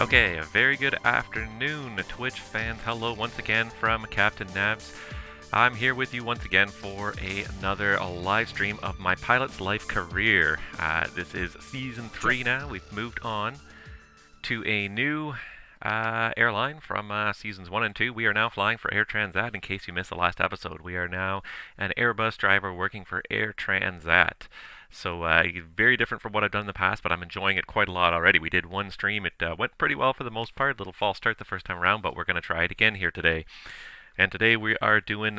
Okay, a very good afternoon, Twitch fans. Hello once again from CaptNabs. I'm here with you once again for another live stream of my pilot's life career. This is season 3 now. We've moved on to a new airline from seasons 1 and 2. We are now flying for Air Transat. In case you missed the last episode, we are now an Airbus driver working for Air Transat. So very different from what I've done in the past, but I'm enjoying it quite a lot already. We did one stream. It went pretty well for the most part. Little false start the first time around, but we're going to try it again here today. And today we are doing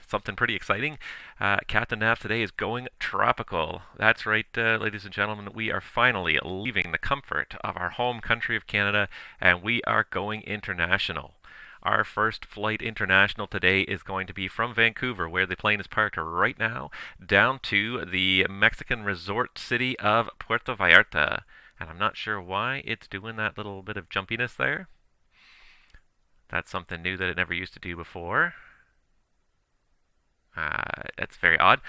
something pretty exciting. CaptNabs today is going tropical. That's right, ladies and gentlemen. We are finally leaving the comfort of our home country of Canada, and we are going international. Our first flight international today is going to be from Vancouver, where the plane is parked right now, down to the Mexican resort city of Puerto Vallarta. And I'm not sure why it's doing that little bit of jumpiness there. That's something new that it never used to do before. That's very odd.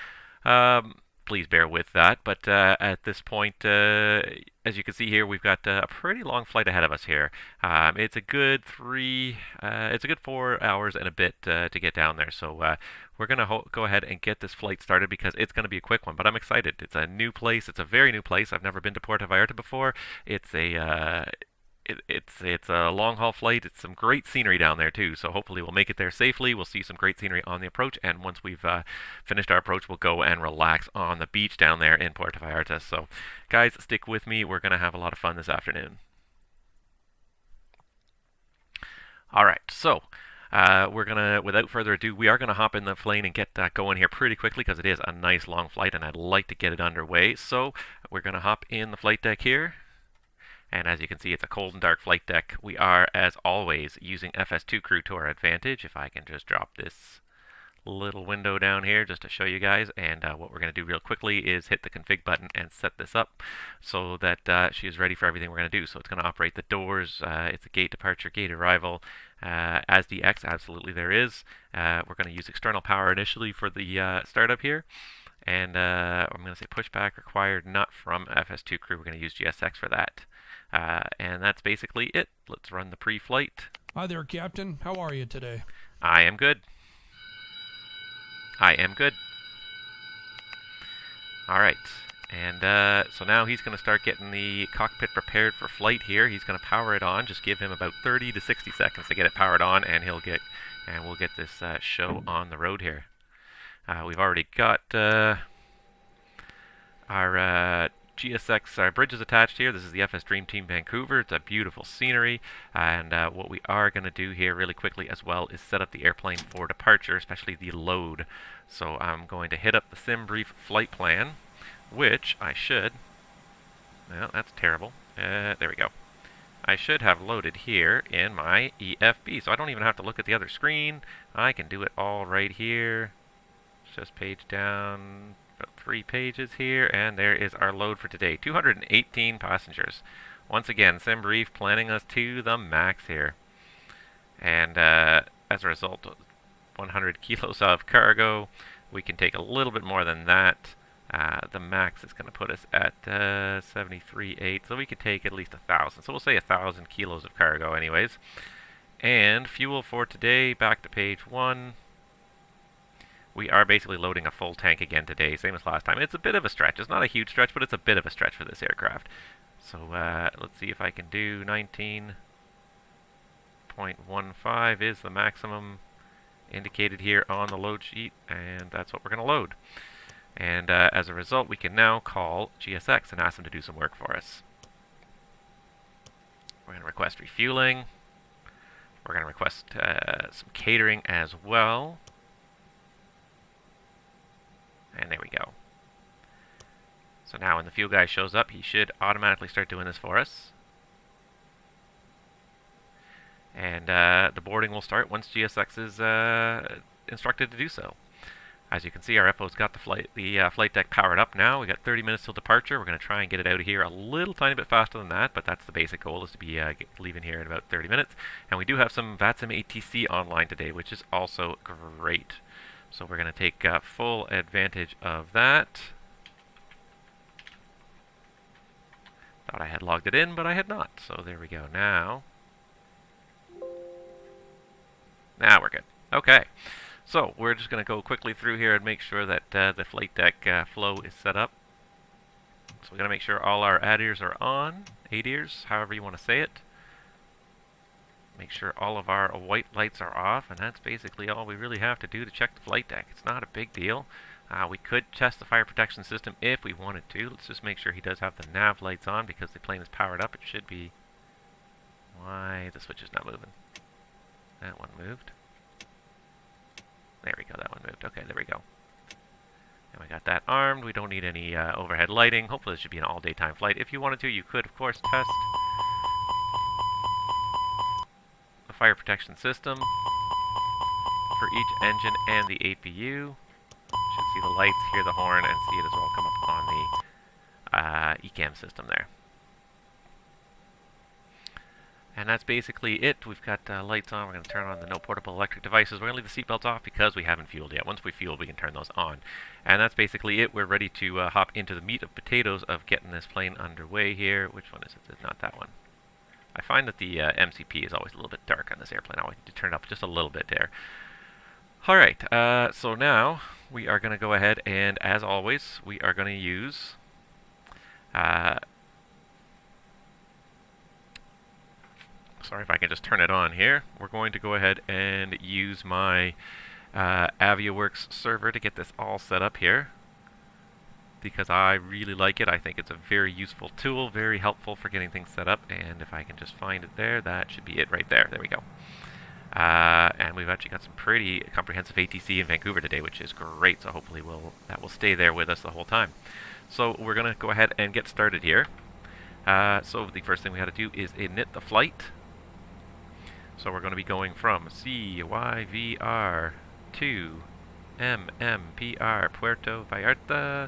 Please bear with that. But at this point, as you can see here, we've got a pretty long flight ahead of us here. It's a good 4 hours and a bit to get down there. So we're going to go ahead and get this flight started because it's going to be a quick one. But I'm excited. It's a new place. It's a very new place. I've never been to Puerto Vallarta before. It's a it's a long haul flight. It's some great scenery down there too. So hopefully we'll make it there safely. We'll see some great scenery on the approach, and once we've finished our approach, we'll go and relax on the beach down there in Puerto Vallarta. So guys, stick with me. We're gonna have a lot of fun this afternoon. All right, so we're gonna, without further ado, we are gonna hop in the plane and get going here pretty quickly because it is a nice long flight, and I'd like to get it underway. So we're gonna hop in the flight deck here. And as you can see, it's a cold and dark flight deck. We are, as always, using FS2 crew to our advantage. If I can just drop this little window down here just to show you guys. And what we're going to do real quickly is hit the config button and set this up so that she is ready for everything we're going to do. So it's going to operate the doors. It's a gate departure, gate arrival. As DX, absolutely there is. We're going to use external power initially for the startup here. And I'm going to say pushback required, not from FS2 crew. We're going to use GSX for that. And that's basically it. Let's run the pre-flight. Hi there, Captain. How are you today? I am good. I am good. All right. And so now he's going to start getting the cockpit prepared for flight here. He's going to power it on. Just give him about 30 to 60 seconds to get it powered on, and we'll get this show on the road here. We've already got our GSX, our bridge is attached here. This is the FSDreamTeam Vancouver. It's a beautiful scenery. And what we are going to do here really quickly as well is set up the airplane for departure, especially the load. So I'm going to hit up the SimBrief flight plan, which I should... Well, that's terrible. There we go. I should have loaded here in my EFB, so I don't even have to look at the other screen. I can do it all right here. Just page down... about 3 pages here, and there is our load for today. 218 passengers. Once again, SimBrief planning us to the max here. And as a result, 100 kilos of cargo. We can take a little bit more than that. The max is going to put us at 73.8, so we could take at least 1,000. So we'll say 1,000 kilos of cargo anyways. And fuel for today, back to page 1. We are basically loading a full tank again today, same as last time. It's a bit of a stretch. It's not a huge stretch, but it's a bit of a stretch for this aircraft. So let's see if I can do 19.15 is the maximum indicated here on the load sheet, and that's what we're going to load. And as a result, we can now call GSX and ask them to do some work for us. We're going to request refueling. We're going to request some catering as well. And there we go. So now when the fuel guy shows up, he should automatically start doing this for us. And the boarding will start once GSX is instructed to do so. As you can see, our FO's got the flight deck powered up now. We've got 30 minutes till departure. We're going to try and get it out of here a little tiny bit faster than that, but that's the basic goal, is to be leaving here in about 30 minutes. And we do have some VATSIM ATC online today, which is also great. So we're going to take full advantage of that. Thought I had logged it in, but I had not. So there we go. Now we're good. Okay. So we're just going to go quickly through here and make sure that the flight deck flow is set up. So we're going to make sure all our ADIRs are on, ADIRs, however you want to say it. Make sure all of our white lights are off, and that's basically all we really have to do to check the flight deck. It's not a big deal. We could test the fire protection system if we wanted to. Let's just make sure he does have the nav lights on because the plane is powered up. It should be. Why? The switch is not moving. That one moved. There we go. That one moved. Okay, there we go. And we got that armed. We don't need any overhead lighting. Hopefully this should be an all-daytime flight. If you wanted to, you could, of course, test the fire protection system for each engine and the APU. Should see the lights, hear the horn, and see it as well come up on the ECAM system there. And that's basically it. We've got lights on. We're going to turn on the no portable electric devices. We're going to leave the seatbelts off because we haven't fueled yet. Once we fuel, we can turn those on. And that's basically it. We're ready to hop into the meat of potatoes of getting this plane underway here. Which one is it? It's not that one. I find that the MCP is always a little bit dark on this airplane. I always need to turn it up just a little bit there. All right. So now we are going to go ahead and, as always, we are going to use sorry if I can just turn it on here. We're going to go ahead and use my AviaWorx server to get this all set up here because I really like it. I think it's a very useful tool, very helpful for getting things set up. And if I can just find it there, that should be it right there. There we go. And we've actually got some pretty comprehensive ATC in Vancouver today, which is great. So hopefully that will stay there with us the whole time. So we're going to go ahead and get started here. So the first thing we got to do is init the flight. So we're going to be going from CYVR to MMPR, Puerto Vallarta,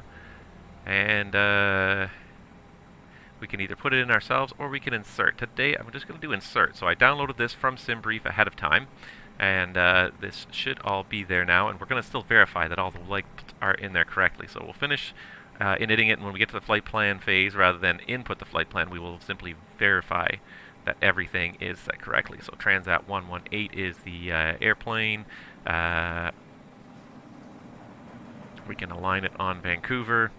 and we can either put it in ourselves or we can insert. Today I'm just going to do insert. So I downloaded this from SimBrief ahead of time, and this should all be there now, and we're going to still verify that all the lights are in there correctly. So we'll finish initting it, and when we get to the flight plan phase, rather than input the flight plan, we will simply verify that everything is set correctly. So Transat 118 is the airplane. We can align it on Vancouver.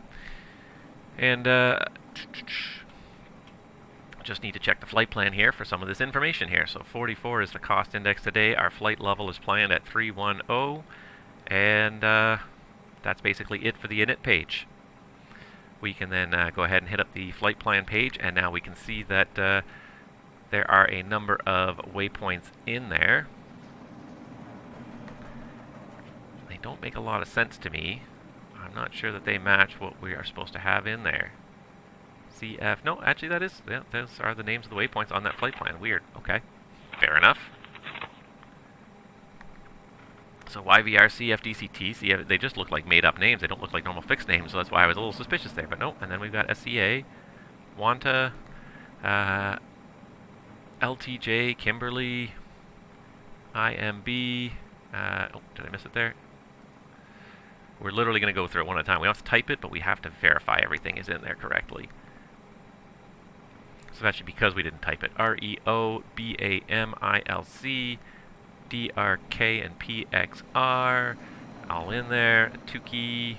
And just need to check the flight plan here for some of this information here. So 44 is the cost index today. Our flight level is planned at 310. And that's basically it for the init page. We can then go ahead and hit up the flight plan page, and now we can see that there are a number of waypoints in there. They don't make a lot of sense to me. I'm not sure that they match what we are supposed to have in there. CF, no, actually that is, yeah, those are the names of the waypoints on that flight plan. Weird, okay, fair enough. So YVR, CF, DCT, CF, they just look like made up names. They don't look like normal fixed names, so that's why I was a little suspicious there, but no. And then we've got SCA, Wanta, LTJ, Kimberly, IMB, oh, did I miss it there? We're literally going to go through it one at a time. We don't have to type it, but we have to verify everything is in there correctly. So that's because we didn't type it. REO, BAMILC, DRK, and PXR, all in there. Tukey,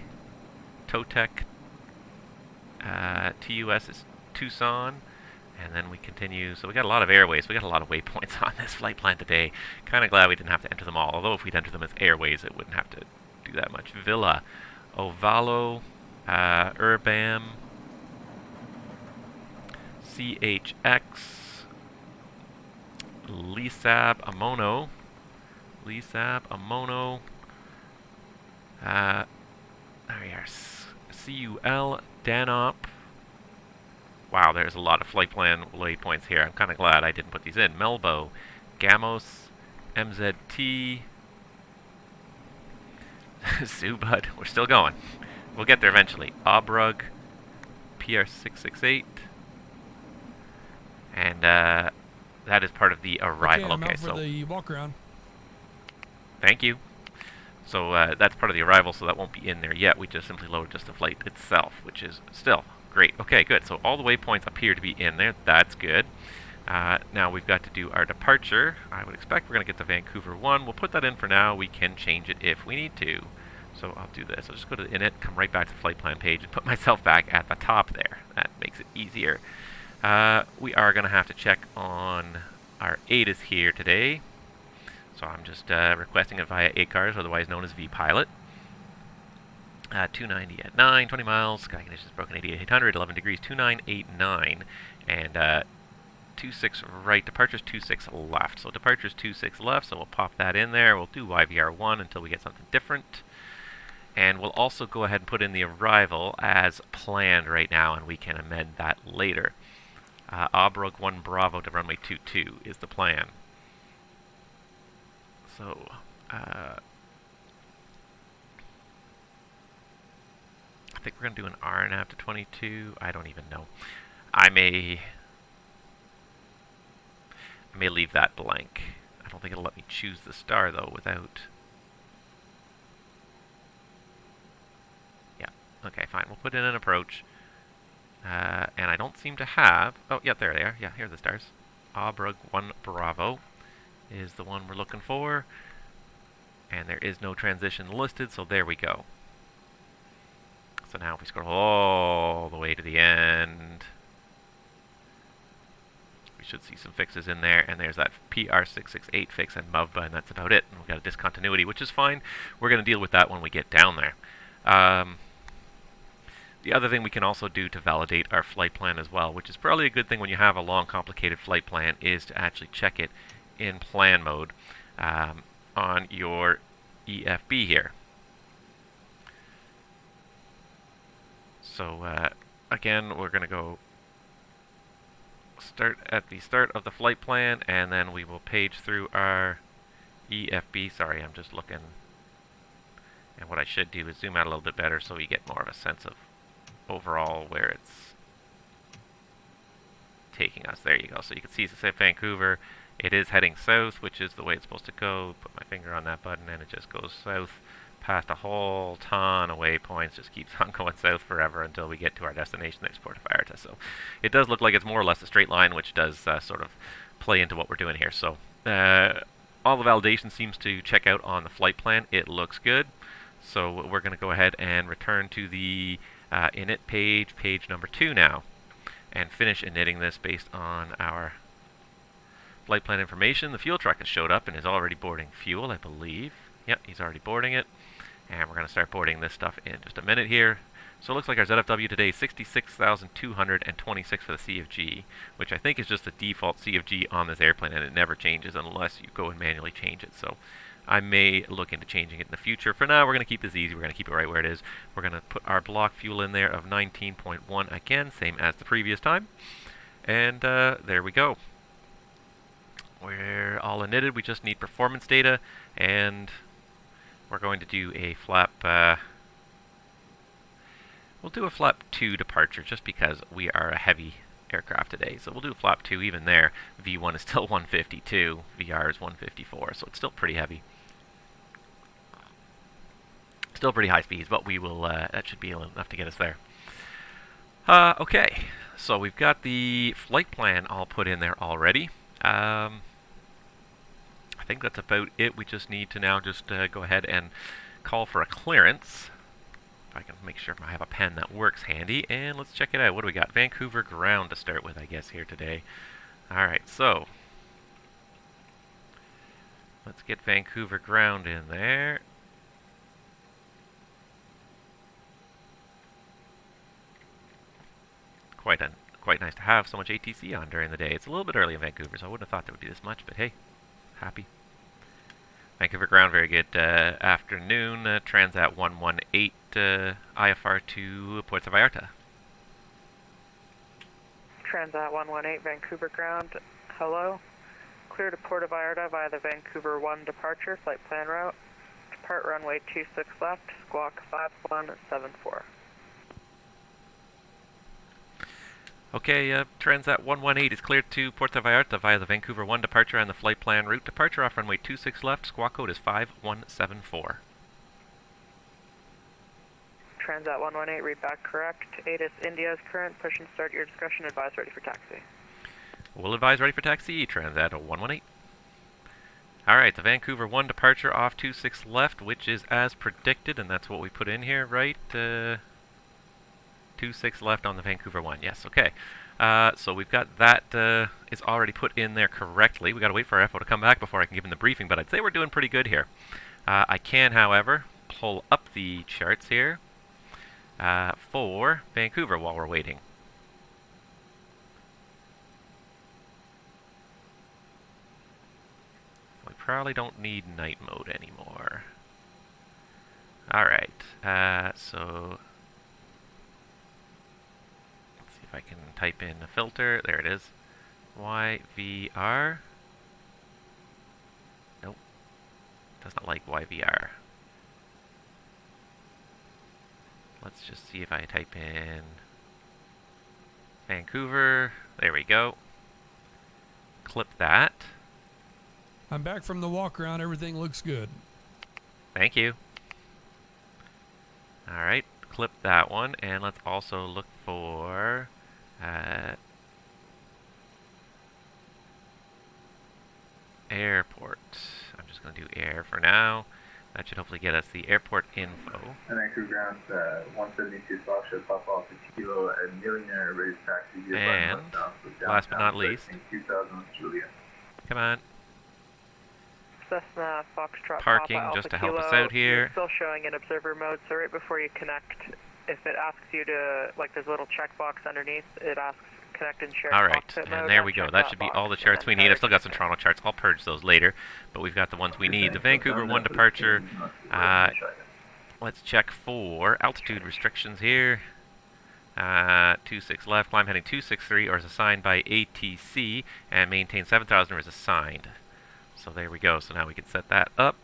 Totec, TUS is Tucson. And then we continue. So we got a lot of airways. We got a lot of waypoints on this flight plan today. Kind of glad we didn't have to enter them all. Although if we'd enter them as airways, it wouldn't have to do that much. Villa, Ovalo, Urbam, CHX, Lisab, Amono, there we are. CUL, Danop. Wow, there's a lot of flight plan waypoints here. I'm kind of glad I didn't put these in. Melbo, Gamos, MZT, Zubud. We're still going. We'll get there eventually. Obrug, PR668. And that is part of the arrival. Okay, I'm out for the walk around. Thank you. So that's part of the arrival, so that won't be in there yet. We just simply loaded just the flight itself, which is still Great. Okay, good. So all the waypoints appear to be in there. That's good. Now we've got to do our departure. I would expect we're going to get to Vancouver 1. We'll put that in for now. We can change it if we need to. So I'll do this. I'll just go to the init, come right back to the flight plan page, and put myself back at the top there. That makes it easier. We are going to have to check on our ATIS here today. So I'm just requesting it via ACARS, otherwise known as vPilot. 290 at 9, 20 miles, sky conditions broken 8800, 11 degrees, 2989, and 26 right, departure's 26 left. So departure's 26 left, so we'll pop that in there. We'll do YVR1 until we get something different. And we'll also go ahead and put in the arrival as planned right now, and we can amend that later. Abrog 1 Bravo to runway 22 is the plan. So, I think we're going to do an RNAV to 22. I don't even know. I may leave that blank. I don't think it'll let me choose the star, though, without... Yeah, okay, fine. We'll put in an approach. And I don't seem to have... Oh, yeah, there they are. Yeah, here are the stars. Abrog 1 Bravo is the one we're looking for. And there is no transition listed, so there we go. So now if we scroll all the way to the end, we should see some fixes in there, and there's that PR668 fix and MUVBA, and that's about it. And we've got a discontinuity, which is fine. We're going to deal with that when we get down there. The other thing we can also do to validate our flight plan as well, which is probably a good thing when you have a long, complicated flight plan, is to actually check it in plan mode on your EFB here. So again, we're going to go start at the start of the flight plan, and then we will page through our EFB. Sorry, I'm just looking. And what I should do is zoom out a little bit better so we get more of a sense of overall where it's taking us. There you go. So you can see it's at Vancouver. It is heading south, which is the way it's supposed to go. Put my finger on that button and it just goes south past a whole ton of waypoints. Just keeps on going south forever until we get to our destination. There's Puerto Vallarta. So it does look like it's more or less a straight line, which does sort of play into what we're doing here. So all the validation seems to check out on the flight plan. It looks good. So we're going to go ahead and return to the init page, page number 2 now, and finish initting this based on our flight plan information. The fuel truck has showed up and is already boarding fuel, I believe. Yep, he's already boarding it. And we're going to start boarding this stuff in just a minute here. So it looks like our ZFW today is 66,226 for the CFG, which I think is just the default CFG on this airplane, and it never changes unless you go and manually change it. So I may look into changing it in the future. For now, we're going to keep this easy. We're going to keep it right where it is. We're going to put our block fuel in there of 19.1 again, same as the previous time. And there we go. We're all initted. We just need performance data, and we're going to do a flap. We'll do a flap 2 departure just because we are a heavy aircraft today. So we'll do a flap 2 even there. V1 is still 152. VR is 154, so it's still pretty heavy. Still pretty high speeds, but we will. That should be enough to get us there. Okay, so we've got the flight plan all put in there already. I think that's about it. We just need to now just go ahead and call for a clearance. If I can make sure I have a pen that works handy, and let's check it out. What do we got? Vancouver ground to start with, I guess, here today. Alright, so let's get Vancouver ground in there. Quite nice to have so much ATC on during the day. It's a little bit early in Vancouver, so I wouldn't have thought there would be this much, but hey, happy. Vancouver ground, very good afternoon. Transat 118 IFR to Puerto Vallarta. Transat 118 Vancouver ground, hello. Clear to Puerto Vallarta via the Vancouver 1 departure, flight plan route. Depart runway 26 left, squawk 5174. Okay, Transat 118 is cleared to Puerto Vallarta via the Vancouver 1 departure and the flight plan route. Departure off runway 26 left, squawk code is 5174. Transat 118, read back correct. ATIS India is current, push and start your discretion, advise ready for taxi. We'll advise ready for taxi, Transat 118. Alright, the Vancouver 1 departure off 26 left, which is as predicted, and that's what we put in here, right? 26 left on the Vancouver 1, yes, okay. So we've got that is already put in there correctly. We've got to wait for our FO to come back before I can give him the briefing, but I'd say we're doing pretty good here. I can, however, pull up the charts here for Vancouver while we're waiting. We probably don't need night mode anymore. Alright, so let's see if I can type in a filter. There it is. YVR. Nope. Does not like YVR. Let's just see if I type in Vancouver. There we go. Clip that. I'm back from the walk around. Everything looks good. Thank you. Alright, clip that one, and let's also look for airport. I'm just going to do air for now. That should hopefully get us the airport info. Vancouver ground 172 Foxtrot Papa Kilo at Millionaire raised taxi. And last but not least, 2000 Julia. come on. Cessna Foxtrot Parking Papa just Alpha to help us Kilo, out here. you're still showing in observer mode, so right before you connect, if it asks you to, like there's a little checkbox underneath, it asks connect and share. Alright, cockpit mode, and there we go. uncheck That should be box, all the and charts then we need. try I've still got some Toronto charts. I'll purge those later, but we've got the ones we need. The Vancouver 1 departure, let's check for altitude restrictions here. 26 left, climb heading 263 or is assigned by ATC, and maintain 7,000 or is assigned. So there we go. So now we can set that up.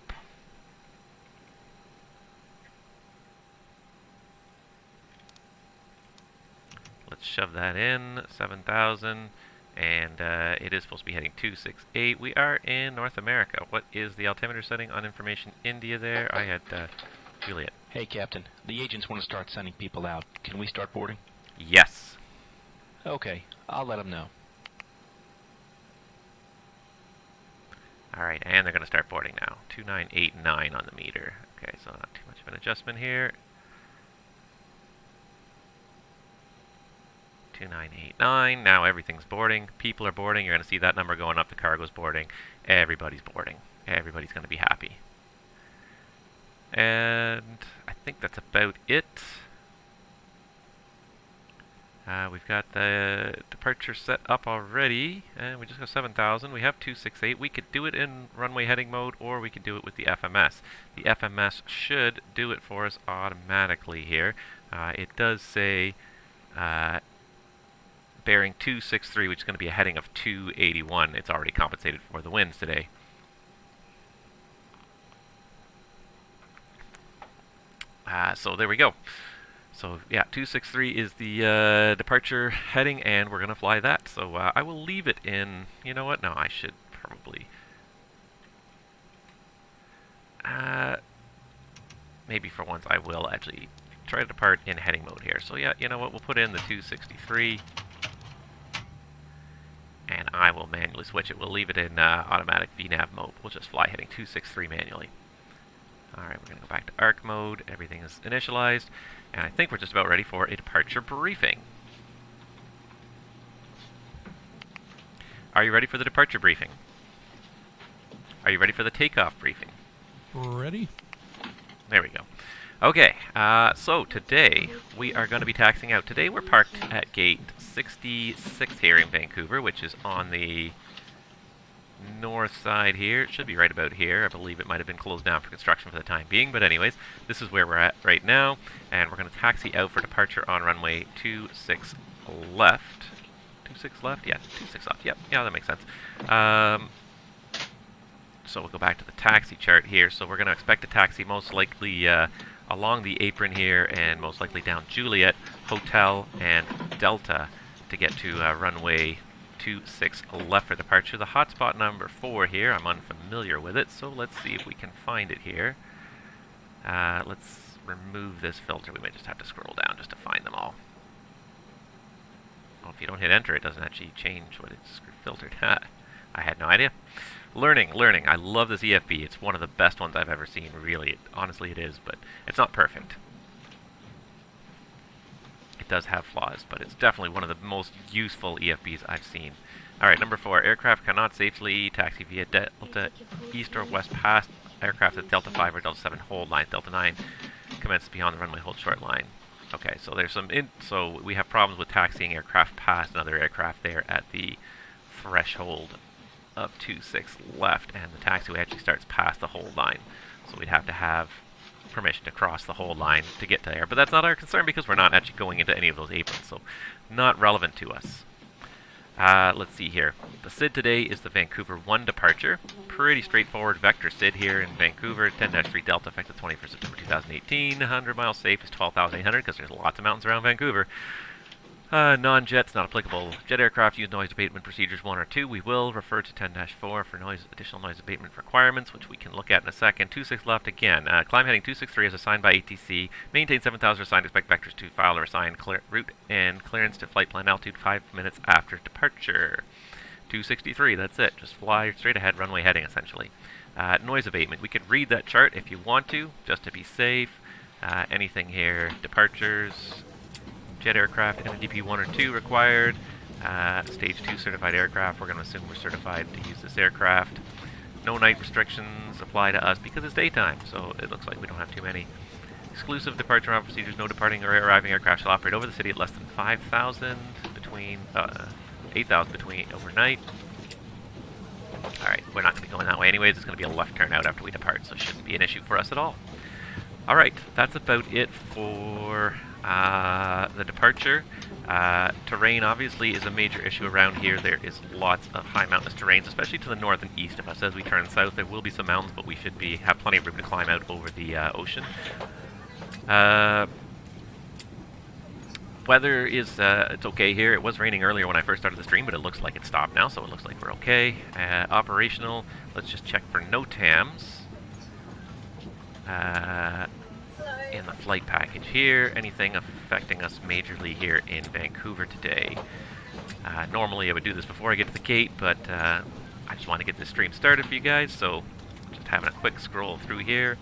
Let's shove that in, 7,000, and it is supposed to be heading 268. We are in North America. What is the altimeter setting on information India there? I had Juliet. Hey, Captain. The agents want to start sending people out. Can we start boarding? Yes. Okay, I'll let them know. Alright, and they're going to start boarding now. 2989 on the meter. Okay, so not too much of an adjustment here. 2989. Now everything's boarding. People are boarding. You're going to see that number going up. The cargo's boarding. Everybody's boarding. Everybody's going to be happy. And I think that's about it. We've got the departure set up already, and we just got 7,000. We have 268. We could do it in runway heading mode, or we could do it with the FMS. The FMS should do it for us automatically here. It does say bearing 263, which is going to be a heading of 281. It's already compensated for the winds today. So there we go. So yeah, 263 is the departure heading, and we're going to fly that. So I will leave it in, you know what, no, I should probably, maybe for once I will actually try to depart in heading mode here. So yeah, you know what, we'll put in the 263, and I will manually switch it. We'll leave it in automatic VNAV mode. We'll just fly heading 263 manually. Alright, we're going to go back to ARC mode. Everything is initialized. And I think we're just about ready for a departure briefing. Are you ready for the departure briefing? Are you ready for the takeoff briefing? Ready? There we go. Okay, so today we are going to be taxiing out. Today we're parked at gate 66 here in Vancouver, which is on the north side here. It should be right about here. I believe it might have been closed down for construction for the time being, but anyways, this is where we're at right now, and we're going to taxi out for departure on runway 26 left. 26 left? Yeah, 26 left. Yep, yeah, that makes sense. So we'll go back to the taxi chart here. So we're going to expect a taxi most likely along the apron here, and most likely down Juliet, Hotel, and Delta to get to runway 26 left for departure. The hotspot number 4 here, I'm unfamiliar with it, so let's see if we can find it here. Let's remove this filter. We might just have to scroll down just to find them all. Well, if you don't hit enter, it doesn't actually change what it's filtered. I had no idea. Learning. I love this EFB. It's one of the best ones I've ever seen, really. Honestly, it is, but it's not perfect. It does have flaws, but it's definitely one of the most useful EFBs I've seen. Alright, number 4. Aircraft cannot safely taxi via Delta East or West past aircraft at Delta 5 or Delta 7 hold line. Delta 9 commences beyond the runway hold short line. Okay, so there's so we have problems with taxiing aircraft past another aircraft there at the threshold of 26 left, and the taxiway actually starts past the hold line. So we'd have to have permission to cross the hold line to get to there. But that's not our concern because we're not actually going into any of those aprons, so not relevant to us. Let's see here. The SID today is the Vancouver 1 departure. Pretty straightforward vector SID here in Vancouver. 10-3 Delta, effective 21st September 2018. 100 miles safe is 12,800 because there's lots of mountains around Vancouver. Non-jets, not applicable. Jet aircraft use noise abatement procedures 1 or 2. We will refer to 10-4 for additional noise abatement requirements, which we can look at in a second. 26 left again. Climb heading 263 is assigned by ATC. Maintain 7,000 assigned. Expect vectors to file or assign route and clearance to flight plan altitude 5 minutes after departure. 263, that's it. Just fly straight ahead, runway heading, essentially. Noise abatement. We could read that chart if you want to, just to be safe. Anything here. Departures. Jet aircraft, NDP 1 or 2 required. Stage 2 certified aircraft. We're going to assume we're certified to use this aircraft. No night restrictions apply to us because it's daytime, so it looks like we don't have too many. Exclusive departure and procedures. No departing or arriving aircraft shall operate over the city at less than 5,000 between 8,000 between overnight. Alright, we're not going to be going that way anyways. It's going to be a left turn out after we depart, so it shouldn't be an issue for us at all. Alright, that's about it for the departure. Terrain obviously is a major issue around here. There is lots of high mountainous terrains, especially to the north and east of us. As we turn south, there will be some mountains, but we should have plenty of room to climb out over the ocean. Weather is it's okay here. It was raining earlier when I first started the stream, but it looks like it stopped now, so it looks like we're okay. Operational. Let's just check for NOTAMs. In the flight package here, anything affecting us majorly here in Vancouver today. Normally I would do this before I get to the gate, but I just want to get this stream started for you guys, so just having a quick scroll through here.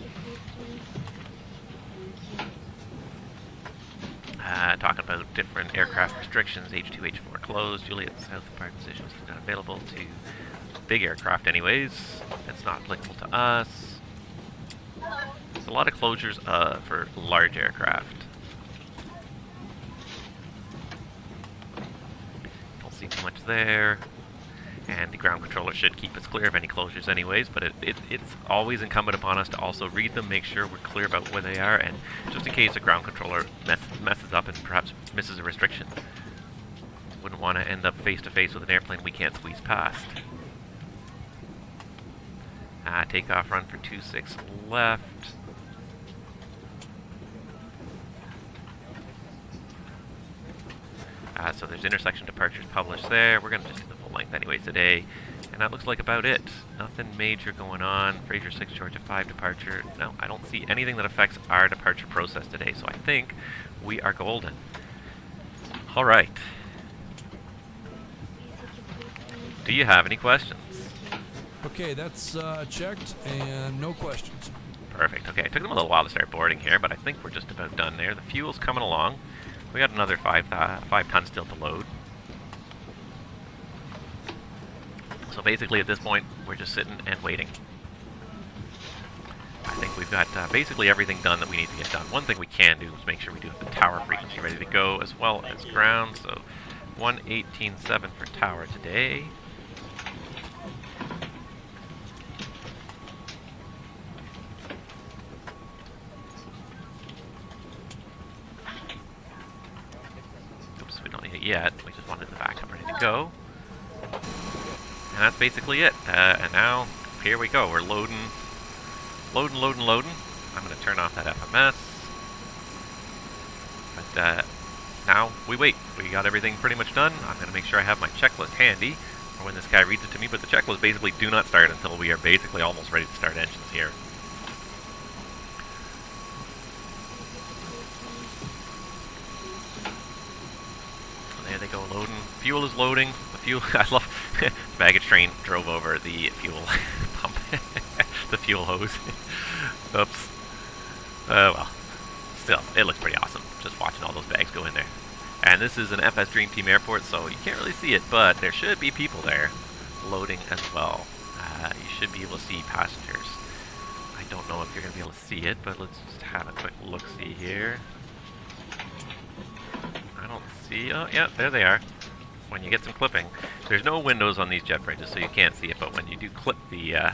Talking about different aircraft restrictions. H2, H4 closed. Juliet South park positions is not available to big aircraft anyways. It's not applicable to us. There's a lot of closures for large aircraft. Don't see too much there. And the ground controller should keep us clear of any closures anyways, but it's always incumbent upon us to also read them, make sure we're clear about where they are, and just in case a ground controller messes up and perhaps misses a restriction. Wouldn't want to end up face-to-face with an airplane we can't squeeze past. Takeoff run for 26 left. So there's intersection departures published there. We're going to just do the full length anyways today. And that looks like about it. Nothing major going on. Fraser 6, Georgia 5 departure. No, I don't see anything that affects our departure process today. So I think we are golden. All right. Do you have any questions? Okay, that's checked and no questions. Perfect. Okay, it took them a little while to start boarding here, but I think we're just about done there. The fuel's coming along. We got another 5 tons still to load. So basically at this point, we're just sitting and waiting. I think we've got basically everything done that we need to get done. One thing we can do is make sure we do have the tower frequency ready to go, as well as ground. So 118.7 for tower today. Yet. We just wanted the backup ready to go. And that's basically it. And now, here we go. We're loading. I'm going to turn off that FMS. But now, we wait. We got everything pretty much done. I'm going to make sure I have my checklist handy for when this guy reads it to me. But the checklist basically do not start until we are basically almost ready to start engines here. fuel is loading. The fuel, I love, the baggage train drove over the fuel pump, the fuel hose. Oops. Well, still, it looks pretty awesome, just watching all those bags go in there. And this is an FSDreamTeam airport, so you can't really see it, but there should be people there loading as well. You should be able to see passengers. I don't know if you're going to be able to see it, but let's just have a quick look-see here. I don't see... Oh, yeah, there they are. When you get some clipping. There's no windows on these jet bridges, so you can't see it, but when you do clip the... There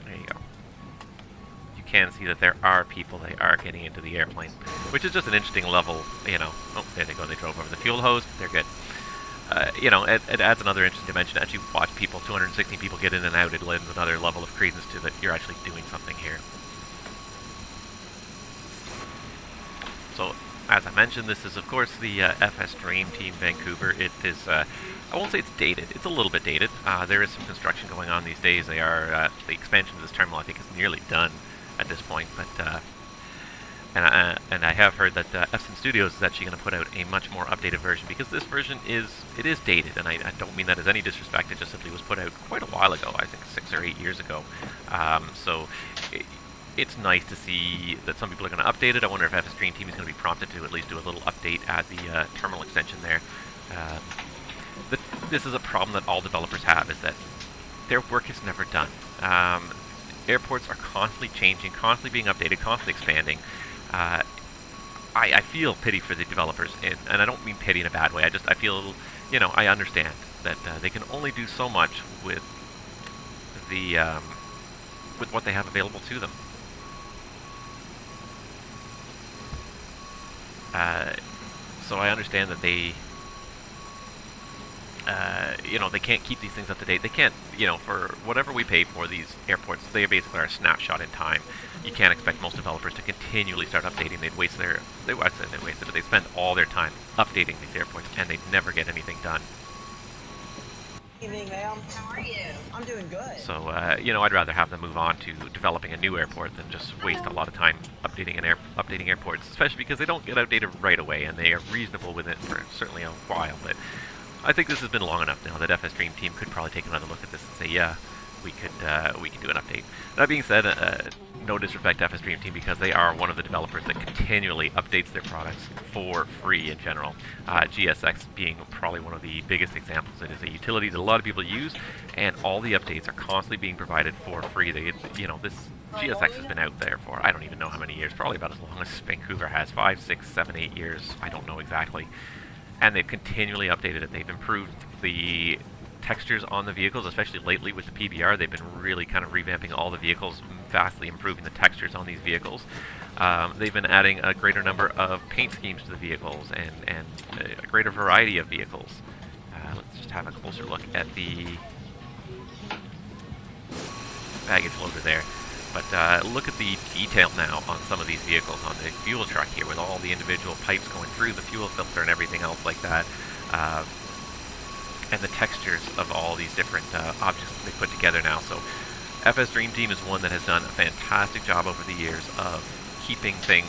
you go. You can see that there are people. They are getting into the airplane, which is just an interesting level, you know. Oh, there they go. They drove over the fuel hose. They're good. You know, it adds another interesting dimension. As you watch people, 216 people get in and out, it lends another level of credence to that you're actually doing something here. So, as I mentioned, this is, of course, the FSDreamTeam Vancouver. It is, I won't say it's dated. It's a little bit dated. There is some construction going on these days. They are, the expansion of this terminal, I think, is nearly done at this point. But, and I have heard that FSIM Studios is actually going to put out a much more updated version, because this version is dated, and I don't mean that as any disrespect. It just simply was put out quite a while ago, I think 6 or 8 years ago. So it's nice to see that some people are going to update it. I wonder if FSDreamTeam is going to be prompted to at least do a little update at the terminal extension there. This is a problem that all developers have, is that their work is never done. Airports are constantly changing, constantly being updated, constantly expanding. I feel pity for the developers, and I don't mean pity in a bad way. I feel, you know, I understand that they can only do so much with the with what they have available to them. So I understand that they, you know, they can't keep these things up to date. They can't, you know, for whatever we pay for these airports, they basically are a snapshot in time. You can't expect most developers to continually start updating. They'd waste their, I'd say they waste it, but they spend all their time updating these airports, and they never get anything done. Evening, ma'am. How are you? I'm doing good. So, you know, I'd rather have them move on to developing a new airport than just waste a lot of time updating airports, especially because they don't get outdated right away, and they are reasonable with it for certainly a while. But I think this has been long enough now that FSDreamTeam could probably take another look at this and say, yeah, we could do an update. That being said, no disrespect to FSDreamTeam, because they are one of the developers that continually updates their products for free in general. GSX being probably one of the biggest examples. It is a utility that a lot of people use, and all the updates are constantly being provided for free. They, you know, this GSX has been out there for, I don't even know how many years, probably about as long as Vancouver has, 5, 6, 7, 8 years, I don't know exactly. And they've continually updated it. They've improved the textures on the vehicles, especially lately with the PBR. They've been really kind of revamping all the vehicles, vastly improving the textures on these vehicles. They've been adding a greater number of paint schemes to the vehicles, and a greater variety of vehicles. Let's just have a closer look at the baggage loader there. But look at the detail now on some of these vehicles, on the fuel truck here, with all the individual pipes going through the fuel filter and everything else like that. And the textures of all these different objects that they put together now. So FSDreamTeam is one that has done a fantastic job over the years of keeping things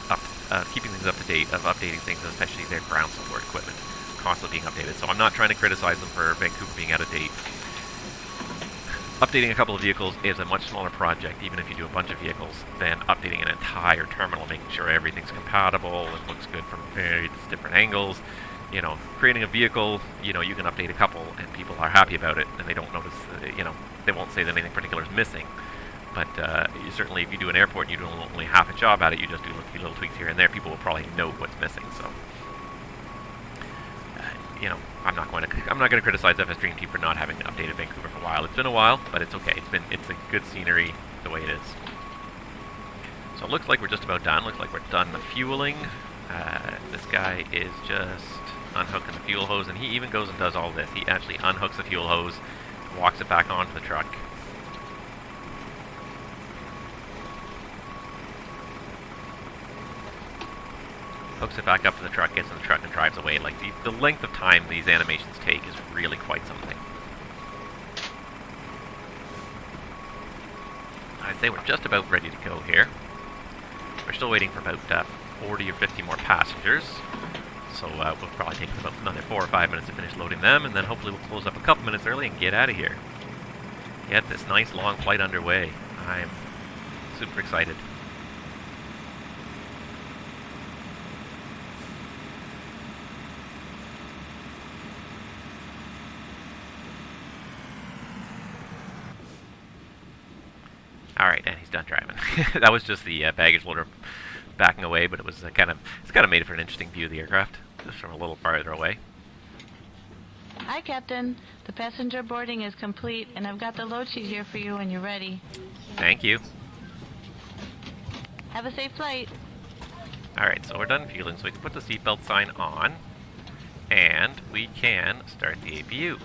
up to date, of updating things, especially their ground support equipment, constantly being updated. So I'm not trying to criticize them for Vancouver being out of date. Updating a couple of vehicles is a much smaller project, even if you do a bunch of vehicles, than updating an entire terminal, making sure everything's compatible and looks good from various different angles. You know, creating a vehicle, you know, you can update a couple and people are happy about it, and they don't notice, you know, they won't say that anything particular is missing. But you certainly, if you do an airport and you do only half a job at it, you just do a few little tweaks here and there, people will probably note what's missing. So, you know, I'm not going to criticize FSDreamTeam for not having updated Vancouver for a while. It's been a while, but it's okay. It's a good scenery the way it is. So it looks like we're just about done. Looks like we're done the fueling. This guy is just unhooking the fuel hose, and he even goes and does all this. He actually unhooks the fuel hose, walks it back onto the truck. Hooks it back up to the truck, gets in the truck, and drives away. Like, the length of time these animations take is really quite something. I'd say we're just about ready to go here. We're still waiting for about 40 or 50 more passengers. So we'll probably take about another 4 or 5 minutes to finish loading them, and then hopefully we'll close up a couple minutes early and get out of here. Get this nice long flight underway. I'm super excited. Alright, and he's done driving. That was just the baggage loader backing away, but it was it's kind of made it for an interesting view of the aircraft, just from a little farther away. Hi, Captain. The passenger boarding is complete, and I've got the load sheet here for you when you're ready. Thank you. Have a safe flight. Alright, so we're done fueling, so we can put the seatbelt sign on, and we can start the APU.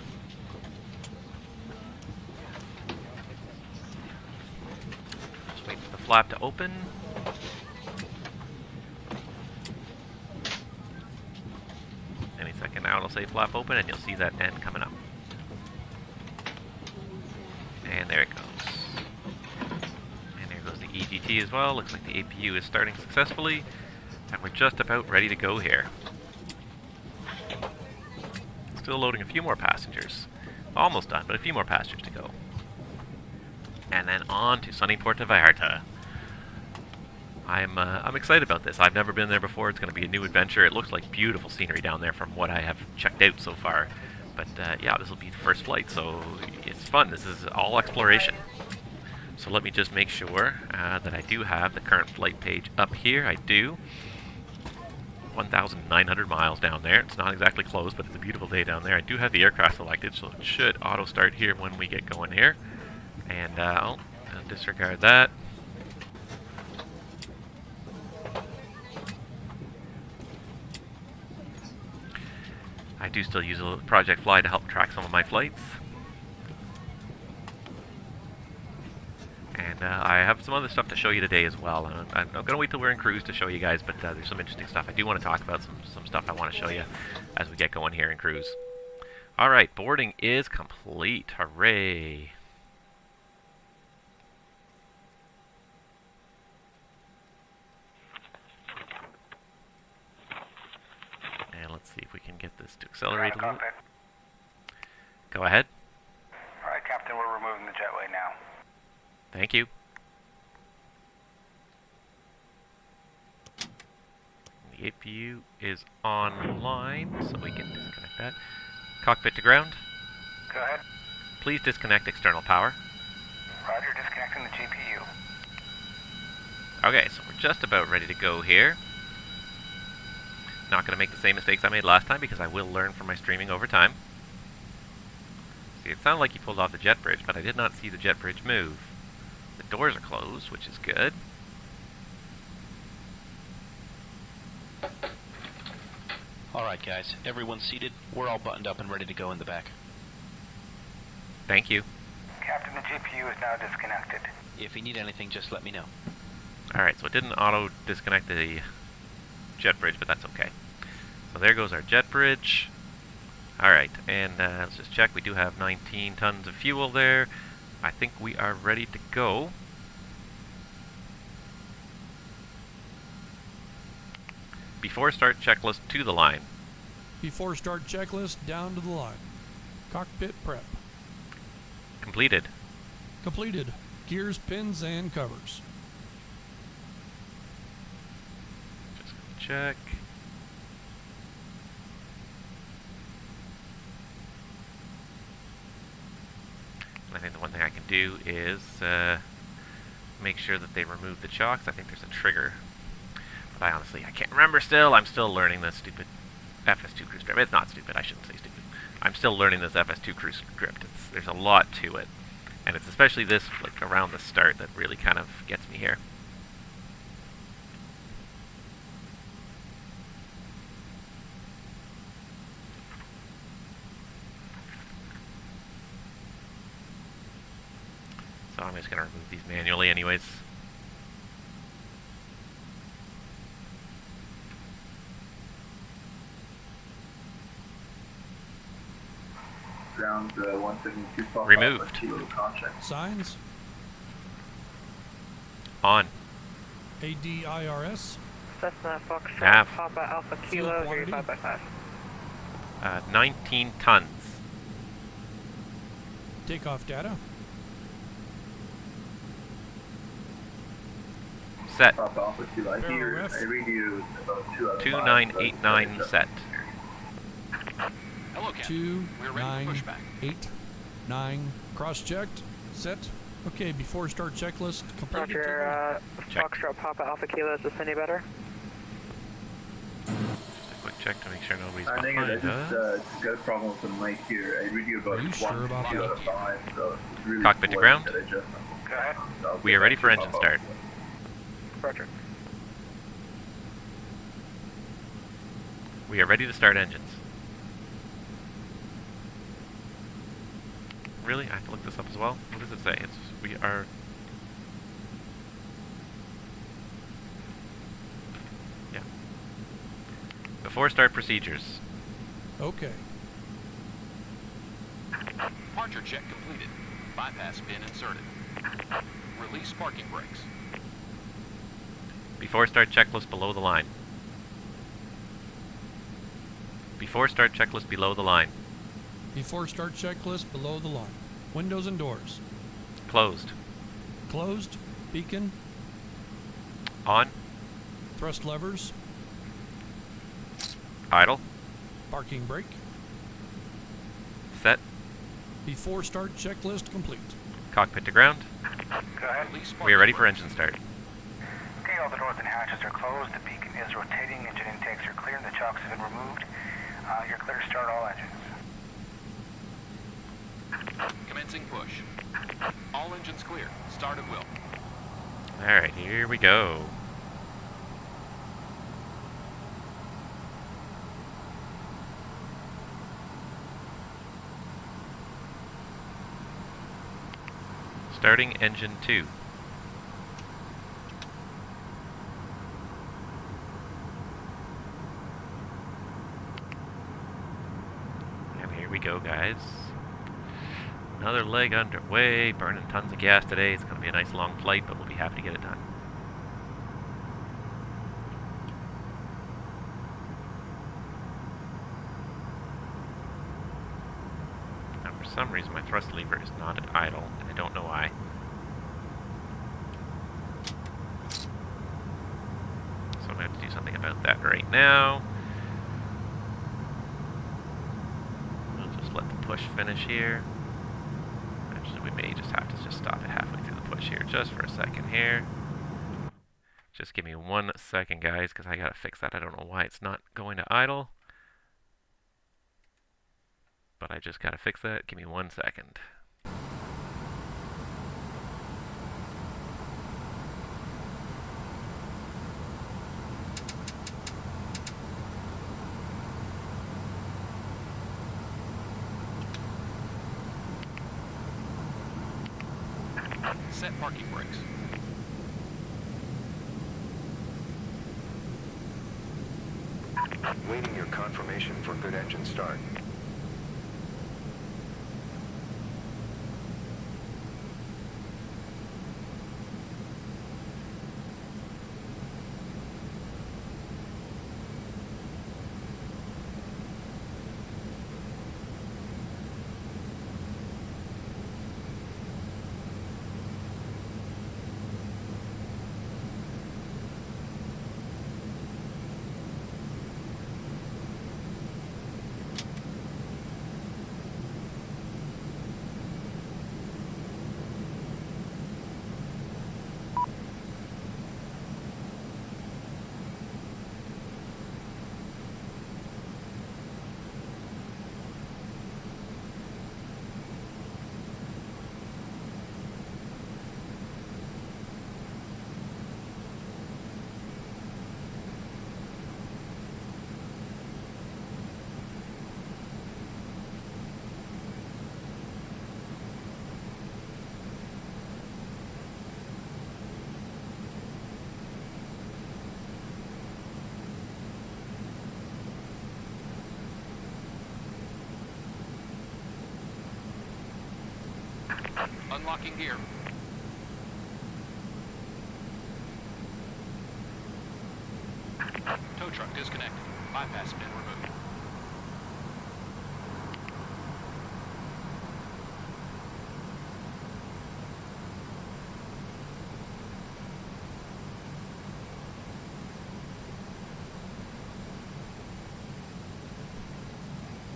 Just wait for the flap to open. Any second now it'll say flap open, and you'll see that end coming up. And there it goes. And there goes the EGT as well. Looks like the APU is starting successfully, and we're just about ready to go here. Still loading a few more passengers. Almost done, but a few more passengers to go. And then on to sunny Puerto Vallarta. I'm excited about this. I've never been there before. It's going to be a new adventure. It looks like beautiful scenery down there from what I have checked out so far. But yeah, this will be the first flight, so it's fun. This is all exploration. So let me just make sure that I do have the current flight page up here. I do. 1,900 miles down there. It's not exactly close, but it's a beautiful day down there. I do have the aircraft selected, so it should auto start here when we get going here. And I'll disregard that. I do still use a Project Fly to help track some of my flights. And I have some other stuff to show you today as well. I'm going to wait till we're in cruise to show you guys, but there's some interesting stuff. I do want to talk about some stuff I want to show you as we get going here in cruise. Alright, boarding is complete. Hooray! And let's see if we can get this to accelerate a little. Go ahead. Alright, Captain, we're removing the jetway now. Thank you. The APU is online, so we can disconnect that. Cockpit to ground. Go ahead. Please disconnect external power. Roger, disconnecting the GPU. Okay, so we're just about ready to go here. Not going to make the same mistakes I made last time because I will learn from my streaming over time. See, it sounded like he pulled off the jet bridge, but I did not see the jet bridge move. The doors are closed, which is good. Alright guys, everyone's seated. We're all buttoned up and ready to go in the back. Thank you. Captain, the GPU is now disconnected. If you need anything, just let me know. Alright, so it didn't auto-disconnect the jet bridge, but that's okay. So there goes our jet bridge. Alright, and let's just check. We do have 19 tons of fuel there. I think we are ready to go. Before start checklist to the line. Before start checklist, down to the line. Cockpit prep. Completed. Completed. Gears, pins, and covers. Just check. I think the one thing I can do is make sure that they remove the chocks. I think there's a trigger. But I can't remember still. I'm still learning this stupid FS2 crew script. It's not stupid. I shouldn't say stupid. I'm still learning this FS2 crew script. There's a lot to it. And it's especially this, like, around the start that really kind of gets me here. So I'm just going to remove these manually anyways. Ground 172 Removed. Kilo contract. Signs. On. ADIRS. Cessna Foxtrot Nav. Papa Alpha Fuel Kilo, quantity. 35 by 5. 19 tons. Takeoff data. Set. Papa Alpha Kilo, I hear, Barrel ref. I read you about 2 out of 5. 2989 set. Hello, Captain. We're ready for pushback. 2989. Cross-checked. Set. Okay, before start checklist completed. Roger, Check. Foxtrot Papa Alpha Kilo, is this any better? Just a quick check to make sure nobody's Negative, I behind just us. got a problem with the mic here. I read you about Are you 1 sure about 2 out that? of 5, so it's really Cockpit to slow ground. that I just- Go ahead. so I'll We get are ready back for to engine Papa start. Alpha. Roger. We are ready to start engines. Really? I have to look this up as well? What does it say? We are... Yeah. Before start procedures. Okay. Departure check completed. Bypass pin inserted. Release parking brakes. Before start checklist below the line. Before start checklist below the line. Before start checklist below the line. Windows and doors. Closed. Closed. Beacon. On. Thrust levers. Idle. Parking brake. Set. Before start checklist complete. Cockpit to ground. Go ahead. Release We are ready for brakes. engine start. Okay, all the doors and hatches are closed. The beacon is rotating. Engine intakes are clear. The chocks have been removed. You're clear to start all engines. Commencing push. All engines clear. Start at will. Alright, here we go. Starting engine 2. And here we go, guys. Another leg underway, burning tons of gas today. It's going to be a nice long flight, but we'll be happy to get it done. Now, for some reason, my thrust lever is not at idle, and I don't know why. So I'm going to have to do something about that right now. We'll just let the push finish here. Actually, we may just have to just stop it halfway through the push here, just for a second here. Just give me 1 second, guys, because I got to fix that. I don't know why it's not going to idle. But I just got to fix that. Give me 1 second. Set parking brakes. Waiting your confirmation for good engine start. Unlocking gear. Tow truck disconnected. Bypass bin removed.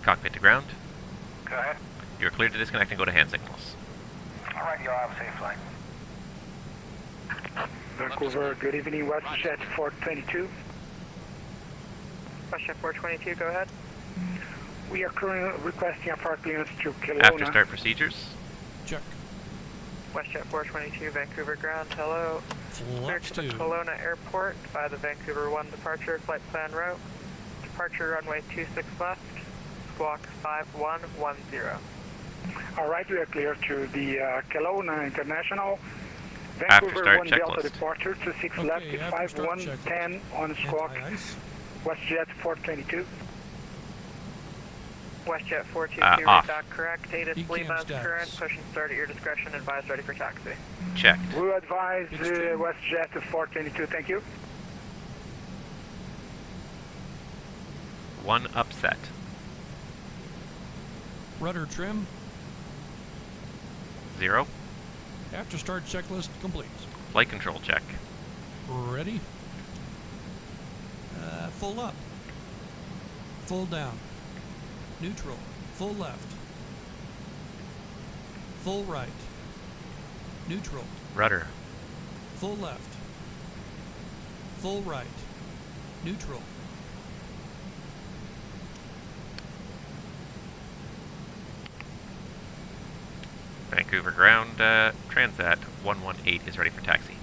Cockpit to ground. Go ahead. You're cleared to disconnect and go to hand signals. All right, y'all have a safe flight. Vancouver, good evening, WestJet 422. WestJet 422, go ahead. We are currently requesting a flight clearance to Kelowna. After start procedures. Check. WestJet 422, Vancouver ground, hello. Clear Flaps to the 2. Kelowna Airport by the Vancouver 1 departure flight plan route. Departure runway 26 left, squawk 5110. All right, we are clear to the Kelowna International. After Vancouver start 1 Delta checklist. departure, 26 Okay, left, after start 5110 on squawk. Anti-ice. WestJet 422. WestJet 422, off. read back correct. Data Decam sleep as status. current, push and start at your discretion, advise ready for taxi. Checked. We advise Extreme. WestJet 422, thank you. 1 upset. Rudder trim. 0. After start checklist complete. Flight control check. Ready? Full up. Full down. Neutral. Full left. Full right. Neutral. Rudder. Full left. Full right. Neutral. Vancouver ground, Transat 118 is ready for taxi.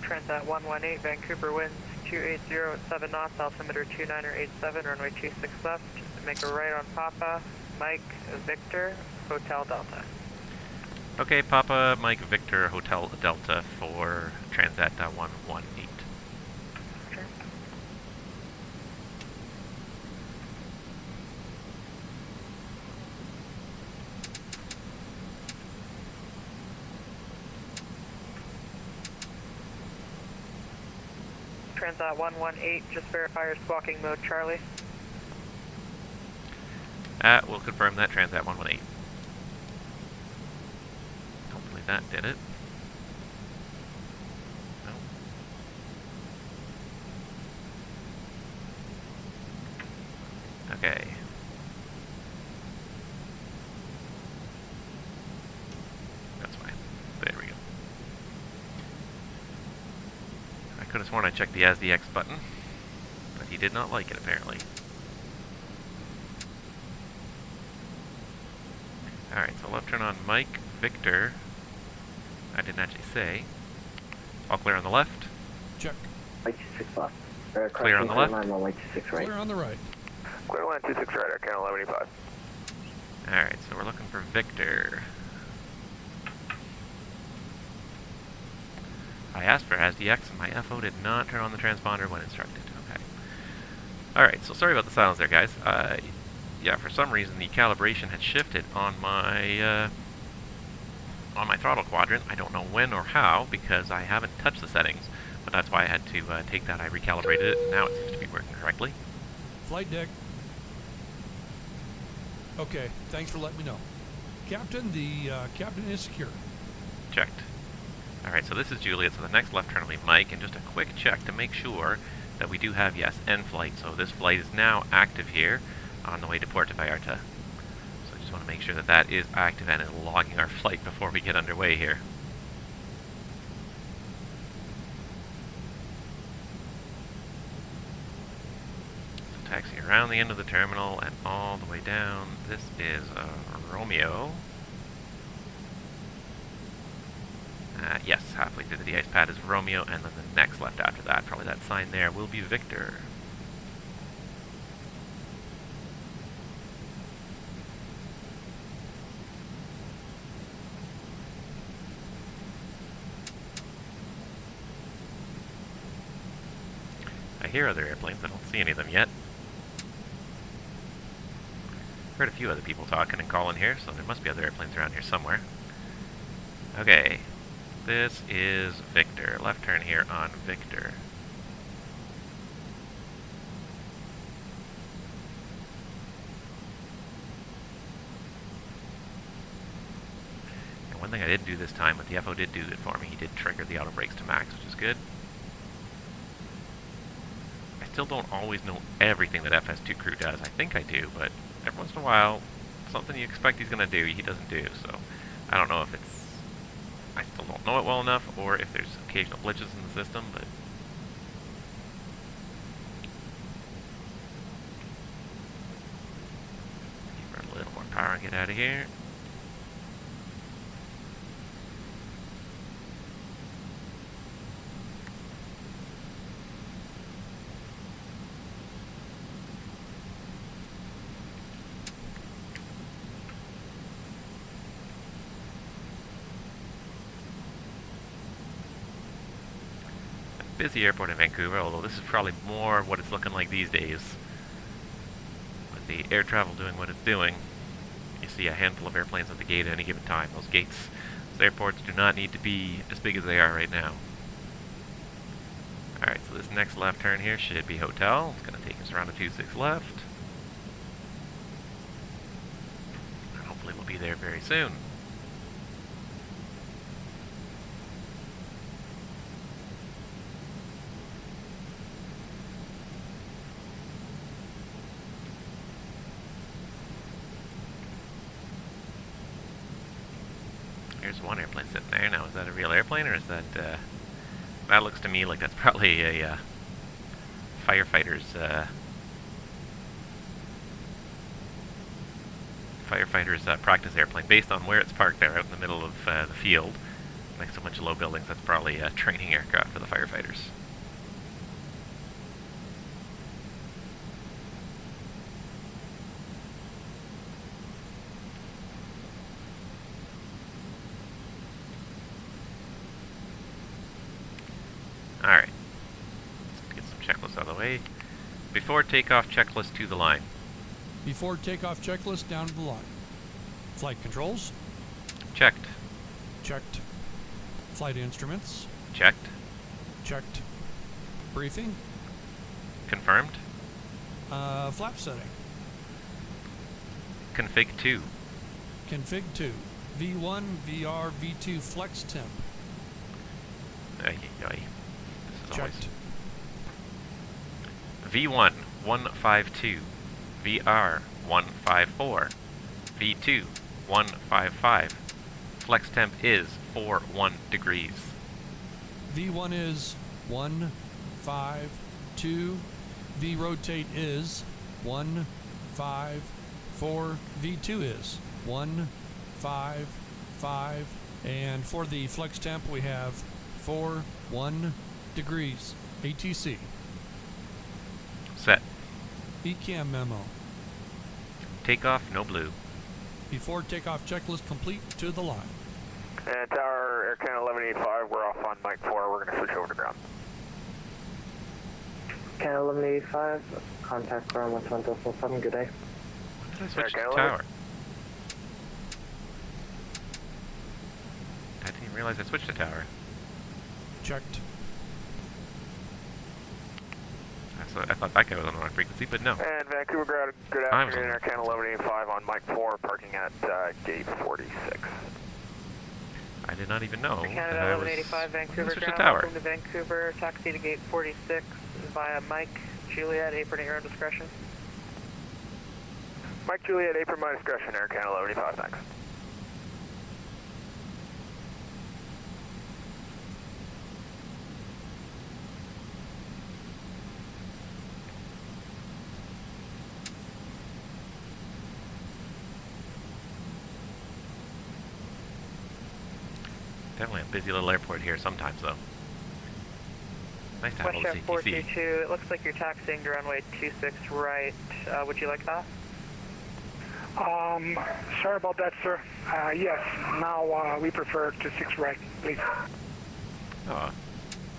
Transat 118, Vancouver winds 280 at 7 knots, altimeter 2987, runway 26 left. Make a right on Papa, Mike, Victor, Hotel Delta. Okay, Papa, Mike, Victor, Hotel Delta for Transat 118. Sure. Transat 118, just verify your squawking mode, Charlie. We'll confirm that, Transat 118. Hopefully that did it. No. Okay. That's fine. There we go. I could have sworn I checked the ASDX button, but he did not like it apparently. Alright, so left turn on Mike, Victor. I didn't actually say. All clear on the left. Check. White 26 left. Clear on the left. White 26 right. Clear on the right. Clear line 26 right, Air 1185. Alright, so we're looking for Victor. I asked for ASDX and my FO did not turn on the transponder when instructed. Okay. Alright, so sorry about the silence there, guys. Yeah, for some reason the calibration had shifted on my throttle quadrant. I don't know when or how because I haven't touched the settings, but that's why I had to take that. I recalibrated it, and now it seems to be working correctly. Flight deck. Okay, thanks for letting me know. Captain, the captain is secure. Checked. Alright, so this is Juliet, so the next left turn will be Mike, and just a quick check to make sure that we do have, yes, N flight. So this flight is now active here on the way to Puerto Vallarta. So I just want to make sure that that is active and is logging our flight before we get underway here. So taxi around the end of the terminal and all the way down. This is Romeo. Yes, halfway through the de-ice pad is Romeo, and then the next left after that, probably that sign there, will be Victor. I hear other airplanes, I don't see any of them yet. Heard a few other people talking and calling here, so there must be other airplanes around here somewhere. Okay. This is Victor. Left turn here on Victor. And one thing I did do this time, but the FO did do it for me, he did trigger the auto brakes to max, which is good. I still don't always know everything that FS2 crew does. I think I do, but every once in a while, something you expect he's going to do, he doesn't do. So I don't know if it's, I still don't know it well enough, or if there's occasional glitches in the system, but give her a little more power and get out of here. Busy airport in Vancouver, although this is probably more what it's looking like these days. With the air travel doing what it's doing, you see a handful of airplanes at the gate at any given time. Those gates, those airports do not need to be as big as they are right now. Alright, so this next left turn here should be hotel. It's going to take us around a 26 left. And hopefully we'll be there very soon. There's one airplane sitting there. Now, is that a real airplane, or is that, that looks to me like that's probably a, firefighter's practice airplane, based on where it's parked there out in the middle of the field. Next to a bunch of low buildings, that's probably a training aircraft for the firefighters. Alright, let's get some checklists out of the way. Before takeoff, checklist to the line. Before takeoff checklist down to the line. Flight controls. Checked. Checked. Flight instruments. Checked. Checked. Briefing. Confirmed. Flap setting. Config 2. Config 2. V1, VR, V2 flex temp. This is Checked. V1 152, VR 154, V2 155. Flex temp is 41 degrees. V1 is 152. V rotate is 154. V2 is 155. And for the flex temp, we have 41 degrees. ATC. Set. ECAM memo. Takeoff, no blue. Before takeoff checklist complete to the line. And Tower, Air Canada 1185, we're off on Mike 4, we're going to switch over to ground. Canada 1185, contact ground 12047, good day. Did I switch to tower? I didn't even realize I switched to tower. Checked. I thought that guy was on the wrong frequency, but no. And Vancouver ground, good afternoon, Air Canada 1185 on Mike 4, parking at gate 46. I did not even know Canada that I was 1185, Vancouver switched to ground, tower. welcome to Vancouver, taxi to gate 46 via Mike, Juliet, apron at your own discretion. Mike Juliet, apron my discretion, Air Canada 1185, thanks. Definitely a busy little airport here sometimes, though. Nice to have all the WestJet CTC. 422, it looks like you're taxiing to runway 26 right. Would you like that? Sorry about that, sir. Yes, now we prefer 26 right, please. Oh,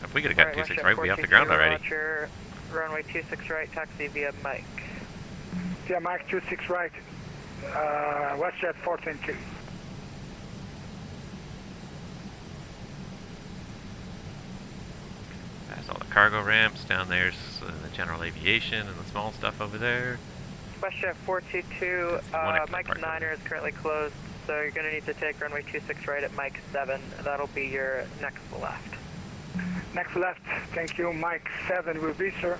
if we could have got Alright, 26 WestJet right, we'd be off the ground 422, already. Roger. Runway 26 right, taxi via Mike. Yeah, Mike 26 right, WestJet 422. cargo ramps. Down there's the general aviation and the small stuff over there. WestJet 422, Mike 9er is currently closed, so you're going to need to take runway 26 right at Mike 7. That'll be your next left. Next left, thank you. Mike 7 will be, sir.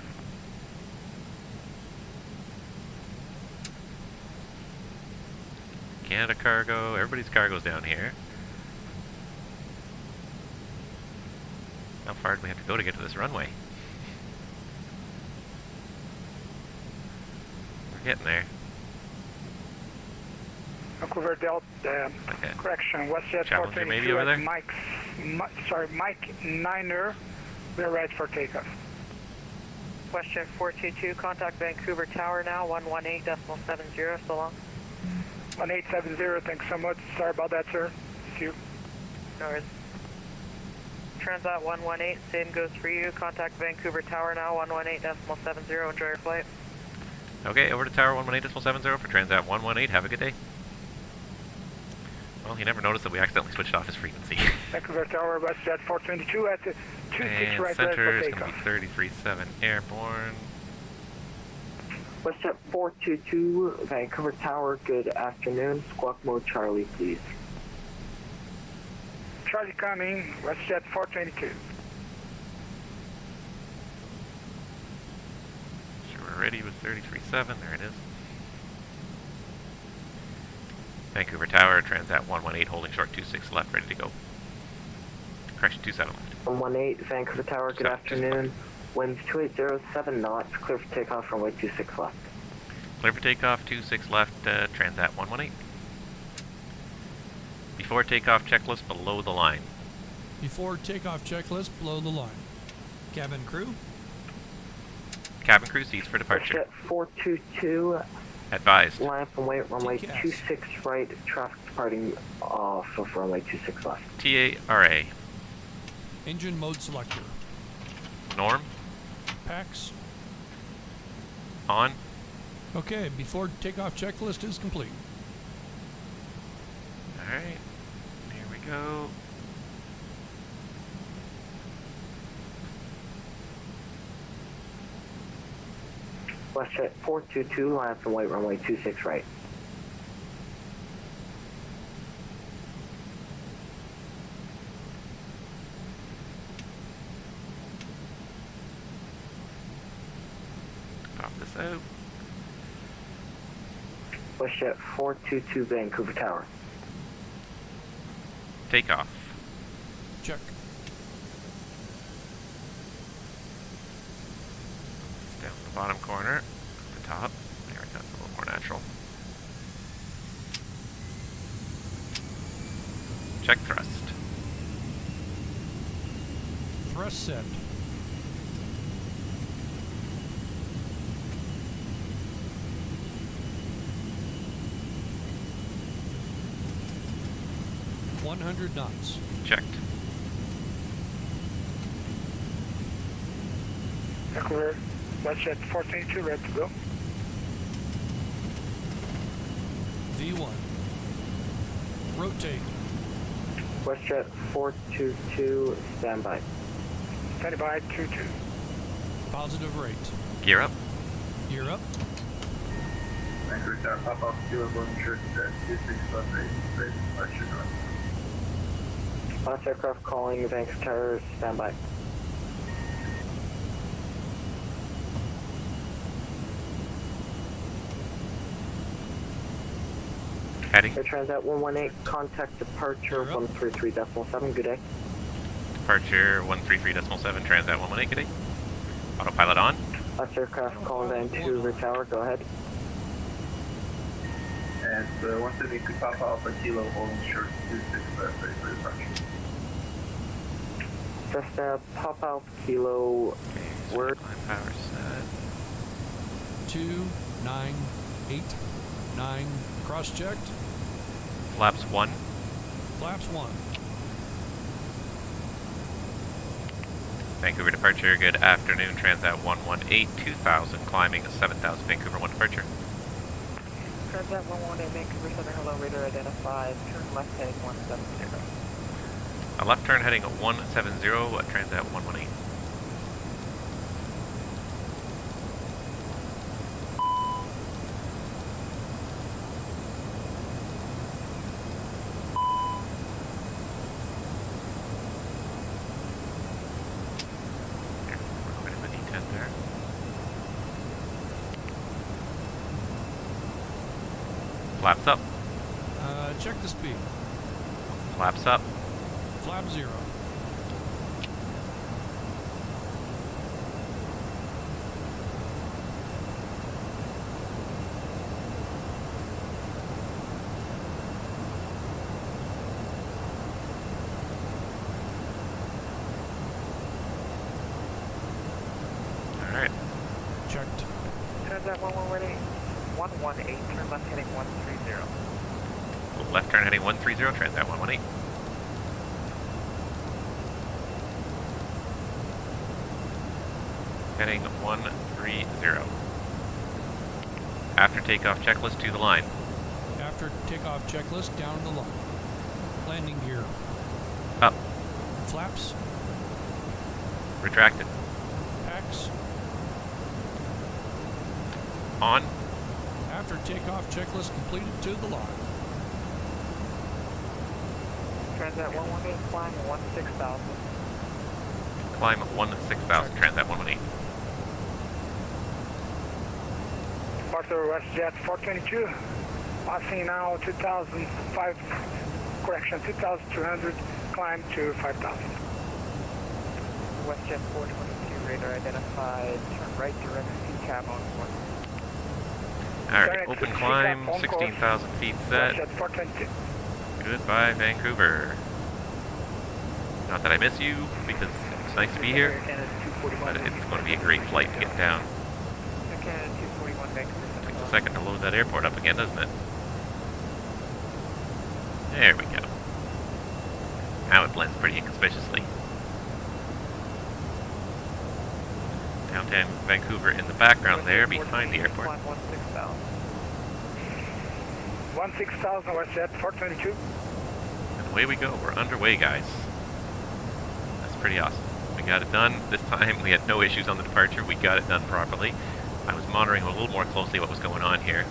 Canada cargo, everybody's cargo's down here. How far do we have to go to get to this runway? We're getting there. Vancouver Delta, correction, WestJet Challenger 422 maybe over there? Mike 9er, we're ready for takeoff. WestJet 422, contact Vancouver Tower now, 118.70, so long. 1870, thanks so much. Sorry about that, sir. See you. No worries. Transat 118, same goes for you. Contact Vancouver Tower now, 118.70. Enjoy your flight. Okay, over to Tower 118.70 for Transat 118. Have a good day. Well, he never noticed that we accidentally switched off his frequency. Vancouver Tower, WestJet 422 at the 26 right there center for is takeoff. going to be 33.7 airborne. WestJet 422, Vancouver Tower, good afternoon. Squawk mode Charlie, please. Charlie coming, WestJet 422. Sure, we're ready with 33.7. There it is. Vancouver Tower, Transat 118, holding short 26 left, ready to go. Correction, 27 left. 118, Vancouver Tower, good afternoon. Winds 2807 knots, clear for takeoff, runway 26 left. Clear for takeoff, 26 left, Transat 118. Before takeoff checklist, below the line. Before takeoff checklist, below the line. Cabin crew? Cabin crew, seats for departure. WestJet 422. Advised. Line up and wait, runway 26 right, traffic departing off of runway 26 left. TARA. Engine mode selector. Norm. PAX. On. Okay, before takeoff checklist is complete. Alright. Here we go. WestJet 422, line up and wait, runway 26 right. Pop this out. WestJet 422, Vancouver Tower. Takeoff. Check. Down the bottom corner, the top. There, that's a little more natural. Check thrust. Thrust set. .100 knots. Checked. Vancouver, WestJet 422, ready to go. V1. Rotate. WestJet 422, standby. Standby 22. Positive rate. Gear up. Gear up. Vancouver Tower, pop off, kilo, golden shirt, 26 left, ready to departure north. Last aircraft calling Vancouver Tower, standby. Heading. Air Transat 118, contact departure 133.7, good day. Departure 133.7, Transat 118, good day. Autopilot on. Last aircraft calling Vancouver Tower, go ahead. And 172 Papa Alpha Kilo, holding short 26 left, ready for departure. Cessna Pop Out Kilo, word. Power set. 2989, cross-checked. Flaps 1. Flaps 1. Vancouver departure, good afternoon. Transat 118, 2000, climbing 7000, Vancouver 1 departure. Transat 118, Vancouver Center, hello, radar identified. Turn left heading 170. A left turn heading 170, Transat 118. Flaps up. Check the speed. Flaps up. Flap 0. Alright. Checked. Transat 1118. 118, turn left heading 130. Left turn heading 130, Transat 118. Heading 130. After takeoff checklist to the line. After takeoff checklist, down the line. Landing gear. Up. Flaps. Retracted. Packs. On. After takeoff checklist completed, to the line. Transat 118, climb 16,000. Climb 16,000, Transat 118. Departure WestJet 422, passing now 2,005, correction, 2,200, climb to 5,000. WestJet 422, radar identified, turn right direct CCAB on course. Alright, open climb, 16,000 feet set. WestJet 422. Goodbye, Vancouver. Not that I miss you, because it's nice to be here, but it's going to be a great flight to get down. Takes a second to load that airport up again, doesn't it? There we go. Now it blends pretty inconspicuously. Downtown Vancouver in the background there, behind the airport. 16,000 WestJet 422. And away we go. We're underway, guys. That's pretty awesome. We got it done. This time we had no issues on the departure. We got it done properly. I was monitoring a little more closely what was going on here.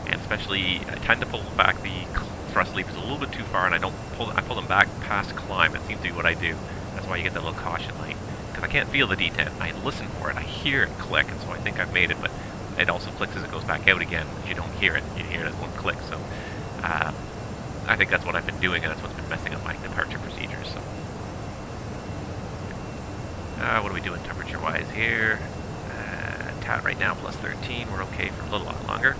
And especially, I tend to pull back the thrust levers a little bit too far, and I pull them back past climb. That seems to be what I do. That's why you get that little caution light. Because I can't feel the detent. I listen for it. I hear it click, and so I think I've made it, but it also clicks as it goes back out again. You don't hear it. You hear it as one click. So I think that's what I've been doing, and that's what's been messing up my departure procedures. So what are we doing temperature-wise here? TAT right now plus 13. We're okay for a little while longer.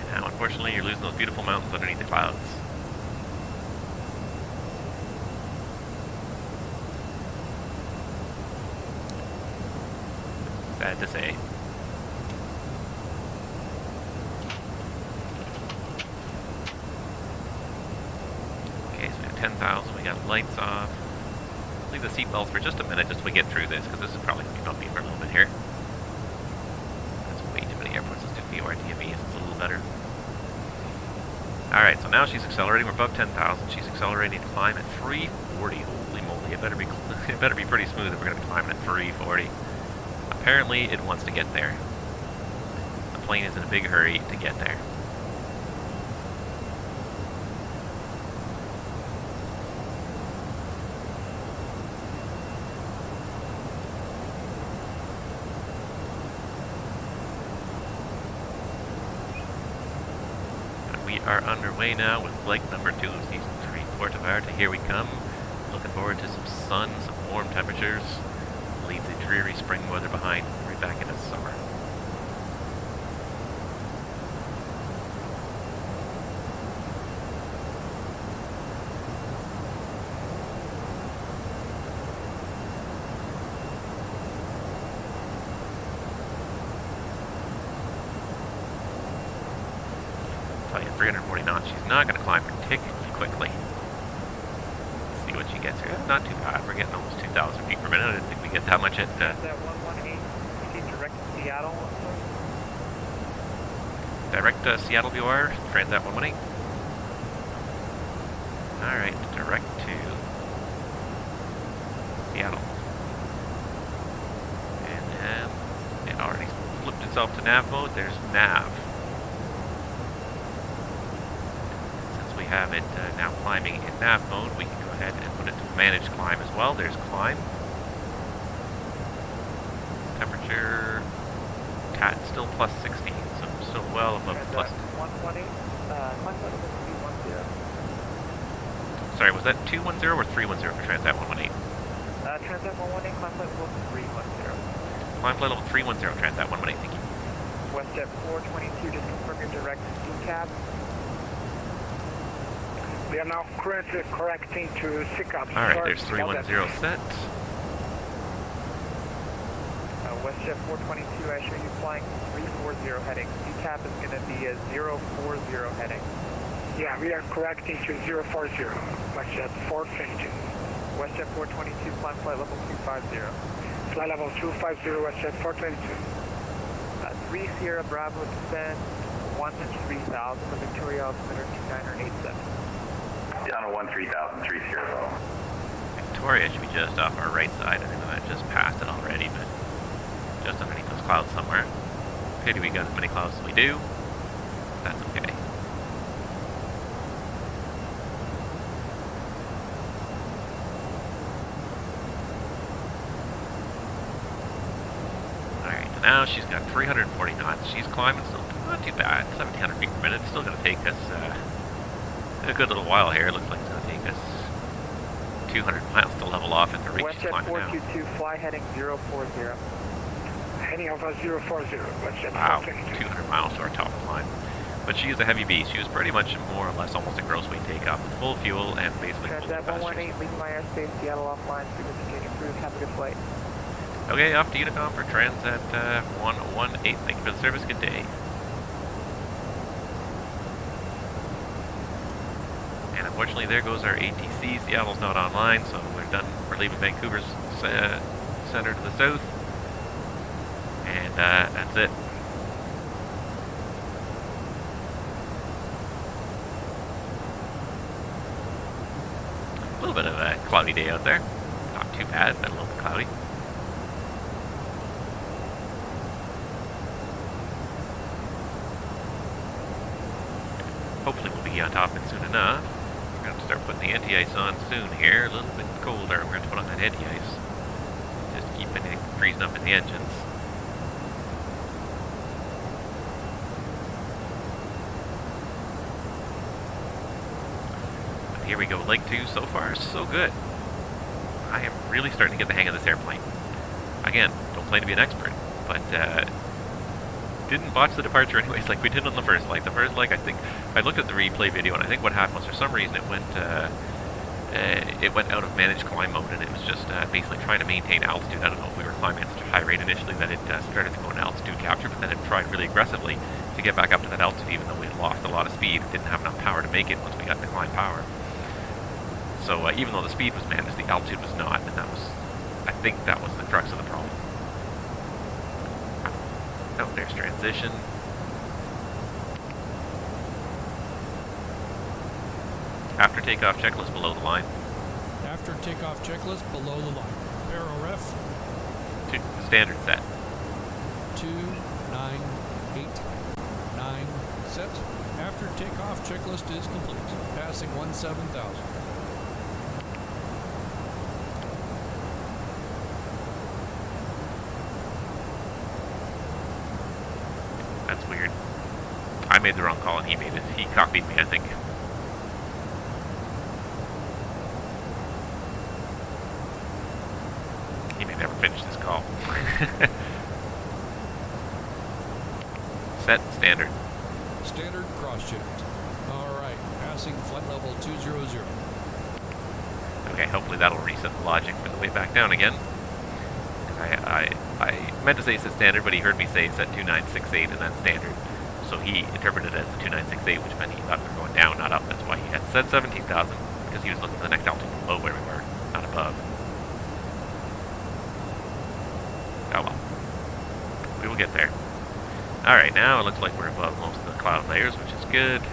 And now, unfortunately, you're losing those beautiful mountains underneath the clouds. Sad to say. Okay, so we have 10,000, we got lights off. Leave the seatbelts for just a minute just so we get through this, because this is probably going to be bumpy for a little bit here. That's way too many airports. Let's do VORTME if it's a little better. Alright, so now she's accelerating. We're above 10,000. She's accelerating to climb at 340. Holy moly, it better be pretty smooth if we're going to be climbing at 340. Apparently, it wants to get there. The plane is in a big hurry to get there. We are underway now with flight number 2 of Season 3, Puerto Vallarta. Here we come. Looking forward to some sun, some warm temperatures. Leave the dreary spring weather behind. Right back into summer. Tell you, 340 knots. She's not going to climb particularly quickly. Let's see what she gets here. It's not too bad. We're getting almost 2,000 feet per minute. I didn't think we get that much at. That 118, direct to Seattle. Direct to Seattle VOR, Transat 118. Alright, direct to Seattle. And it already flipped itself to nav mode. There's nav. Since we have it now climbing in nav mode, we can go ahead and put it to managed climb as well. There's climb. temperature, cat still plus 16, so still well above the plus. 118, climb flight level 310. Sorry, was that 210 or 310 for Transat 118? Transat 118, climb flight level 310. Climb flight level 310, Transat 118, thank you. WestJet 422, just confirm your direct decab. We are now currently correcting to SICAP. Alright, there's 310 set. WestJet 422, I show you flying 340 heading. Decap is going to be a 040 heading. Yeah, we are correcting to 040, WestJet 422. WestJet 422, climb flight level 250. Flight level 250, WestJet 422. 3 Sierra Bravo descend 1-3000, the Victoria altimeter 2987. Down to 13000, 3 Sierra. Victoria should be just off our right side. I think I just passed it already, but just underneath those clouds somewhere. Pity we got as many clouds as we do. That's okay. Alright, so now she's got 340 knots. She's climbing, so not too bad. 1700 feet per minute. It's still going to take us a good little while here. It looks like it's going to take us 200 miles to level off at the rate she's climbing now. WestJet 422, fly heading 040. Heading over 040, WestJet 422. Wow, 200 miles to our top line. But she is a heavy beast. She was pretty much more or less almost a gross weight takeoff with full fuel and basically full Transat passengers. 118, leaving my airspace, Seattle offline, frequency approved, have a good flight. Okay, off to Unicom for Transat 118. Thank you for the service. Good day. And unfortunately, there goes our ATC. Seattle's not online, so we're done. We're leaving Vancouver's center to the south. And that's it. A little bit of a cloudy day out there. Not too bad, but a little bit cloudy. Hopefully we'll be on top of it soon enough. We're going to start putting the anti-ice on soon here. A little bit colder. We're going to put on that anti-ice. Just keep anything from freezing up in the engines. But here we go. Leg 2 so far, so good. I am really starting to get the hang of this airplane. Again, don't claim to be an expert, but didn't botch the departure anyways like we did on the first leg. The first leg, I think, I looked at the replay video and I think what happened was for some reason it went out of managed climb mode and it was just basically trying to maintain altitude. I don't know if we were climbing at such a high rate initially that it started to go into altitude capture, but then it tried really aggressively to get back up to that altitude even though we had lost a lot of speed. It didn't have enough power to make it once we got the climb power. So even though the speed was managed, the altitude was not, and that was, I think that was the crux of the problem. Oh, there's transition. After takeoff checklist below the line. After takeoff checklist below the line. Aero ref. Standard set. 2989 set. After takeoff checklist is complete. Passing 17,000. That's weird. I made the wrong call and he made it. He copied me, I think. He may never finish this call. Set standard. Standard cross-checked. Alright, passing flight level 200. Okay, hopefully that'll reset the logic for the way back down again. I meant to say set standard, but he heard me say set 2968 and that's standard. So he interpreted it as the 2968, which meant he thought we were going down, not up. That's why he had said 17,000, because he was looking for the next altitude below where we were, not above. Oh well. We will get there. Alright, now it looks like we're above most of the cloud layers, which is good.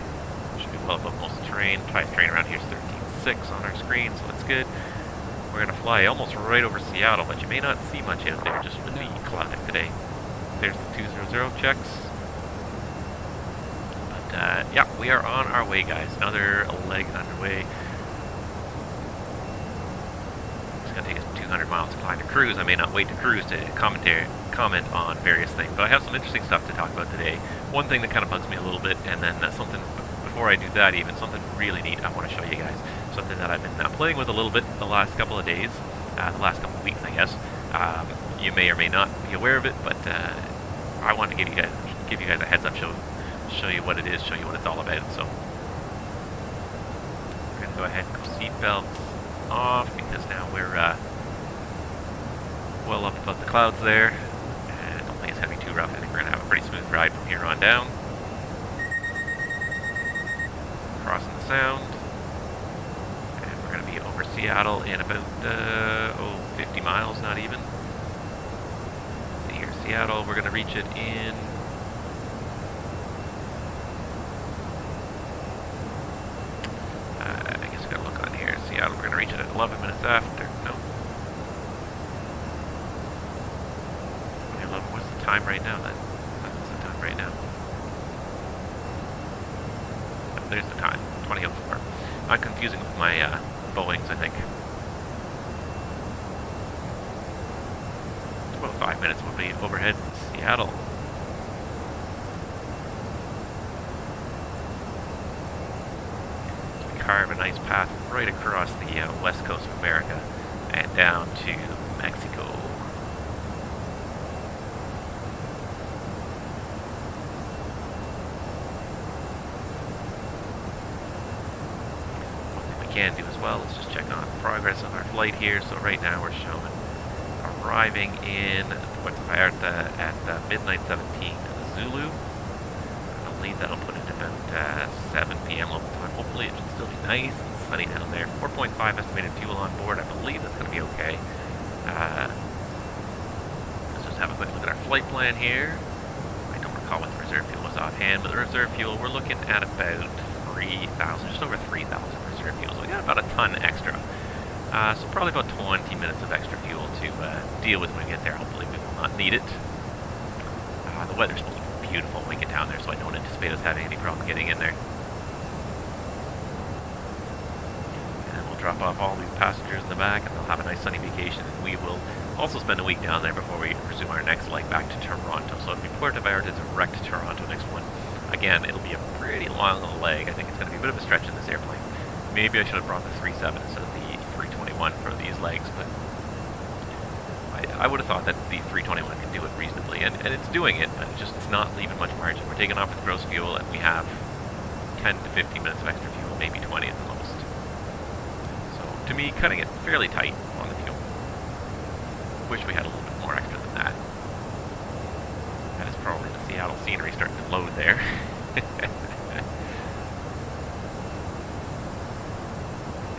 Should be well above most of the terrain. Highest terrain around here is 13.6 on our screen, so that's good. We're going to fly almost right over Seattle, but you may not see much out there just with the clouding today. There's the 200 checks. But yeah, we are on our way, guys. Another leg underway. It's going to take us 200 miles to climb to cruise. I may not wait to cruise to commentate comment on various things, but I have some interesting stuff to talk about today. One thing that kind of bugs me a little bit, and then something, before I do that even, something really neat I want to show you guys. Something that I've been playing with a little bit the last couple of days, the last couple of weeks, I guess. You may or may not be aware of it, but I wanted to give you guys a heads up, show you what it is, show you what it's all about. So we're going to go ahead and go seatbelts off, because now we're well up above the clouds there, and I don't think it's going to be too rough. I think we're going to have a pretty smooth ride from here on down. Crossing the Sound, and we're going to be over Seattle in about 50 miles, not even. See here, Seattle, we're going to reach it in I guess we got to look on here. Seattle, we're going to reach it at 11 minutes after. No. What's the time right now then? What's the time right now? Oh, there's the time. 20:04. I'm confusing with my Boeings, I think. It's about 5 minutes we'll be overhead Seattle. We carve a nice path right across the west coast of America and down to Mexico. Can do as well. Let's just check on progress on our flight here. So right now we're showing arriving in Puerto Vallarta at midnight 17 Zulu. I believe that'll put it about 7 p.m. local time. Hopefully it should still be nice and sunny down there. 4.5 estimated fuel on board. I believe that's going to be okay. Let's just have a quick look at our flight plan here. I don't recall what the reserve fuel was offhand, but the reserve fuel, we're looking at about 3,000, just over 3,000 reserve fuel. So we got about a ton extra. So probably about 20 minutes of extra fuel to deal with when we get there. Hopefully we will not need it. The weather's supposed to be beautiful when we get down there, so I don't anticipate us having any problem getting in there. And we'll drop off all these passengers in the back, and they'll have a nice sunny vacation. And we will also spend a week down there before we resume our next leg back to Toronto. So it'll be Puerto Vallarta direct to Toronto next one. Again, it'll be a pretty long leg. I think it's going to be a bit of a stretch in this airplane. Maybe I should have brought the 3.7 instead of the 321 for these legs, but I would have thought that the 321 could do it reasonably, and it's doing it, but it's not leaving much margin. We're taking off with gross fuel, and we have 10 to 15 minutes of extra fuel, maybe 20 at the most. So, to me, cutting it fairly tight on the fuel. Wish we had a little bit more extra than that. That is probably the Seattle scenery starting to load there.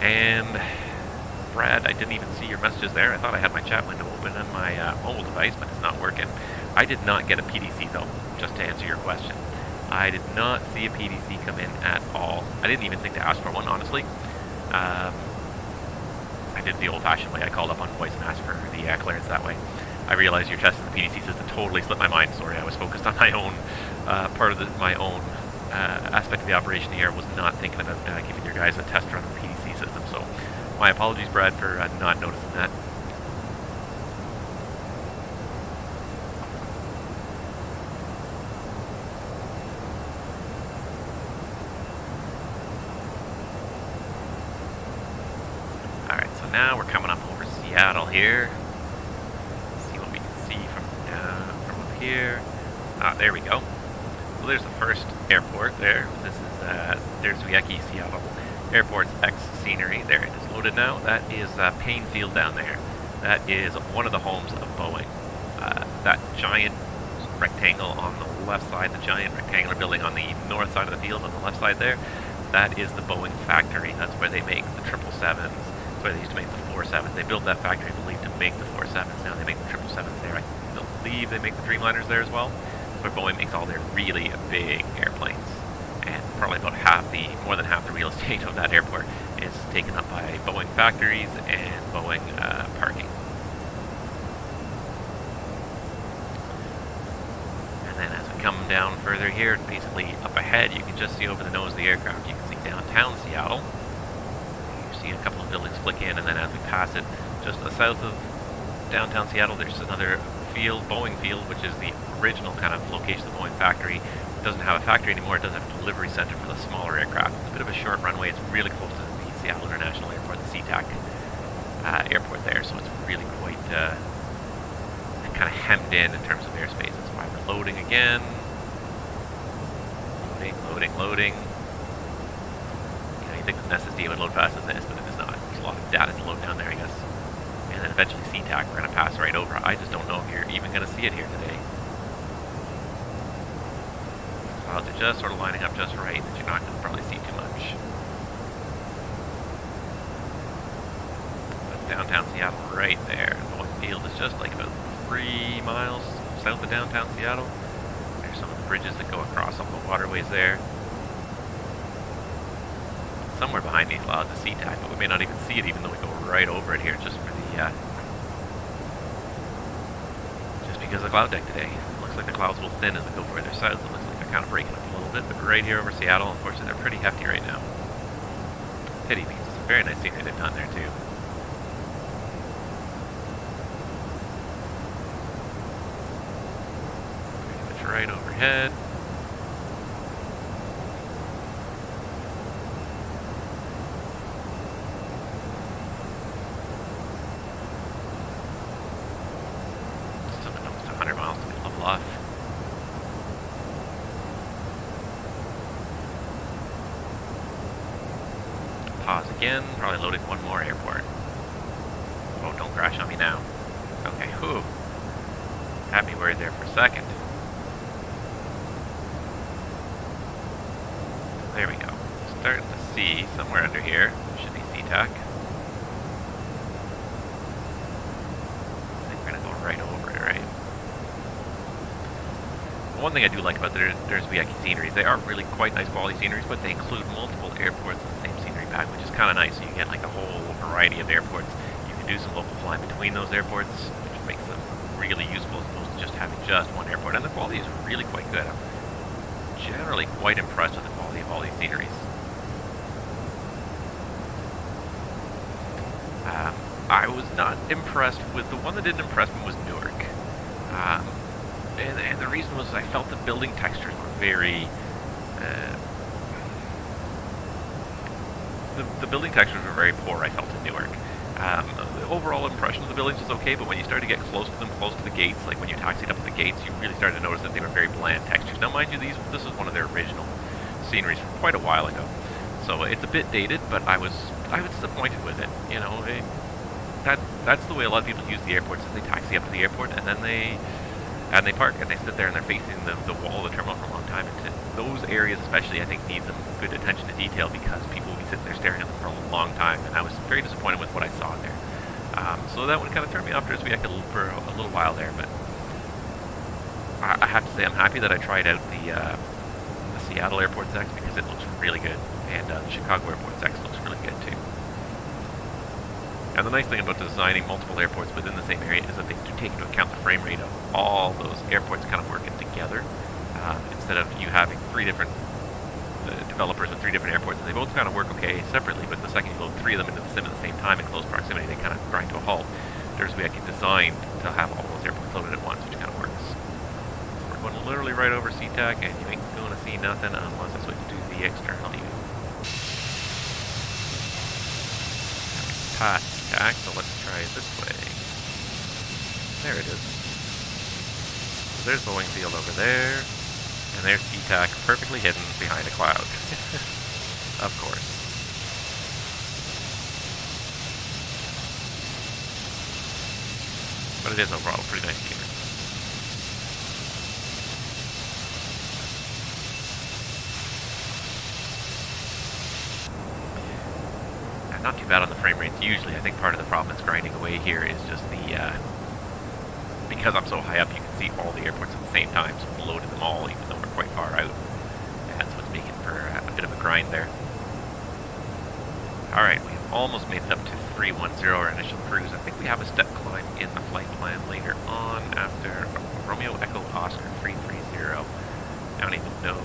And Brad, I didn't even see your messages there. I thought I had my chat window open on my mobile device, but it's not working. I did not get a PDC though, just to answer your question. I did not see a PDC come in at all. I didn't even think to ask for one, honestly. I did the old-fashioned way. I called up on voice and asked for the clearance that way. I realized your testing the PDC system totally slipped my mind. Sorry, I was focused on my own part of my own aspect of the operation here. Was not thinking about giving your guys a test run of the PDC system. So my apologies, Brad, for not noticing that. Alright, so now we're coming up over Seattle here. Let's see what we can see from up here. Ah, there we go. So there's the first airport there. This is Drzewiecki Seattle Airport's X scenery. There it is loaded now. That is Payne Field down there. That is one of the homes of Boeing. That giant rectangle on the left side, the giant rectangular building on the north side of the field on the left side there, that is the Boeing factory. That's where they make the 777s. That's where they used to make the 47s. They built that factory, I believe, to make the 47s. Now they make the 777s there. I believe they make the Dreamliners there as well. Where Boeing makes all their really big airplanes, and probably about more than half the real estate of that airport is taken up by Boeing factories and Boeing parking. And then as we come down further here, basically up ahead, you can just see over the nose of the aircraft, you can see downtown Seattle. You see a couple of buildings flick in, and then as we pass it, just to the south of downtown Seattle, there's another field, Boeing field, which is the original kind of location of the Boeing factory. It doesn't have a factory anymore. It does have a delivery center for the smaller aircraft. It's a bit of a short runway. It's really close to the Seattle International Airport, the SeaTac airport there, so it's really quite kind of hemmed in terms of airspace. That's why we're loading again. Loading. You know, you think an SSD would load faster than this, but it is not. There's a lot of data to load down there, I guess. And then eventually SeaTac, we're going to pass right over. I just don't know if you're even going to see it here today. Clouds are just sort of lining up just right that you're not going to probably see too much. But downtown Seattle right there. Boeing Field is just like about 3 miles south of downtown Seattle. There's some of the bridges that go across all the waterways there. Somewhere behind these clouds is SeaTac, but we may not even see it even though we go right over it here just for the just because of the cloud deck today. It looks like the clouds will thin as we go further south. It looks like they're kind of breaking up a little bit, but right here over Seattle, unfortunately, they're pretty hefty right now. Pity, because it's a very nice scenery they've done there too. Pretty much right overhead. Pause again, probably loading one more airport. Oh, don't crash on me now. Okay, whew. Had me worried there for a second. There we go. Starting to see somewhere under here. Should be SeaTac. I think we're going to go right over it, right? One thing I do like about the Drzewiecki sceneries, they are really quite nice quality sceneries, but they include multiple airports in the same scenery pack, which is kind of nice. So you get like a whole variety of airports. You can do some local flying between those airports, which makes them really useful as opposed to just having just one airport. And the quality is really quite good. I'm generally quite impressed with the quality of all these sceneries. I was not impressed with the one that didn't impress me was Newark. And the reason was I felt the building textures were very... the building textures were very poor, I felt, in Newark. The overall impression of the buildings was okay, but when you started to get close to them, close to the gates, like when you taxied up to the gates, you really started to notice that they were very bland textures. Now, mind you, this was one of their original sceneries from quite a while ago. So it's a bit dated, but I was disappointed with it. You know, that's the way a lot of people use the airports, is they taxi up to the airport, and then they park, and they sit there, and they're facing the wall of the terminal for a long time. And those areas especially, I think, need some good attention to detail because people will be sitting there staring at them for a long time, and I was very disappointed with what I saw there. So that one kind of turned me off Drzewiecki for a little while there, but I have to say I'm happy that I tried out the Seattle Airport X because it looks really good, and the Chicago Airport X looks really good too. And the nice thing about designing multiple airports within the same area is that they do take into account the frame rate of all those airports kind of working together. Instead of you having three different developers with three different airports, and they both kind of work okay separately, but the second you load three of them into the sim at the same time in close proximity, they kind of grind to a halt. Drzewiecki designed to have all those airports loaded at once, which kind of works. So we're going literally right over SeaTac, and you ain't going to see nothing unless I switch to the external view. Past SeaTac, so let's try it this way. There it is. So there's Boeing Field over there, and there's SeaTac perfectly hidden behind a cloud. Of course. But it is overall pretty nice scenery. Not too bad on the frame rates usually. I think part of the problem that's grinding away here is just the because I'm so high up, you can see all the airports at the same time, so we've loaded them all even though we're quite far out. That's what's making for a bit of a grind there. Alright, we've almost made it up to 310, our initial cruise. I think we have a step climb in the flight plan later on after Romeo Echo Oscar 330. I don't even know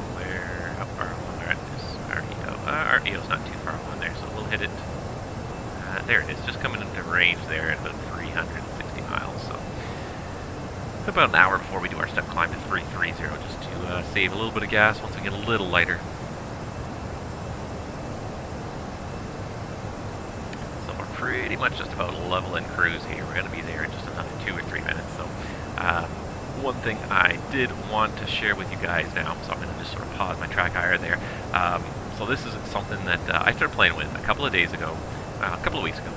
how far along that is. Our EO's not too far along there, so we'll hit it. There it is, just coming into range there at about 360 miles. So about an hour before we do our step climb to 330, just to save a little bit of gas once we get a little lighter. So we're pretty much just about level in cruise here. We're going to be there in just another 2 or 3 minutes. So one thing I did want to share with you guys now, so I'm going to just sort of pause my track hire there. So this is something that I started playing with a couple of days ago, a couple of weeks ago,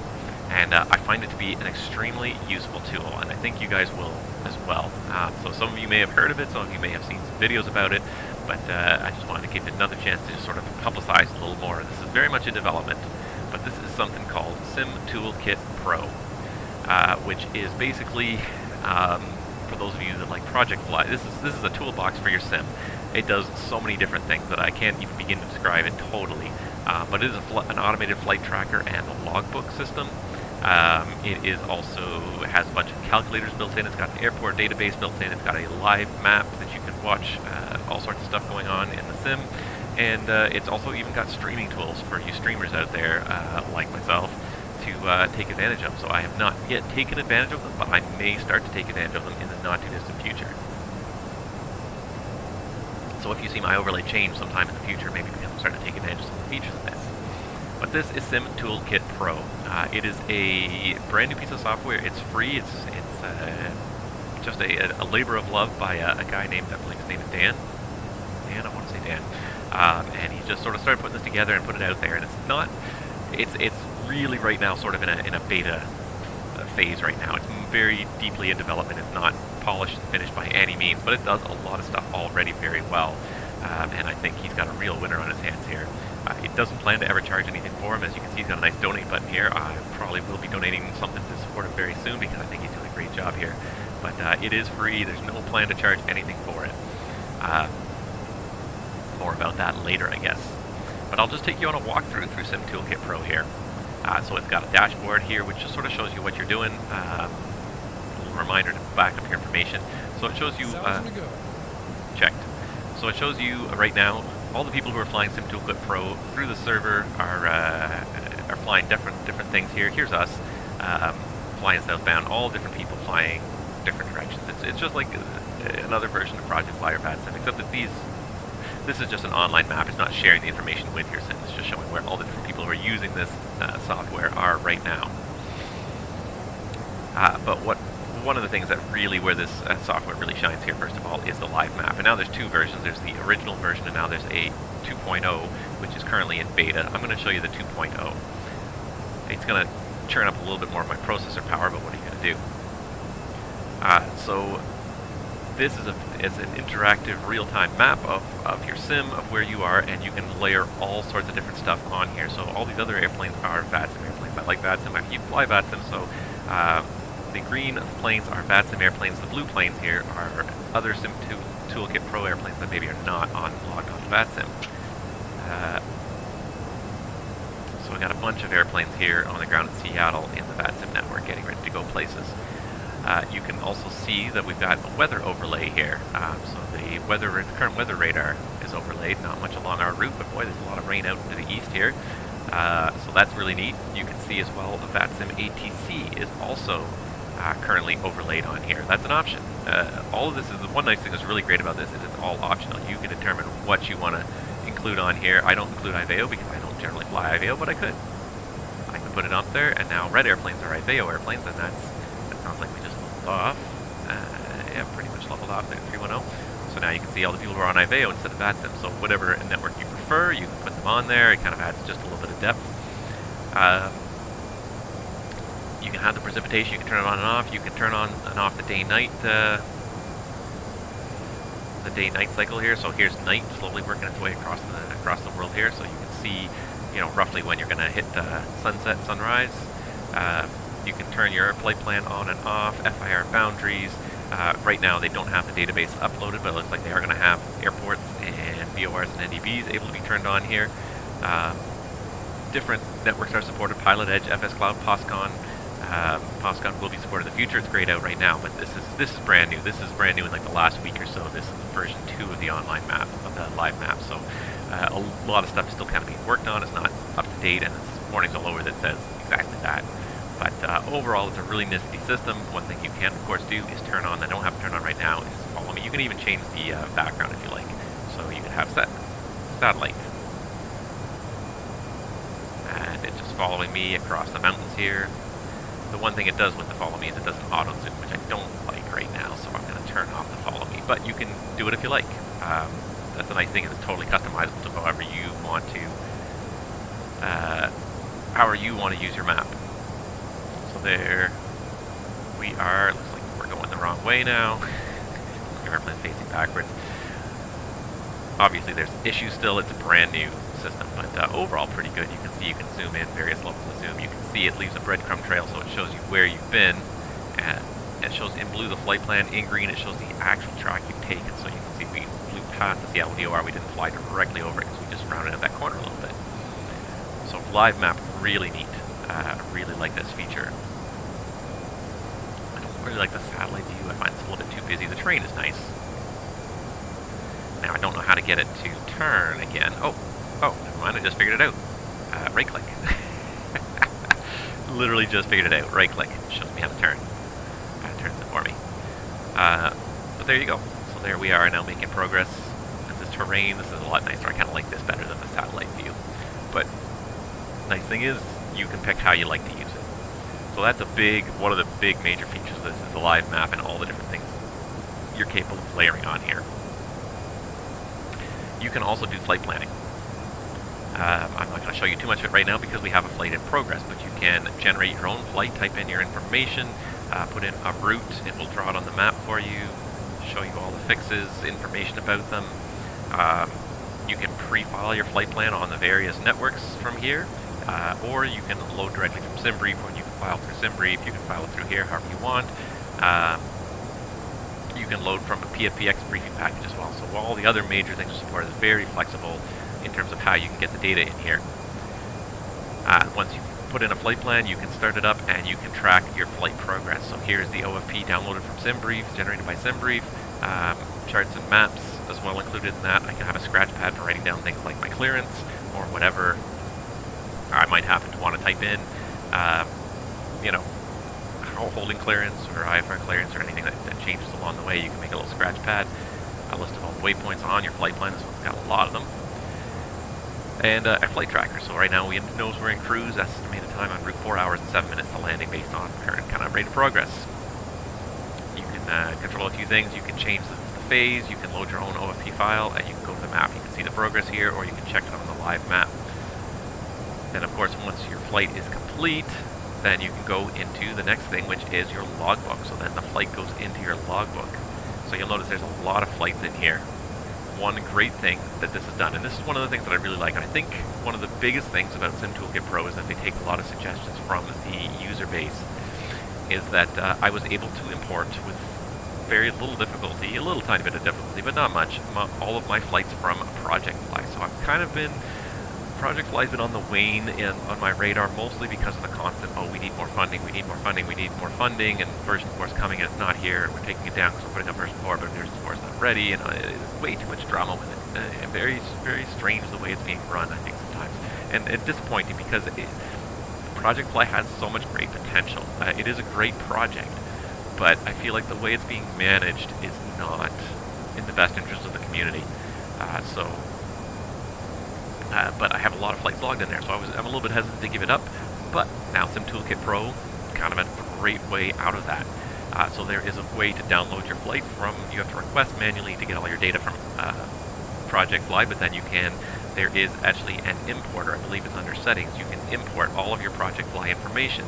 and I find it to be an extremely useful tool, and I think you guys will as well. So some of you may have heard of it, some of you may have seen some videos about it, but I just wanted to give it another chance to sort of publicize a little more. This is very much in development, but this is something called SimToolKitPro, which is basically, for those of you that like Project Fly, this is a toolbox for your sim. It does so many different things that I can't even begin to describe it totally. But it is an automated flight tracker and a logbook system. It is also has a bunch of calculators built in. It's got an airport database built in. It's got a live map that you can watch all sorts of stuff going on in the sim. And it's also even got streaming tools for you streamers out there, like myself, to take advantage of. So I have not yet taken advantage of them, but I may start to take advantage of them in the not too distant future. So if you see my overlay change sometime in the future, maybe we can start to take advantage of some of the features of this. But this is SimToolKitPro. It is a brand new piece of software. It's free. It's just a labor of love by a guy named, I believe his name is Dan. I want to say Dan. And he just sort of started putting this together and put it out there. And it's not, it's really right now sort of in a beta phase right now. It's very deeply in development. It's not polished and finished by any means, but it does a lot of stuff already very well. And I think he's got a real winner on his hands here. He doesn't plan to ever charge anything for him. As you can see, he's got a nice donate button here. I probably will be donating something to support him very soon because I think he's doing a great job here. But it is free. There's no plan to charge anything for it. More about that later, I guess. But I'll just take you on a walkthrough through SimToolKitPro here. So it's got a dashboard here, which just sort of shows you what you're doing. A little reminder to back up your information. So it shows you checked. So it shows you right now all the people who are flying SimToolKitPro through the server are flying different things here. Here's us flying southbound. All different people flying different directions. It's just like another version of Project Fly or VATSIM, except that this is just an online map. It's not sharing the information with your sim. It's just showing where all the different people who are using this software are right now. But one of the things that really, where this software really shines here, first of all, is the live map. And now there's two versions. There's the original version, and now there's a 2.0, which is currently in beta. I'm going to show you the 2.0. It's going to churn up a little bit more of my processor power, but what are you going to do? So this is an interactive real-time map of your sim, of where you are, and you can layer all sorts of different stuff on here. So all these other airplanes are VATSIM airplanes. I like VATSIM. I fly VATSIM, so the green planes are VATSIM airplanes. The blue planes here are other SimToolKitPro airplanes that maybe are not logged on VATSIM. So we got a bunch of airplanes here on the ground in Seattle in the VATSIM network getting ready to go places. You can also see that we've got a weather overlay here. So the current weather radar is overlaid, not much along our route, but boy, there's a lot of rain out to the east here. So that's really neat. You can see as well the VATSIM ATC is also currently overlaid on here. That's an option. All of this is, the one nice thing that's really great about this is it's all optional. You can determine what you want to include on here. I don't include IVAO because I don't generally fly IVAO, but I could. I could put it up there, and now red airplanes are IVAO airplanes, and that sounds like we just leveled off. Yeah, pretty much leveled off there, 310. So now you can see all the people who are on IVAO instead of VATSIM. So whatever network you prefer, you can put them on there. It kind of adds just a little bit of depth. You can have the precipitation. You can turn it on and off. You can turn on and off the day-night cycle here. So here's night slowly working its way across the world here. So you can see, roughly when you're going to hit sunset, sunrise. You can turn your flight plan on and off. FIR boundaries. Right now they don't have the database uploaded, but it looks like they are going to have airports and VORs and NDBs able to be turned on here. Different networks are supported: Pilot Edge, FS Cloud, POSCON. POSCON will be supported in the future. It's grayed out right now, but this is brand new. This is brand new in like the last week or so. This is version 2 of the online map, of the live map. So a lot of stuff is still kind of being worked on. It's not up to date, and there's warnings all over that says exactly that. But overall, it's a really nifty system. One thing you can, of course, do is turn on, I don't have it turned on right now, is follow me. You can even change the background if you like. So you can have satellite. And it's just following me across the mountains here. The one thing it does with the follow me is it doesn't auto zoom, which I don't like right now, so I'm going to turn off the follow me. But you can do it if you like. That's the nice thing, is it's totally customizable to however you want to use your map. So there we are. Looks like we're going the wrong way now. The airplane facing backwards. Obviously there's issues still. It's a brand new system, but overall pretty good. You can see, you can zoom in, various levels of zoom. You can see it leaves a breadcrumb trail, so it shows you where you've been. And it shows in blue the flight plan, in green it shows the actual track you've taken. So you can see we flew past the Seattle DOR. We didn't fly directly over it because we just rounded out that corner a little bit. So live map, really neat. I really like this feature. I don't really like the satellite view. I find it's a little bit too busy. The terrain is nice. Now I don't know how to get it to turn again. Oh, never mind. I just figured it out. Right click. Literally just figured it out. Right click. Shows me how to turn. It turns it for me. But there you go. So there we are now making progress. This is terrain. This is a lot nicer. I kind of like this better than the satellite view. But nice thing is you can pick how you like to use it. So that's one of the big major features of this is the live map and all the different things you're capable of layering on here. You can also do flight planning. I'm not going to show you too much of it right now because we have a flight in progress, but you can generate your own flight, type in your information, put in a route, it will draw it on the map for you, show you all the fixes, information about them. You can pre-file your flight plan on the various networks from here, or you can load directly from SimBrief, or you can file through SimBrief, you can file it through here however you want. You can load from a PFPX briefing package as well. So all the other major things we support is very flexible in terms of how you can get the data in here. Once you put in a flight plan, you can start it up and you can track your flight progress. So here's the OFP downloaded from SimBrief, generated by SimBrief, charts and maps as well included in that. I can have a scratch pad for writing down things like my clearance or whatever I might happen to want to type in, holding clearance or IFR clearance or anything that changes along the way. You can make a little scratch pad, a list of all the waypoints on your flight plan. This one's got a lot of them. And a flight tracker. So right now we knows we're in cruise. Estimated time on route 4 hours and 7 minutes to landing based on current kind of rate of progress. You can control a few things. You can change the phase. You can load your own OFP file, and you can go to the map. You can see the progress here, or you can check it on the live map. Then, of course, once your flight is complete, then you can go into the next thing, which is your logbook. So then the flight goes into your logbook. So you'll notice there's a lot of flights in here. One great thing that this has done, and this is one of the things that I really like, and I think one of the biggest things about SimToolKitPro is that they take a lot of suggestions from the user base, is that I was able to import with very little difficulty, a little tiny bit of difficulty, but not much, all of my flights from Project Fly. So I've kind of been, Project Fly's been on the wane on my radar, mostly because of the constant, we need more funding, we need more funding, we need more funding, and version 4 is coming and it's not here, and we're taking it down because we're putting up version 4, but version 4 is not ready, and there's way too much drama with it. Very, very strange the way it's being run, I think, sometimes. And disappointing because Project Fly has so much great potential. It is a great project, but I feel like the way it's being managed is not in the best interest of the community. But I have a lot of flights logged in there, so I'm a little bit hesitant to give it up. But now SimToolKitPro, kind of a great way out of that. So there is a way to download your flight from, you have to request manually to get all your data from Project Fly, but then there is actually an importer, I believe it's under settings, you can import all of your Project Fly information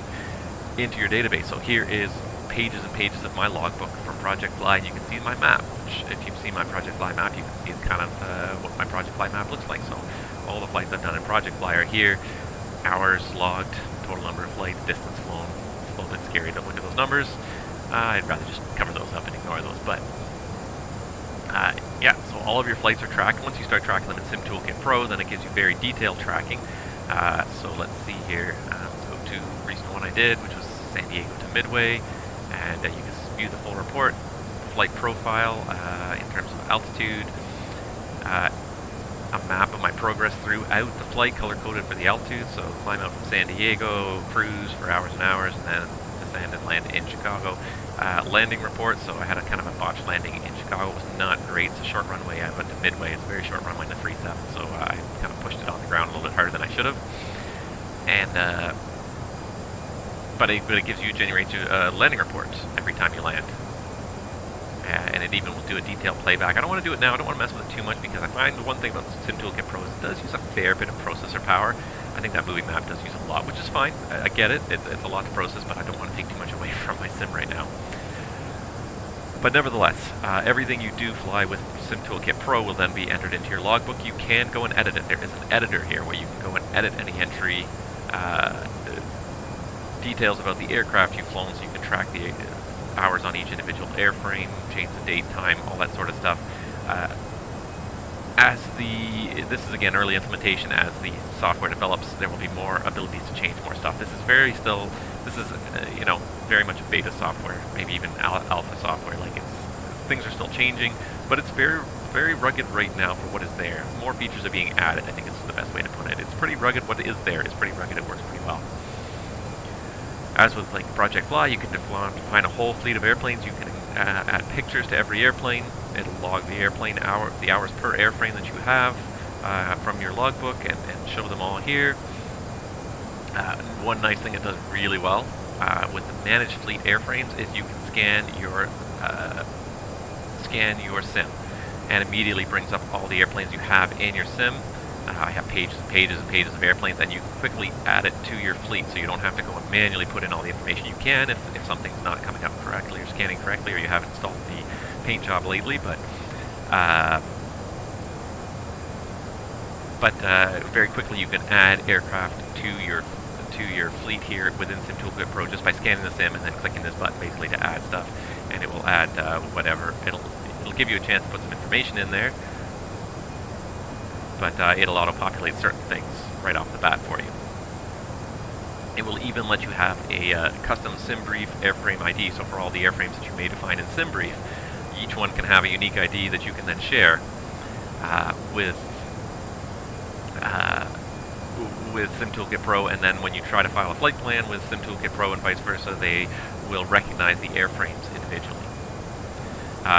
into your database. So here is pages and pages of my logbook from Project Fly, and you can see my map, which if you've seen my Project Fly map, you can see it's kind of what my Project Fly map looks like. So all the flights I've done in Project Fly are here, hours logged, total number of flights, distance flown. It's a little bit scary to look at those numbers. I'd rather just cover those up and ignore those, but yeah, so all of your flights are tracked. Once you start tracking them in SimToolKitPro, then it gives you very detailed tracking. So let's see here, let's go to a recent one I did, which was San Diego to Midway, and you can view the full report, flight profile in terms of altitude, a map of my progress throughout the flight, color-coded for the altitude. So climb out from San Diego, cruise for hours and hours, and then descend and land in Chicago. Landing report, so I had a kind of a botched landing in Chicago. It was not great. It's a short runway. I went to Midway. It's a very short runway in the 3-7, so I kind of pushed it on the ground a little bit harder than I should have. And but it gives you, generates you landing reports every time you land. And it even will do a detailed playback. I don't want to do it now. I don't want to mess with it too much because I find the one thing about SimToolKitPro is it does use a fair bit of processor power. I think that moving map does use a lot, which is fine. I get it. It's a lot to process, but I don't want to take too much away from my sim right now. But nevertheless, everything you do fly with SimToolKitPro will then be entered into your logbook. You can go and edit it. There is an editor here where you can go and edit any entry, details about the aircraft you've flown, so you can track the hours on each individual airframe, change the date, time, all that sort of stuff. This is again early implementation. As the software develops, there will be more abilities to change more stuff. This is very much beta software, maybe even alpha software. Like things are still changing, but it's very, very rugged right now for what is there. More features are being added. I think it's the best way to put it. It's pretty rugged. What is there is pretty rugged. It works pretty well. As with like Project Fly, you can define a whole fleet of airplanes. You can add pictures to every airplane. It'll log the the hours per airframe that you have from your logbook and show them all here. One nice thing it does really well with the managed fleet airframes is you can scan your sim, and immediately brings up all the airplanes you have in your sim. I have pages and pages and pages of airplanes, and you can quickly add it to your fleet, so you don't have to go and manually put in all the information. You can if something's not coming up correctly or scanning correctly, or you haven't installed the paint job lately, but very quickly you can add aircraft to your fleet here within SimToolKitPro just by scanning the sim and then clicking this button basically to add stuff, and it will add whatever. It'll give you a chance to put some information in there, but it'll auto-populate certain things right off the bat for you. It will even let you have a custom SimBrief airframe ID, so for all the airframes that you may define in SimBrief, each one can have a unique ID that you can then share with SimToolKitPro, and then when you try to file a flight plan with SimToolKitPro and vice versa, they will recognize the airframes individually.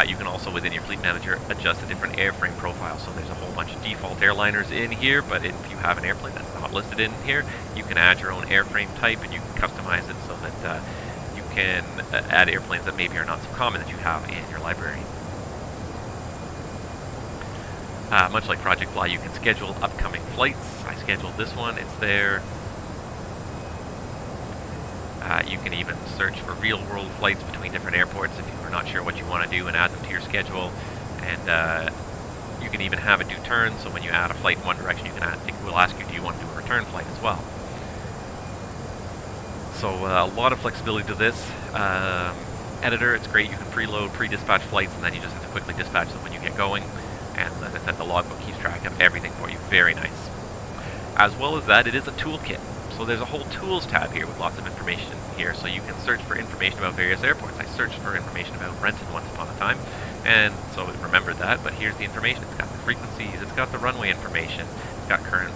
You can also, within your fleet manager, adjust a different airframe profile. So there's a whole bunch of default airliners in here, but if you have an airplane that's not listed in here, you can add your own airframe type, and you can customize it so that you can add airplanes that maybe are not so common that you have in your library. Much like Project Fly, you can schedule upcoming flights. I scheduled this one, it's there. You can even search for real-world flights between different airports if you're not sure what you want to do, and add them to your schedule. And you can even have it do turns, so when you add a flight in one direction, it will ask you, do you want to do a return flight as well? So a lot of flexibility to this. Editor, it's great. You can preload, pre-dispatch flights, and then you just have to quickly dispatch them when you get going. And as I said, the logbook keeps track of everything for you. Very nice. As well as that, it is a toolkit. So there's a whole tools tab here with lots of information here, so you can search for information about various airports. I searched for information about Renton once upon a time, and so it remembered that, but here's the information. It's got the frequencies, it's got the runway information, it's got current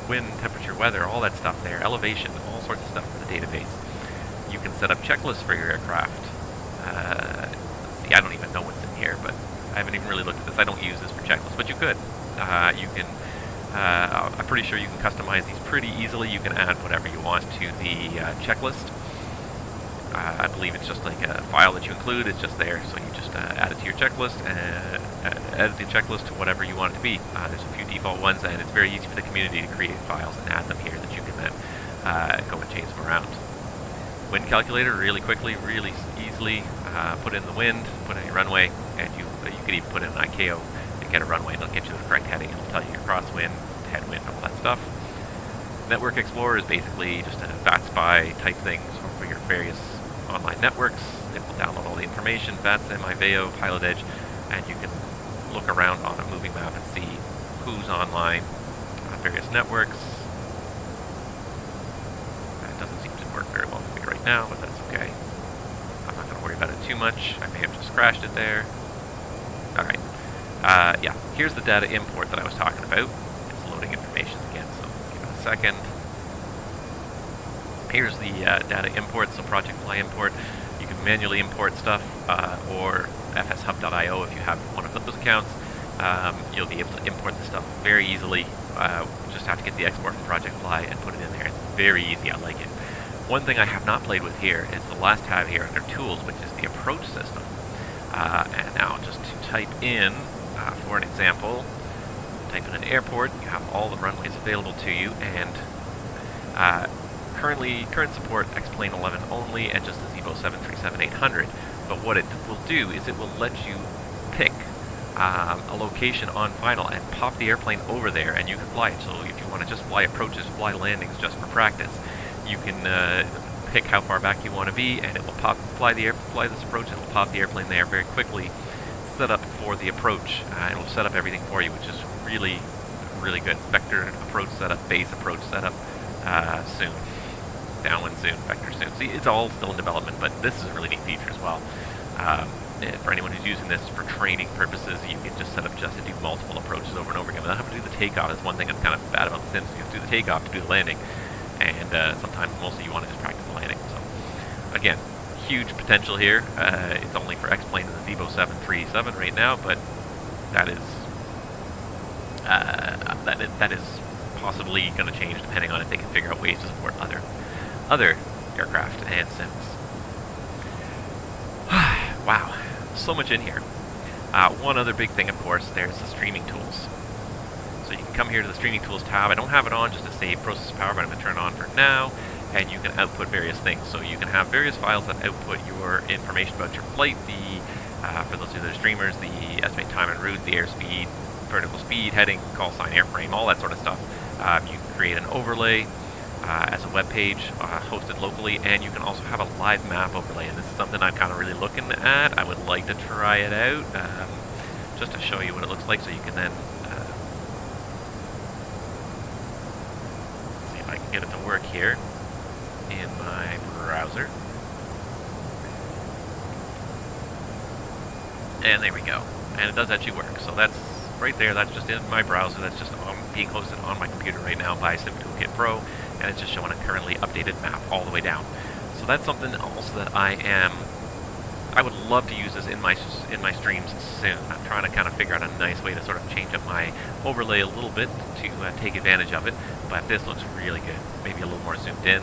wind, temperature, weather, all that stuff there, elevation, all sorts of stuff in the database. You can set up checklists for your aircraft. See, I don't even know what's in here, but I haven't even really looked at this. I don't use this for checklists, but you could. You can I'm pretty sure you can customize these pretty easily. You can add whatever you want to the checklist. I believe it's just like a file that you include. It's just there, so you just add it to your checklist and edit the checklist to whatever you want it to be. There's a few default ones, and it's very easy for the community to create files and add them here that you can then go and change them around. Wind calculator, really quickly, really easily. Put in the wind, put in your runway, and you could even put in an ICAO to get a runway, and it'll get you the correct heading. It'll tell you your crosswind, headwind, all that stuff. Network Explorer is basically just a VATSIM type thing for your various online networks. It will download all the information, VATSIM, IVAO, Pilot Edge, and you can look around on a moving map and see who's online on various networks. It doesn't seem to work very well for me right now, but that's okay. I'm not going to worry about it too much. I may have just crashed it there. Alright. Yeah, here's the data import that I was talking about. information again, so give it a second. Here's the data import, so Project Fly import. You can manually import stuff, or fshub.io if you have one of those accounts. You'll be able to import the stuff very easily. Just have to get the export from Project Fly and put it in there. It's very easy, I like it. One thing I have not played with here is the last tab here under Tools, which is the approach system. And now just to type in, for an example, type in an airport, you have all the runways available to you, and current support X-Plane 11 only, and just the Zibo 737-800. But what it will do is it will let you pick a location on final and pop the airplane over there, and you can fly it. So if you want to just fly approaches, fly landings just for practice, you can pick how far back you want to be, and it will fly this approach, and it will pop the airplane there very quickly, set up for the approach, and it will set up everything for you, which is really, really good. Vector approach setup, base approach setup soon. Downwind soon, vector soon. See, it's all still in development, but this is a really neat feature as well. For anyone who's using this for training purposes, you can just set up just to do multiple approaches over and over again. Without having to do the takeoff is one thing that's kind of bad about the Sims. You have to do the takeoff to do the landing, and sometimes mostly you want to just practice the landing. So, again, huge potential here. It's only for X-Plane and the Zibo 737 right now, but that is possibly going to change depending on if they can figure out ways to support other aircraft and Sims. Wow, so much in here. One other big thing, of course, there's the streaming tools. So you can come here to the streaming tools tab. I don't have it on just to save process power, but I'm going to turn it on for now. And you can output various things. So you can have various files that output your information about your flight, for those of you that are streamers, the estimated time en route, the airspeed, vertical speed, heading, call sign, airframe, all that sort of stuff. You can create an overlay as a web page hosted locally, and you can also have a live map overlay, and this is something I'm kind of really looking at. I would like to try it out just to show you what it looks like, so you can then see if I can get it to work here in my browser. And there we go, and it does actually work. So that's right there, that's just in my browser, that's just being hosted on my computer right now by SimToolKitPro, and it's just showing a currently updated map all the way down. So that's something else that I would love to use this in my streams soon. I'm trying to kind of figure out a nice way to sort of change up my overlay a little bit to take advantage of it, but this looks really good. Maybe a little more zoomed in.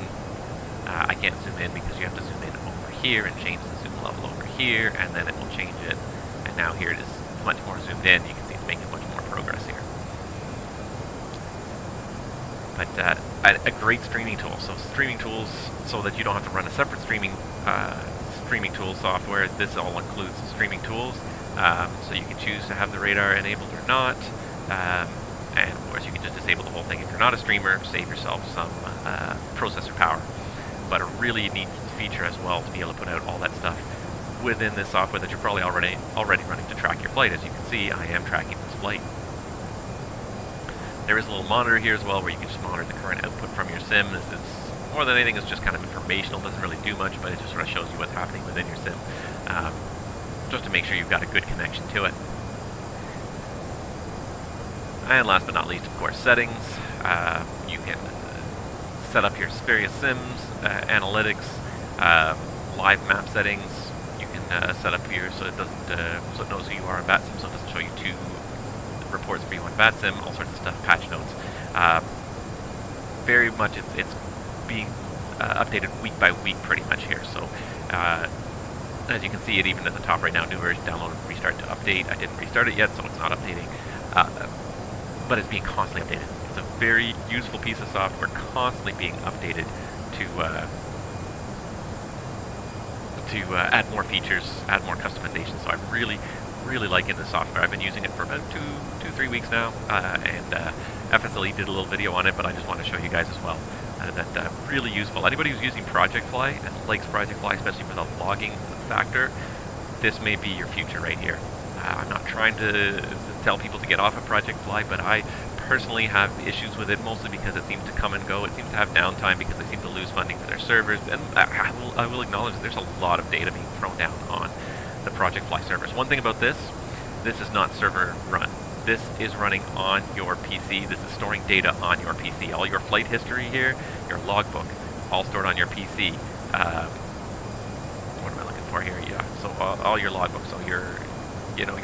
I can't zoom in because you have to zoom in over here and change the zoom level over here, and then it will change it. And now here it is much more zoomed in. You can see it's making much more progress here. But a great streaming tool. So streaming tools, so that you don't have to run a separate streaming tool software. This all includes streaming tools. So you can choose to have the radar enabled or not. And of course you can just disable the whole thing if you're not a streamer, save yourself some processor power. But a really neat feature as well to be able to put out all that stuff within this software that you're probably already running to track your flight. As you can see, I am tracking this flight. There is a little monitor here as well where you can just monitor the current output from your sim. This is, more than anything, it's just kind of informational. It doesn't really do much, but it just sort of shows you what's happening within your sim, just to make sure you've got a good connection to it. And last but not least, of course, settings. You can set up your various sims, analytics, live map settings. You can set up here so it doesn't, so it knows who you are in VATSIM, so it doesn't show you two reports for you on VATSIM, all sorts of stuff, patch notes. Very much it's being updated week by week pretty much here. So as you can see it even at the top right now, new version download, restart to update. I didn't restart it yet, so it's not updating. But it's being constantly updated. It's a very useful piece of software, constantly being updated to add more features, add more customization. So I'm really liking this software. I've been using it for about 2-3 weeks now, and FSLE did a little video on it, but I just want to show you guys as well. That really useful. Anybody who's using Project Fly and likes Project Fly, especially for the logging factor, this may be your future right here. I'm not trying to tell people to get off of Project Fly, but I personally have issues with it, mostly because it seems to come and go. It seems to have downtime because they seem to lose funding for their servers, and I will acknowledge that there's a lot of data being thrown down on the Project Fly servers. One thing about this is not server run. this is running on your PC. This is storing data on your PC. All your flight history here, your logbook, all stored on your PC. What am I looking for here? Yeah, so all your logbooks, so your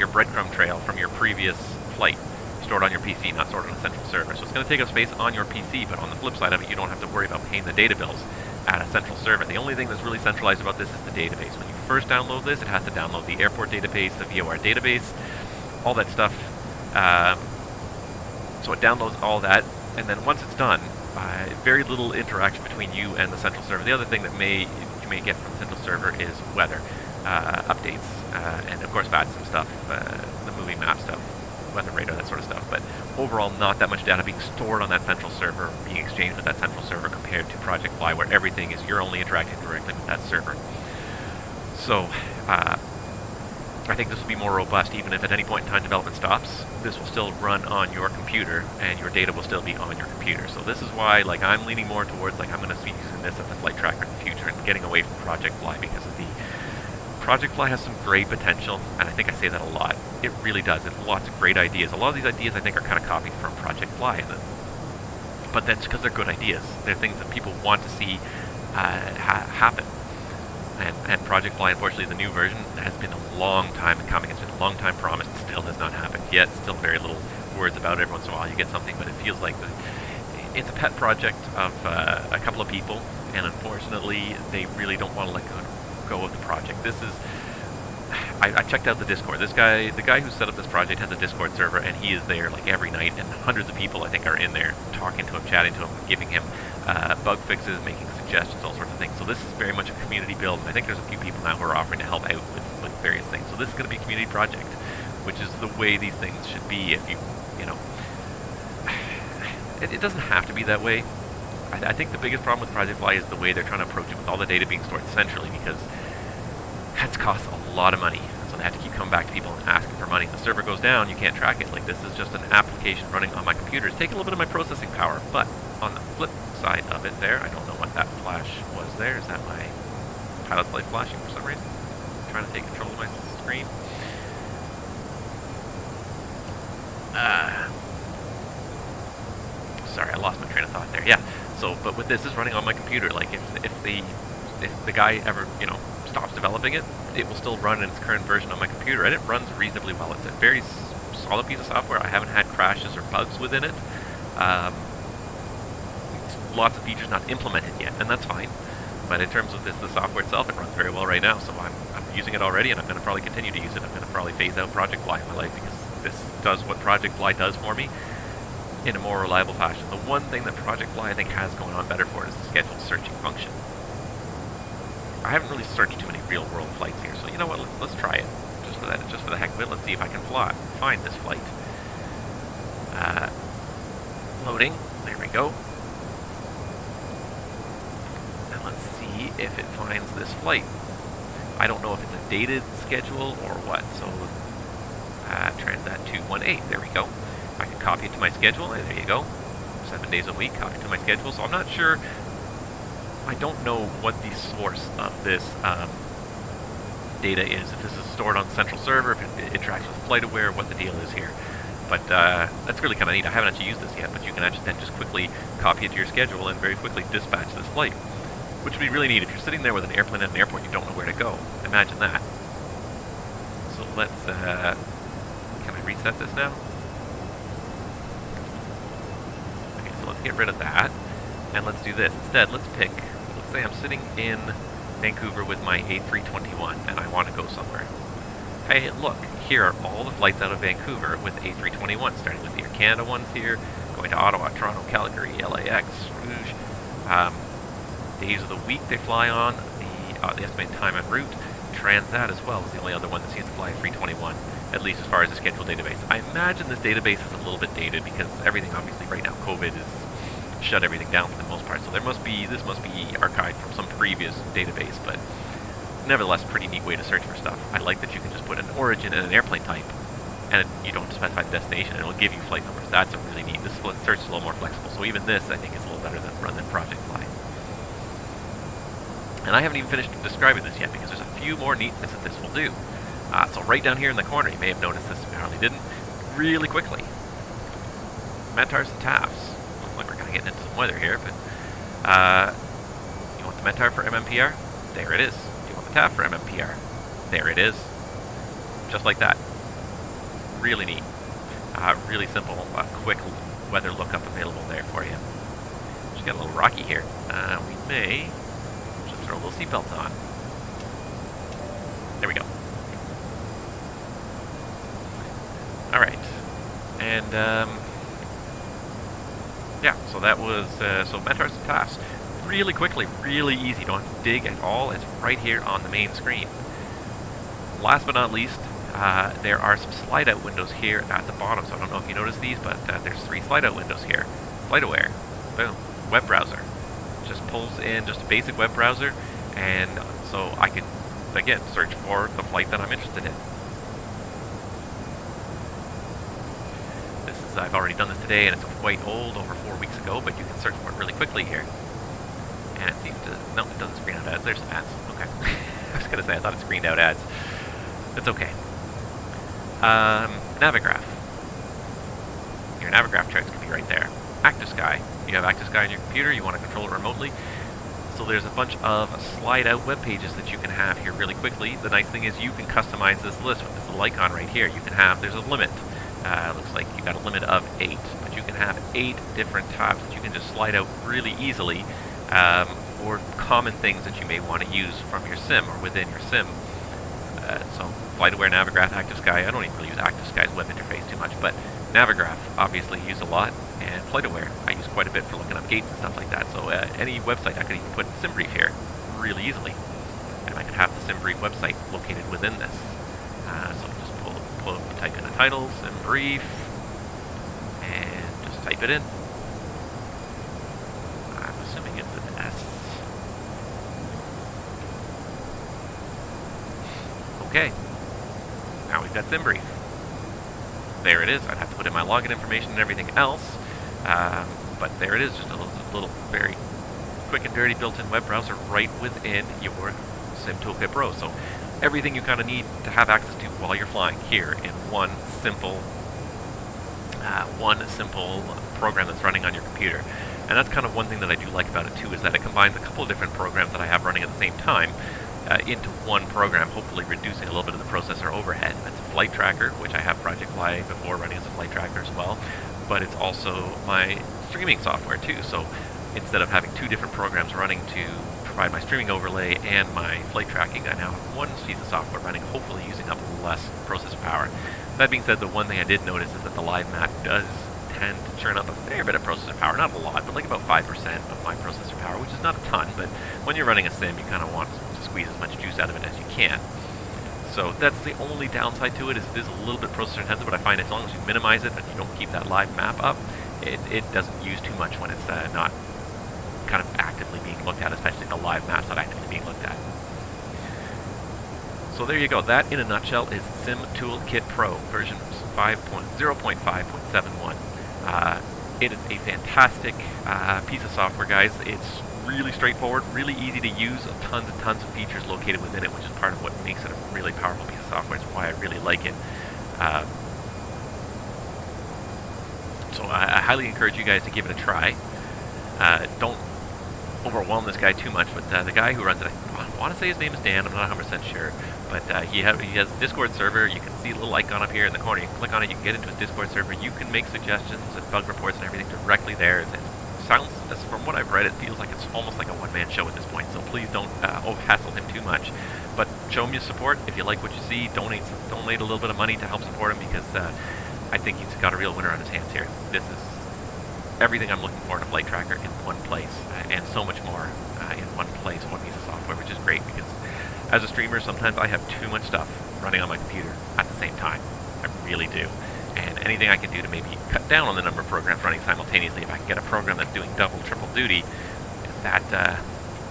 breadcrumb trail from your previous flight, stored on your PC, not stored on a central server. So it's going to take up space on your PC, but on the flip side of it, you don't have to worry about paying the data bills at a central server. The only thing that's really centralized about this is the database. When you first download this, it has to download the airport database, the VOR database, all that stuff. So it downloads all that, and then once it's done, very little interaction between you and the central server. The other thing that you may get from the central server is weather updates, and of course VATSIM stuff, the moving map stuff, weather radar, that sort of stuff. But overall, not that much data being stored on that central server, being exchanged with that central server, compared to Project Fly, where everything is, you're only interacting directly with that server. So I think this will be more robust. Even if at any point in time development stops, this will still run on your computer, and your data will still be on your computer. So this is why, like, I'm leaning more towards, like, I'm going to be using this as a flight tracker in the future, and getting away from Project Fly, because of the Project Fly has some great potential, and I think I say that a lot. It really does. It has lots of great ideas. A lot of these ideas I think are kind of copied from Project Fly, but that's because they're good ideas. They're things that people want to see happen. And Project Fly, unfortunately, the new version, has been a long time in coming. It's been a long time promised. It still has not happened yet. Still very little words about it. Every once in a while you get something, but it feels like it's a pet project of a couple of people, and unfortunately, they really don't want to let go of the project. This is... I checked out the Discord. This guy, the guy who set up this project, has a Discord server, and he is there like every night, and hundreds of people, I think, are in there talking to him, chatting to him, giving him bug fixes, making suggestions, all sorts of things. So this is very much a community build, and I think there's a few people now who are offering to help out with various things. So this is going to be a community project, which is the way these things should be. If you know, it doesn't have to be that way. I think the biggest problem with Project Fly is the way they're trying to approach it, with all the data being stored centrally, because that's costs a lot of money. So they have to keep coming back to people and asking for money. If the server goes down, you can't track it. Like, this is just an application running on my computer. It's taking a little bit of my processing power, but on the flip side of it there, I don't know what that flash was there. Is that my pilot's light flashing for some reason? I'm trying to take control of my screen. Sorry, I lost my train of thought there. Yeah. So, but with this is running on my computer. Like, if the guy ever, stops developing it, it will still run in its current version on my computer, and it runs reasonably well. It's a very solid piece of software. I haven't had crashes or bugs within it. Lots of features not implemented yet, and that's fine. But in terms of the software itself, it runs very well right now. So I'm using it already, and I'm going to probably continue to use it. I'm going to probably phase out Project Fly in my life, because this does what Project Fly does for me in a more reliable fashion. The one thing that Project Fly, I think, has going on better for it is the scheduled searching function. I haven't really searched too many real-world flights here, so you know what? Let's try it, just for the heck of it. Let's see if I can find this flight. Loading. There we go. And let's see if it finds this flight. I don't know if it's a dated schedule or what. So Transat 218. There we go. I can copy it to my schedule. And there you go. 7 days a week. Copy it to my schedule. So I'm not sure. I don't know what the source of this data is. If this is stored on the central server, if it interacts with FlightAware, what the deal is here. But that's really kind of neat. I haven't actually used this yet, but you can actually then just quickly copy it to your schedule and very quickly dispatch this flight, which would be really neat. If you're sitting there with an airplane at an airport, you don't know where to go. Imagine that. So let's, can I reset this now? Okay, so let's get rid of that. And let's do this. Instead, let's say I'm sitting in Vancouver with my A321 and I want to go somewhere. Hey, look, here are all the flights out of Vancouver with A321, starting with the Air Canada ones here, going to Ottawa, Toronto, Calgary, LAX, Rouge, days of the week they fly on, the estimated time en route. Transat as well is the only other one that seems to fly a 321, at least as far as the scheduled database. I imagine this database is a little bit dated because everything, obviously, right now, COVID is shut everything down for the most part. So this must be archived from some previous database, but nevertheless, pretty neat way to search for stuff. I like that you can just put an origin and an airplane type, and you don't specify the destination, and it'll give you flight numbers. That's a really neat. This search is a little more flexible. So even this, I think, is a little better than Project Fly. And I haven't even finished describing this yet, because there's a few more neatness that this will do. So right down here in the corner, you may have noticed this, apparently didn't. really quickly. METARs and TAFs. Looks like we're kind of getting into some weather here, but you want the METAR for MMPR? There it is. You want the TAF for MMPR? There it is. Just like that. Really neat. Really simple, quick weather lookup available there for you. Just get a little rocky here. We may just throw a little seatbelt on. There we go. Alright. And, yeah, so that was, so METARs and TAFs. Really quickly, really easy. Don't have to dig at all. It's right here on the main screen. Last but not least, there are some slide-out windows here at the bottom. So I don't know if you noticed these, but there's 3 slide-out windows here. FlightAware, boom, web browser. Just pulls in just a basic web browser, and so I could, again, search for the flight that I'm interested in. This is, I've already done this today, and it's quite old, over 4 weeks ago, but you can search for it really quickly here. And it seems to, no, it doesn't screen out ads. There's some ads. Okay. I was going to say, I thought it screened out ads. It's okay. Navigraph. Your Navigraph charts can be right there. ActiveSky. You have ActiveSky on your computer, you want to control it remotely. So there's a bunch of slide-out web pages that you can have here really quickly. The nice thing is you can customize this list with this little icon right here. You can have, there's a limit. Looks like you got a limit of 8, but you can have 8 different tabs that you can just slide out really easily for common things that you may want to use from your sim or within your sim. So FlightAware, Navigraph, ActiveSky. I don't even really use ActiveSky's web interface too much, but Navigraph obviously use a lot, and FlightAware I use quite a bit for looking up gates and stuff like that. So any website I could even put SimBrief here really easily, and I could have the SimBrief website located within this. So just type in the title, SimBrief, and just type it in. I'm assuming it's an S. Okay, now we've got SimBrief. There it is. I'd have to put in my login information and everything else, but there it is, just a little very quick and dirty built-in web browser right within your SimToolKitPro. So everything you kind of need to have access to while you're flying here in one simple program that's running on your computer. And that's kind of one thing that I do like about it too, is that it combines a couple of different programs that I have running at the same time into one program, hopefully reducing a little bit of the processor overhead. That's a flight tracker, which I have Project Fly before running as a flight tracker as well, but it's also my streaming software too. So instead of having 2 different programs running to provide my streaming overlay and my flight tracking, I now have one piece of software running, hopefully using up less processor power. That being said, the one thing I did notice is that the live map does tend to churn up a fair bit of processor power. Not a lot, but like about 5% of my processor power, which is not a ton, but when you're running a sim, you kind of want to squeeze as much juice out of it as you can. So that's the only downside to it, is it is a little bit processor intensive, but I find as long as you minimize it and you don't keep that live map up, it doesn't use too much when it's not kind of actively being looked at, especially the live maps not actively being looked at. So there you go. That, in a nutshell, is SimToolKitPro version 0.5.71. It is a fantastic piece of software, guys. It's really straightforward, really easy to use, tons and tons of features located within it, which is part of what makes it a really powerful piece of software. It's why I really like it. So I highly encourage you guys to give it a try. Don't overwhelm this guy too much, but the guy who runs it, I want to say his name is Dan, I'm not 100% sure, but he has a Discord server. You can see a little icon up here in the corner. You can click on it, you can get into his Discord server. You can make suggestions and bug reports and everything directly there. It sounds, from what I've read, it feels like it's almost like a one-man show at this point, so please don't hassle him too much. But show him your support. If you like what you see, donate a little bit of money to help support him, because I think he's got a real winner on his hands here. This is everything I'm looking for in a flight tracker in one place, and so much more in one place, one piece of software, which is great, because as a streamer, sometimes I have too much stuff running on my computer at the same time. I really do. And anything I can do to maybe cut down on the number of programs running simultaneously, if I can get a program that's doing double, triple duty, that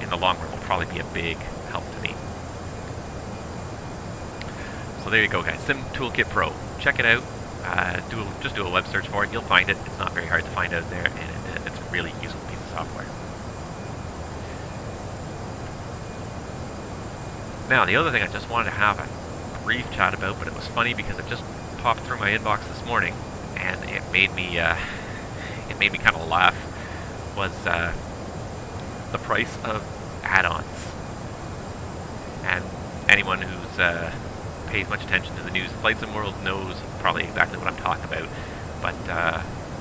in the long run will probably be a big help to me. So there you go, guys. SimToolKitPro. Check it out. Just do a web search for it. You'll find it. It's not very hard to find out there, and it's a really useful piece of software. Now, the other thing I just wanted to have a brief chat about, but it was funny because I've just popped through my inbox this morning, and it made me kind of laugh. Was the price of add-ons. And anyone who's pays much attention to the news, Flight Sim World, knows probably exactly what I'm talking about. But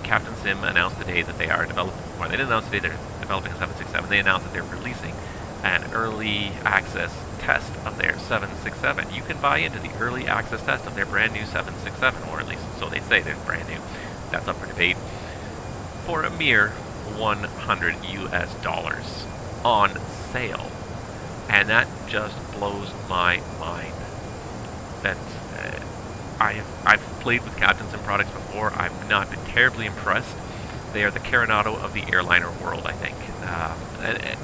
Captain Sim announced today that they are developing, or they didn't announce today they're developing a 767. They announced that they're releasing an early access test of their 767. You can buy into the early access test of their brand new 767, or at least so they say they're brand new. That's up for debate. For a mere $100 US on sale. And that just blows my mind. That I've played with Captain Sim products before. I've not been terribly impressed. They are the Coronado of the airliner world, I think.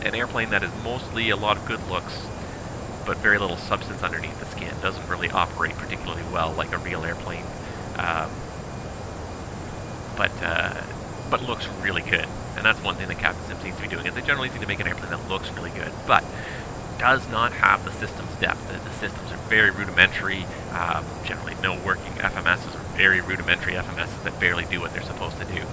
An airplane that is mostly a lot of good looks, but very little substance underneath the skin. Doesn't really operate particularly well like a real airplane. But looks really good. And that's one thing that Captain Sim seems to be doing, is they generally seem to make an airplane that looks really good, but does not have the system's depth. The systems are very rudimentary. Generally, no working FMSs, or very rudimentary FMSs that barely do what they're supposed to do.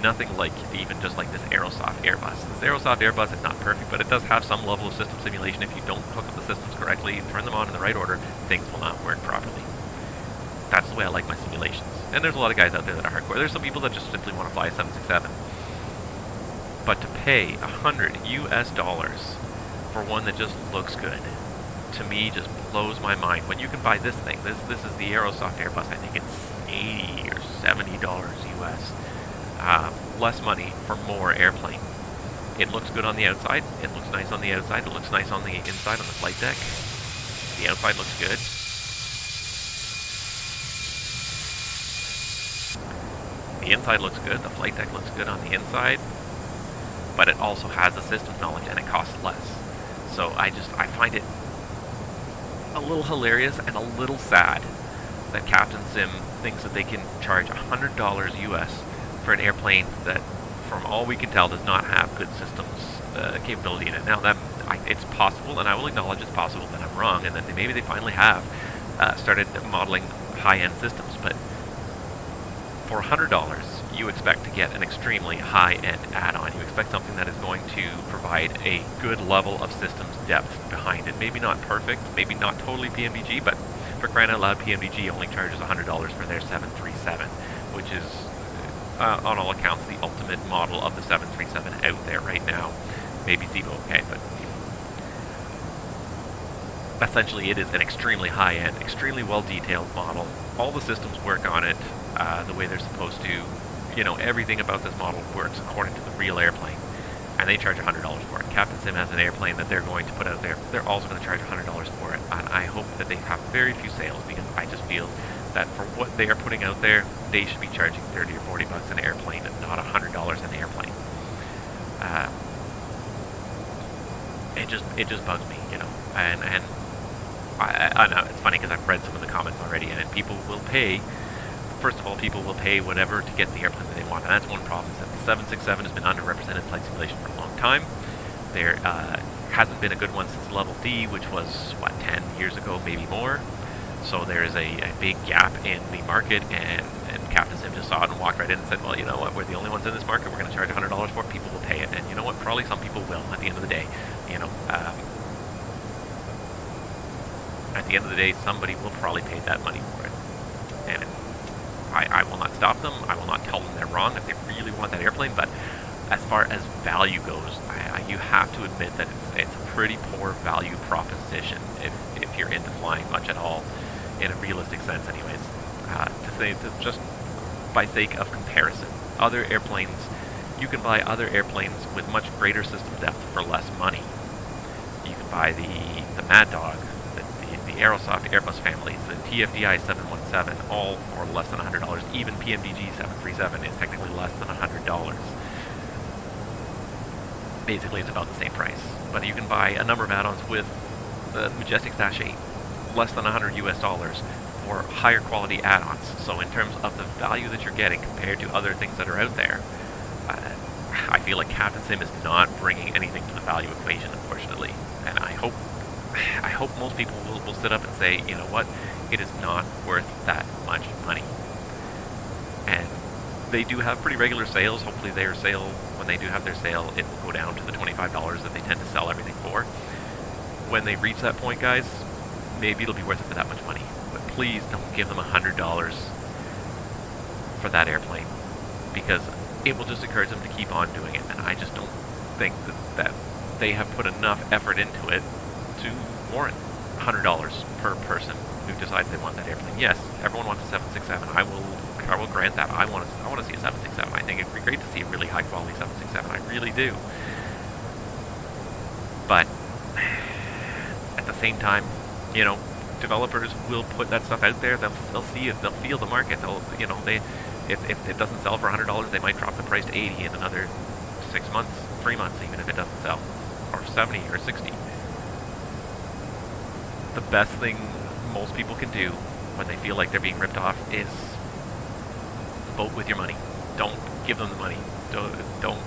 Nothing like even just like this Aerosoft Airbus. This Aerosoft Airbus is not perfect, but it does have some level of system simulation. If you don't hook up the systems correctly, turn them on in the right order, things will not work properly. That's the way I like my simulations. And there's a lot of guys out there that are hardcore. There's some people that just simply want to fly a 767. But to pay $100 US for one that just looks good, to me, just blows my mind. When you can buy this thing, this is the Aerosoft Airbus. I think it's $80 or $70 US. Less money for more airplane. It looks good on the outside. It looks nice on the outside. It looks nice on the inside, on the flight deck. The outside looks good. The inside looks good. The flight deck looks good on the inside. But it also has the systems knowledge, and it costs less. So I find it a little hilarious and a little sad that Captain Sim thinks that they can charge $100 US for an airplane that, from all we can tell, does not have good systems capability in it. Now, it's possible, and I will acknowledge it's possible that I'm wrong, and that maybe they finally have started modeling high-end systems, but for $100, you expect to get an extremely high-end add-on. You expect something that is going to provide a good level of systems depth behind it. Maybe not perfect, maybe not totally PMDG, but for crying out loud, PMDG only charges $100 for their 737, which is, on all accounts, the ultimate model of the 737 out there right now. Maybe Zibo, okay, but essentially it is an extremely high-end, extremely well-detailed model. All the systems work on it the way they're supposed to. You know, everything about this model works according to the real airplane, and they charge $100 for it. Captain Sim has an airplane that they're going to put out there. They're also going to charge $100 for it, and I hope that they have very few sales, because I just feel that for what they are putting out there, they should be charging $30 or $40 an airplane, and not $100 an airplane. It just bugs me, you know. And I know it's funny because I've read some of the comments already, and people will pay. First of all, people will pay whatever to get the airplane that they want, and that's one problem. Is that the 767 has been underrepresented in flight simulation for a long time. There hasn't been a good one since Level D, which was, 10 years ago, maybe more. So there is a big gap in the market, and Captain Sim just saw it and walked right in and said, well, you know what, we're the only ones in this market, we're going to charge $100 for it, people will pay it. And you know what, probably some people will at the end of the day. You know, at the end of the day, somebody will probably pay that money for it. And I will not stop them. I will not tell them they're wrong if they really want that airplane. But as far as value goes, you have to admit that it's a pretty poor value proposition if you're into flying much at all, in a realistic sense, anyways. Just by sake of comparison, other airplanes, you can buy other airplanes with much greater system depth for less money. You can buy the Mad Dog, the Aerosoft Airbus families, the TFDI 717, all for less than $100. Even PMDG 737 is technically less than $100. Basically, it's about the same price. But you can buy a number of add-ons with the Majestic Dash 8, less than $100 US, for higher quality add-ons. So in terms of the value that you're getting compared to other things that are out there, I feel like Captain Sim is not bringing anything to the value equation, unfortunately. And I hope I hope most people will sit up and say, you know what, it is not worth that much money. And they do have pretty regular sales. Hopefully their sale, when they do have their sale, it will go down to the $25 that they tend to sell everything for. When they reach that point, guys, maybe it'll be worth it for that much money. But please don't give them $100 for that airplane, because it will just encourage them to keep on doing it. And I just don't think that they have put enough effort into it to warrant $100 per person who decides they want that airplane. Yes, everyone wants a 767. I will grant that. I want to see a 767. I think it'd be great to see a really high quality 767. I really do. But at the same time, you know, developers will put that stuff out there. They'll see it. They'll feel the market. They'll, you know, if it doesn't sell for $100, they might drop the price to 80 in another 6 months, 3 months, even if it doesn't sell, or 70 or 60. The best thing most people can do when they feel like they're being ripped off is vote with your money. Don't give them the money. Don't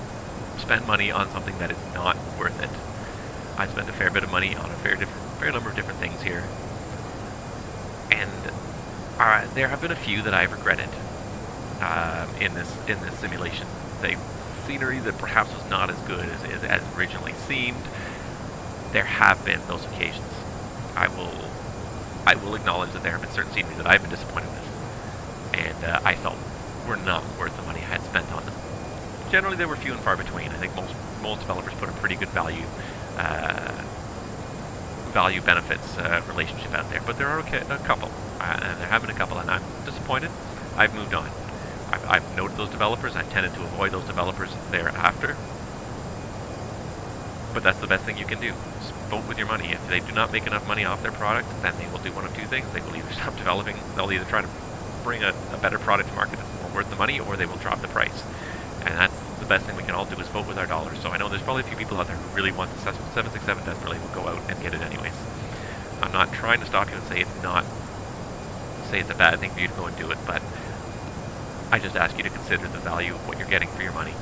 spend money on something that is not worth it. I spent a fair bit of money on a fair number of different things here, and there have been a few that I've regretted in this simulation. The scenery that perhaps was not as good as originally seemed. There have been those occasions. I will acknowledge that there have been certain scenery that I've been disappointed with, and I felt were not worth the money I had spent on them. Generally, they were few and far between. I think most developers put a pretty good value benefits relationship out there, but there are a couple, and there have been a couple, and I'm disappointed. I've moved on. I've noted those developers. I've tended to avoid those developers thereafter. But that's the best thing you can do. Just vote with your money. If they do not make enough money off their product, then they will do one of two things. They will either stop developing, they'll either try to bring a better product to market that's more worth the money, or they will drop the price. And that's the best thing we can all do, is vote with our dollars. So I know there's probably a few people out there who really want the 767 desperately, will go out and get it anyways. I'm not trying to stop you and say it's a bad thing for you to go and do it, but I just ask you to consider the value of what you're getting for your money.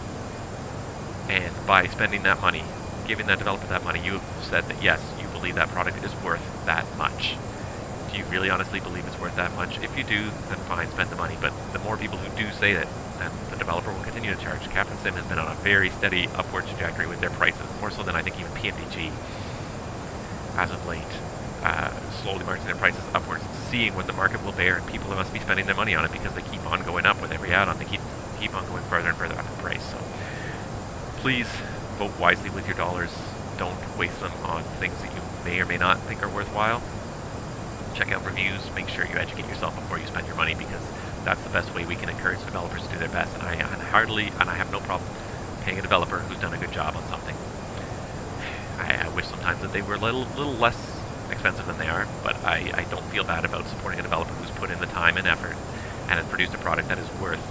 And by spending that money, giving that developer that money, you have said that yes, you believe that product is worth that much. Do you really honestly believe it's worth that much? If you do, then fine, spend the money. But the more people who do say that, then the developer will continue to charge. CaptNabs has been on a very steady upward trajectory with their prices, more so than I think even PMDG as of late. Slowly marching their prices upwards, seeing what the market will bear, and people must be spending their money on it because they keep on going up with every add-on. They keep on going further and further up in price. So please vote wisely with your dollars. Don't waste them on things that you may or may not think are worthwhile. Check out reviews. Make sure you educate yourself before you spend your money, because that's the best way we can encourage developers to do their best. And I have no problem paying a developer who's done a good job on something. I wish sometimes that they were a little less expensive than they are, but I don't feel bad about supporting a developer who's put in the time and effort and has produced a product that is worth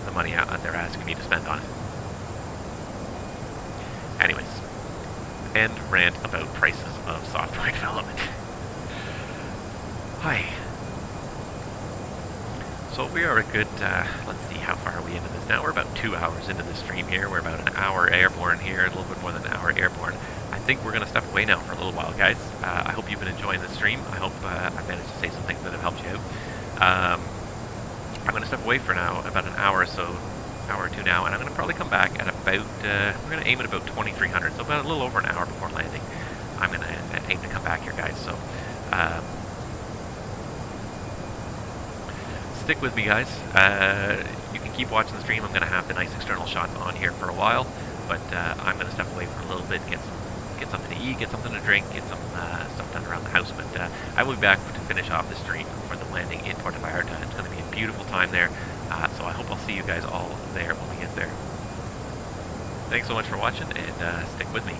the money they're asking me to spend on it. Anyways, end rant about prices of software development. Hi. So we are a good, let's see, how far are we into this now? We're about 2 hours into the stream here. We're about an hour airborne here, a little bit more than an hour airborne. I think we're going to step away now for a little while, guys. I hope you've been enjoying this stream. I hope I've managed to say some things that have helped you out. I'm going to step away for now, about an hour or so, hour or two now, and I'm going to probably come back at about, we're going to aim at about 2300, so about a little over an hour before landing. I'm going to aim to come back here, guys, so stick with me, guys. You can keep watching the stream. I'm going to have the nice external shots on here for a while, but I'm going to step away for a little bit, get something to eat, get something to drink, get some stuff done around the house. But I will be back to finish off the stream for the landing in Puerto Vallarta. It's going to be a beautiful time there, so I hope I'll see you guys all there when we get there. Thanks so much for watching, and stick with me.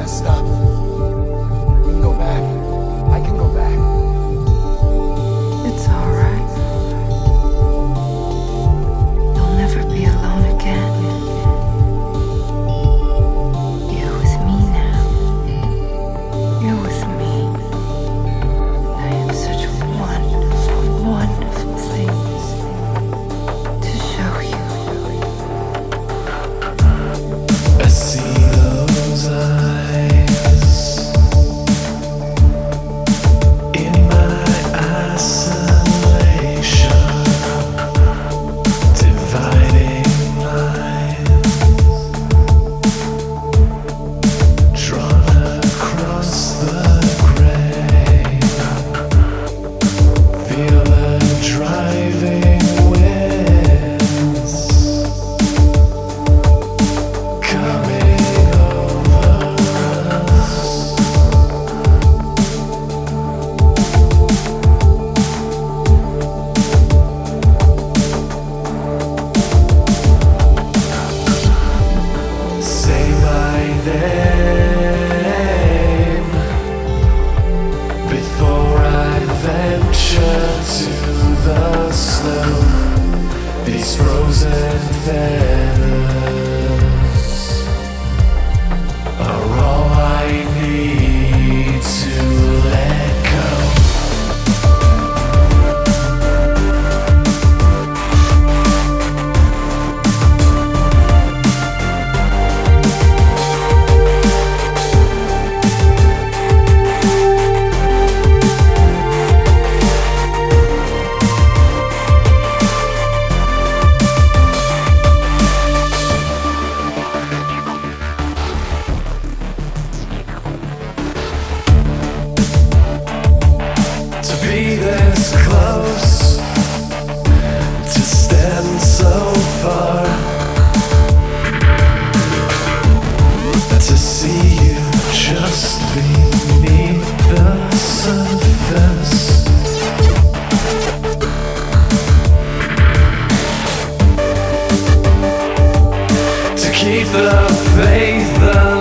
messed up. You can go back. I can go back. It's alright. You'll never be alone again. You're with me now. You're with me. I have such wonderful, wonderful things to show you. I see those eyes in my isolation, dividing lines drawn across the gray. Feel the driving winds coming over us. Say my name before I venture to the snow. These frozen feathers are all I need to let go. To be this close, to stand so far, to see you just beneath the surface. To keep the faith alive.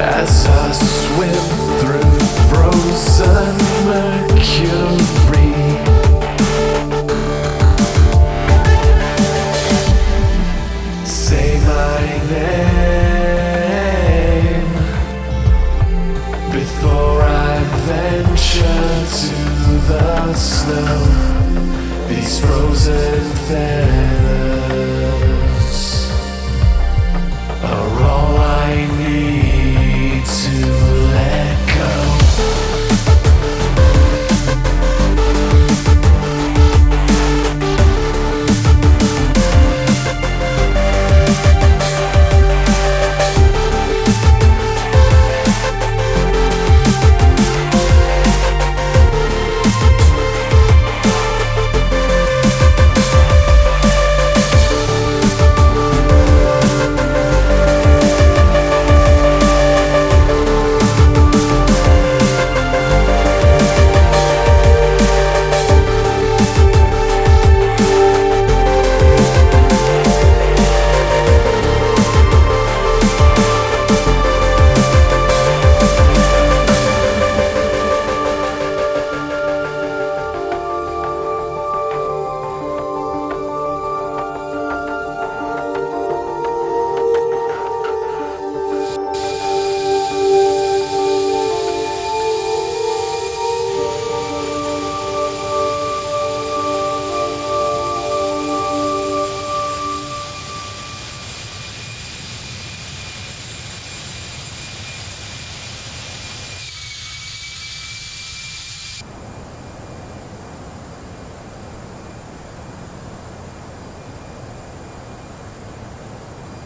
As I swim through frozen mercury, say my name before I venture to the snow. These frozen feathers are all I need to let go.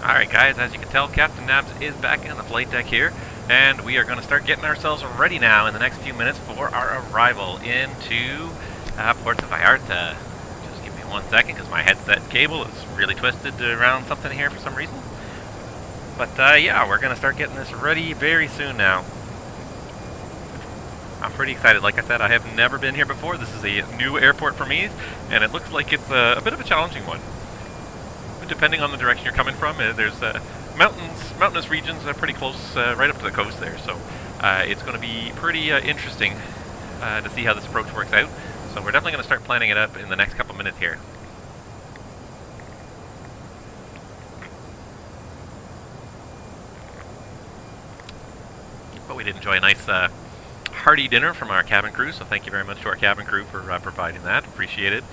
Alright guys, as you can tell, CaptNabs is back in the flight deck here, and we are going to start getting ourselves ready now in the next few minutes for our arrival into Puerto Vallarta. Just give me 1 second because my headset cable is really twisted around something here for some reason. But yeah, we're going to start getting this ready very soon now. I'm pretty excited. Like I said, I have never been here before. This is a new airport for me, and it looks like it's a bit of a challenging one. Depending on the direction you're coming from, there's mountainous regions are pretty close, right up to the coast there. So it's going to be pretty interesting to see how this approach works out. So we're definitely going to start planning it up in the next couple minutes here. But we did enjoy a nice hearty dinner from our cabin crew, so thank you very much to our cabin crew for providing that. Appreciate it.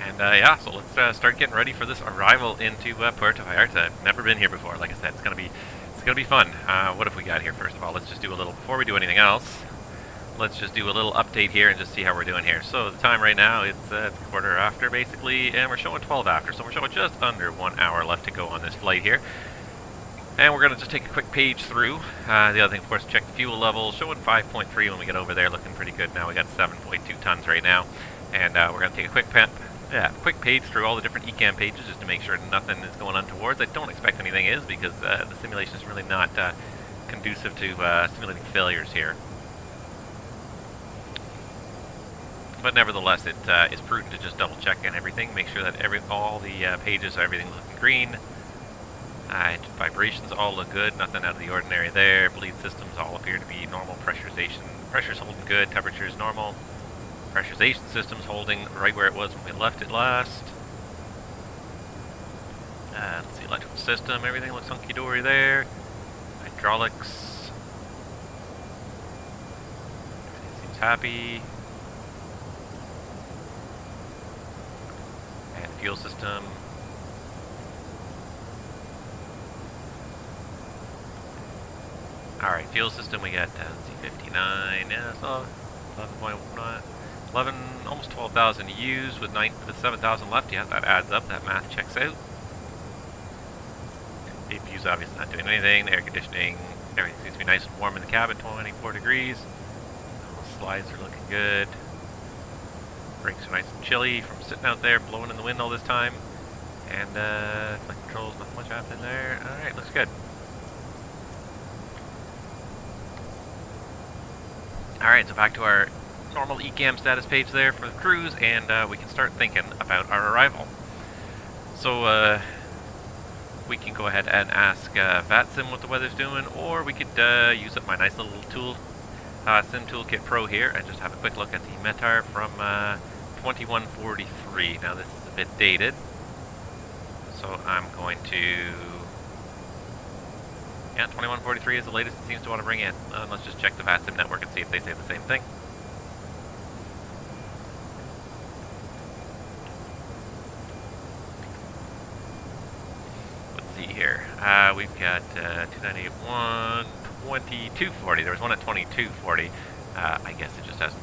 And yeah, so let's start getting ready for this arrival into Puerto Vallarta. I've never been here before. Like I said, it's gonna be fun. What have we got here? First of all, let's just do a little, before we do anything else, let's just do a little update here and just see how we're doing here. So the time right now, it's quarter after basically, and we're showing 12 after, so we're showing just under 1 hour left to go on this flight here. And we're going to just take a quick page through. The other thing, of course, check the fuel level, showing 5.3 when we get over there, looking pretty good now. We got 7.2 tons right now. And we're going to take a quick page through all the different ECAM pages just to make sure nothing is going untowards. I don't expect anything is, because the simulation is really not conducive to simulating failures here. But nevertheless, it is prudent to just double check and everything, make sure that all the pages, everything's looking green. Vibrations all look good, nothing out of the ordinary there. Bleed systems all appear to be normal. Pressure's holding good, temperature's normal. Pressurization system's holding right where it was when we left it last. Let's see, electrical system, everything looks hunky-dory there. Hydraulics. Everything seems happy. And fuel system. Alright, fuel system, we got C59, yeah, so 11, almost 12,000 used with 7,000 left. Yeah, that adds up, that math checks out. APU's obviously not doing anything. The air conditioning, everything seems to be nice and warm in the cabin, 24 degrees. The slides are looking good. Brakes are nice and chilly from sitting out there, blowing in the wind all this time. And flight controls, not much happening there. Alright, looks good. Alright, so back to our normal ECAM status page there for the cruise, and we can start thinking about our arrival. So we can go ahead and ask VATSIM what the weather's doing, or we could use up my nice little tool, SimToolKitPro here, and just have a quick look at the METAR from 2143. Now this is a bit dated, so I'm going to... Yeah, 2143 is the latest it seems to want to bring in. Let's just check the VATSIM network and see if they say the same thing. Let's see here. We've got 2981, 2240. There was one at 2240. I guess it just hasn't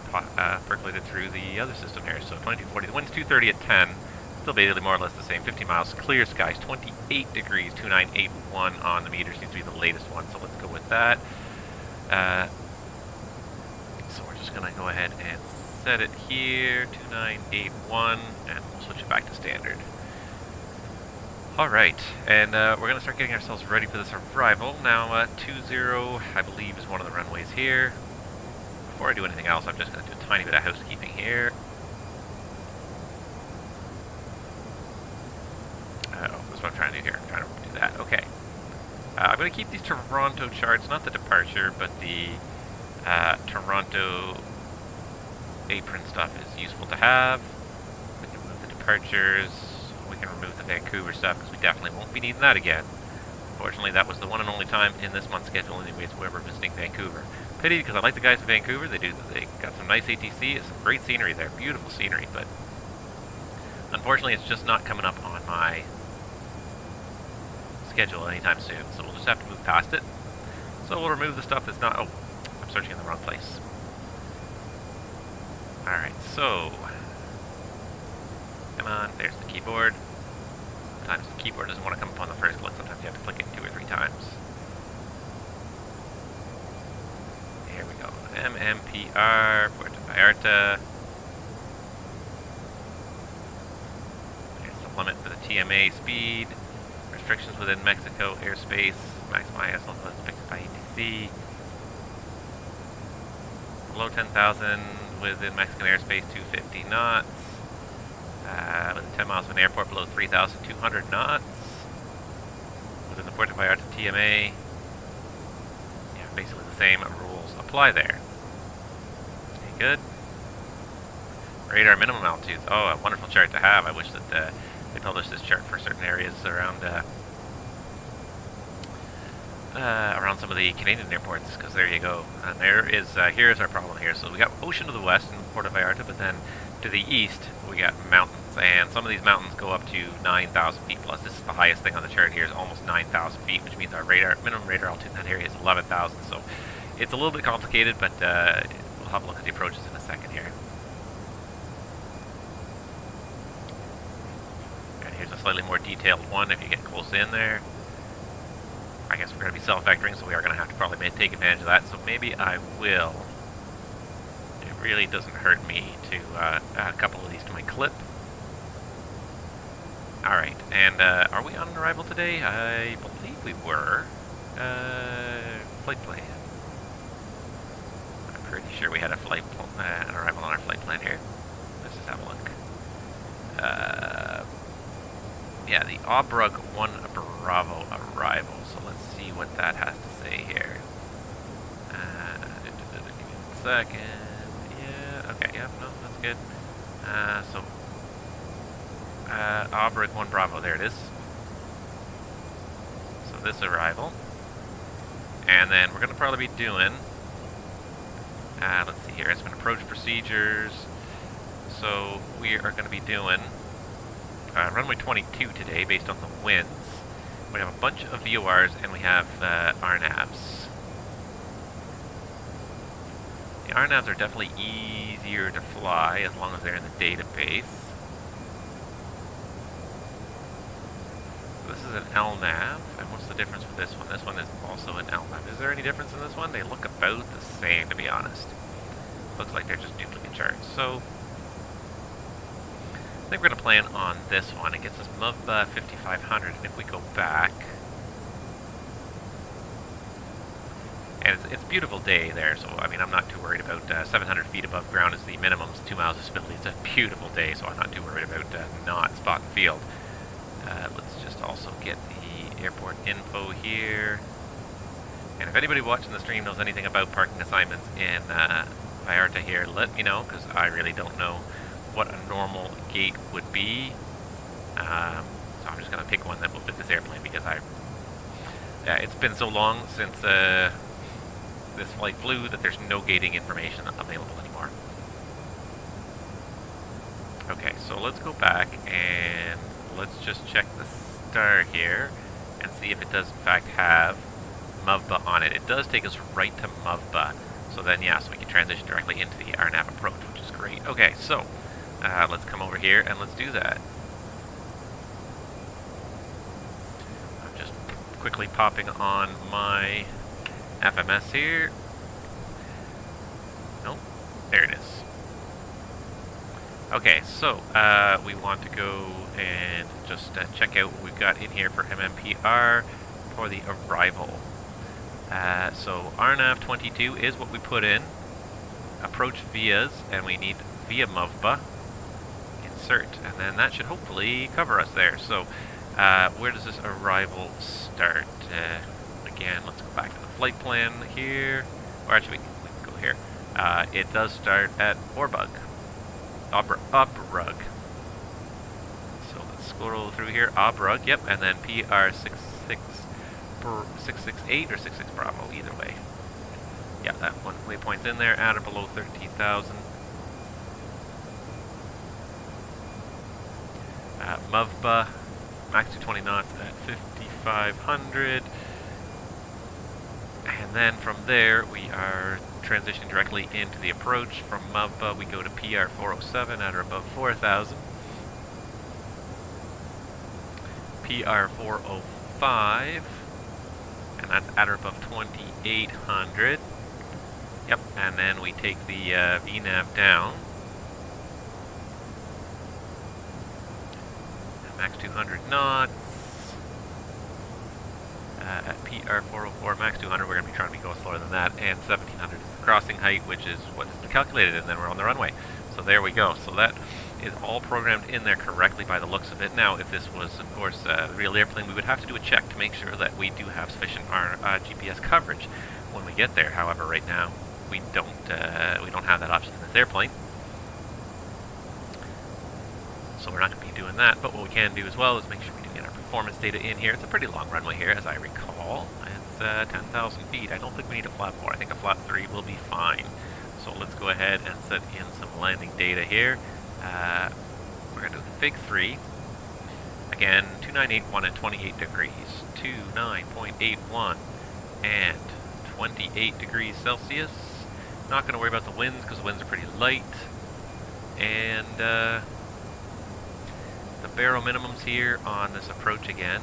percolated through the other system here. So 2240. The wind's 230 at 10. Still basically more or less the same. 50 miles, clear skies, 28 degrees, 2981 on the meter. Seems to be the latest one, so let's go with that. So we're just going to go ahead and set it here, 2981, and we'll switch it back to standard. Alright, and we're going to start getting ourselves ready for this arrival. Now, 20, I believe, is one of the runways here. Before I do anything else, I'm just going to do a tiny bit of housekeeping here. That's what I'm trying to do here. I'm trying to do that. Okay. I'm going to keep these Toronto charts, not the departure, but the Toronto apron stuff is useful to have. We can remove the departures. We can remove the Vancouver stuff, because we definitely won't be needing that again. Unfortunately, that was the one and only time in this month's schedule anyways we're ever visiting Vancouver. Pity, because I like the guys in Vancouver. They got some nice ATC, some great scenery there, beautiful scenery, but unfortunately it's just not coming up on my schedule anytime soon, so we'll just have to move past it. So we'll remove the stuff that's not... Oh, I'm searching in the wrong place. Alright, so... Come on, there's the keyboard. Sometimes the keyboard doesn't want to come up on the first click, sometimes you have to click it 2 or 3 times. Here we go. MMPR, Puerto Vallarta. Here's the limit for the TMA speed. Restrictions within Mexico airspace. Maximum ISO limit fixed by see. Below 10,000 within Mexican airspace, 250 knots. Within 10 miles of an airport, below 3,200 knots. Within the Puerto Vallarta TMA. Yeah, basically the same rules apply there. Okay, good. Radar minimum altitudes. Oh, a wonderful chart to have. I wish that they published this chart for certain areas around around some of the Canadian airports, because there you go. And there is, here's our problem here. So we got ocean to the west in Puerto Vallarta, but then to the east we got mountains, and some of these mountains go up to 9,000 feet plus. This is the highest thing on the chart here, is almost 9,000 feet, which means our minimum radar altitude in that area is 11,000. So it's a little bit complicated, but we'll have a look at the approaches in a second here. And here's a slightly more detailed one if you get close in there. I guess we're going to be self-vectoring, so we are going to have to probably take advantage of that, so maybe I will. It really doesn't hurt me to add a couple of these to my clip. Alright, and are we on an arrival today? I believe we were. Flight plan. I'm pretty sure we had a an arrival on our flight plan here. Let's just have a look. Yeah, the Obrug 1 Bravo arrival. So let's see what that has to say here. Give me a second. Yeah, okay, yeah, no, that's good. So, Obrug 1 Bravo, there it is. So this arrival. And then we're going to probably be doing, let's see here, it's been approach procedures. So we are going to be doing runway 22 today, based on the winds. We have a bunch of VORs, and we have RNAVs. The RNAVs are definitely easier to fly, as long as they're in the database. So this is an LNAV, and what's the difference with this one? This one is also an LNAV. Is there any difference in this one? They look about the same, to be honest. Looks like they're just duplicate charts. So I think we're going to plan on this one. It gets us MUV 5500, and if we go back, and it's a beautiful day there, so I mean I'm not too worried about 700 feet above ground is the minimum, 2 miles of visibility. It's a beautiful day, so I'm not too worried about not spotting field. Let's just also get the airport info here. And if anybody watching the stream knows anything about parking assignments in Vallarta here, let me know, because I really don't know what a normal gate would be. So I'm just going to pick one that will fit this airplane, because it's been so long since this flight flew that there's no gating information available anymore. Okay, so let's go back and let's just check the star here and see if it does in fact have MUVBA on it. It does take us right to MUVBA. So then, yeah, so we can transition directly into the RNAV approach, which is great. Okay, so let's come over here and let's do that. I'm just quickly popping on my FMS here. Nope, there it is. Okay, so we want to go and just check out what we've got in here for MMPR for the arrival. So RNAV 22 is what we put in. Approach vias, and we need via MUVBA. Insert, and then that should hopefully cover us there. So where does this arrival start? Again, let's go back to the flight plan here. Or actually, we can go here. It does start at Obrug. Obrug. So let's scroll through here. Obrug, yep, and then PR668 or 66 Bravo, either way. Yeah, that one waypoint's in there, at or below 13,000. MUVBA, max 220 knots at 5,500. And then from there, we are transitioning directly into the approach. From MUVBA, we go to PR407 at or above 4,000. PR405, and that's at or above 2,800. Yep, and then we take the VNAV down. Max 200 knots. at PR404 max 200, we're going to be trying to be going slower than that, and 1700 is the crossing height, which is what is calculated, and then we're on the runway. So there we go. So that is all programmed in there correctly by the looks of it. Now, if this was, of course, a real airplane, we would have to do a check to make sure that we do have sufficient GPS coverage when we get there. However, right now, we don't have that option in this airplane. So we're not going to be doing that, but what we can do as well is make sure we do get our performance data in here. It's a pretty long runway here, as I recall. It's 10,000 feet. I don't think we need a flap 4. I think a flap 3 will be fine. So let's go ahead and set in some landing data here. We're going to do Fig 3. Again, 2981 and 28 degrees. 29.81 and 28 degrees Celsius. Not going to worry about the winds because the winds are pretty light. And the baro minimums here on this approach again.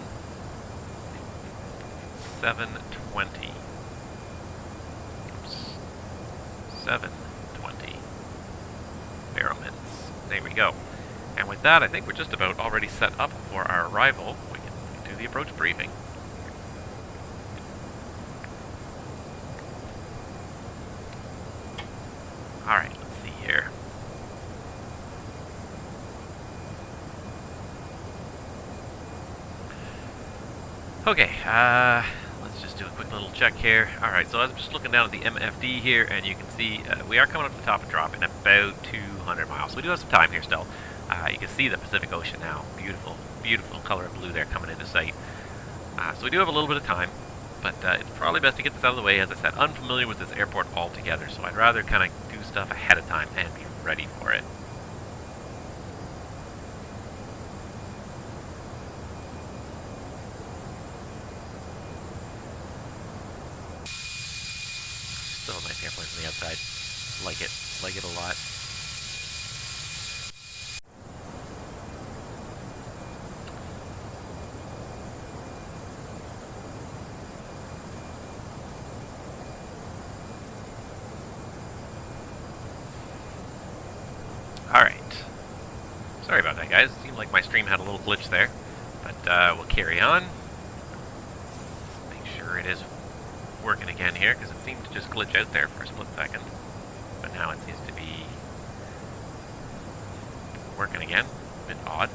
720. Oops. 720 baro mins. There we go. And with that, I think we're just about already set up for our arrival. We can do the approach briefing. Alright, let's see here. Okay, let's just do a quick little check here. Alright, so I'm just looking down at the MFD here, and you can see we are coming up to the top of drop in about 200 miles. So we do have some time here still. You can see the Pacific Ocean now. Beautiful, beautiful color of blue there coming into sight. So we do have a little bit of time, but it's probably best to get this out of the way. As I said, unfamiliar with this airport altogether, so I'd rather kind of do stuff ahead of time and be ready for it. Still a nice airplane from the outside. Like it a lot. Alright. Sorry about that, guys. It seemed like my stream had a little glitch there. But we'll carry on. Make sure it is working again here, because it seemed to just glitch out there for a split second. But now it seems to be working again. A bit odd.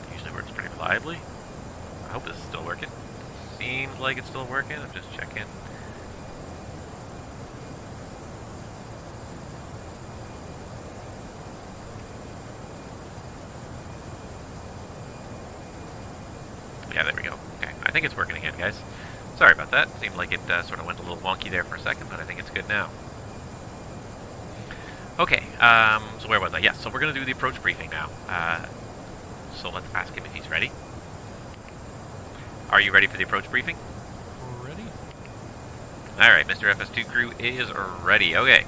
It usually works pretty reliably. I hope this is still working. Seems like it's still working. I'm just checking. Yeah, there we go. Okay, I think it's working again, guys. Sorry about that. Seemed like it sort of went a little wonky there for a second, but I think it's good now. Okay, so where was I? Yeah, so we're going to do the approach briefing now. So let's ask him if he's ready. Are you ready for the approach briefing? Ready. Alright, Mr. FS2 crew is ready. Okay,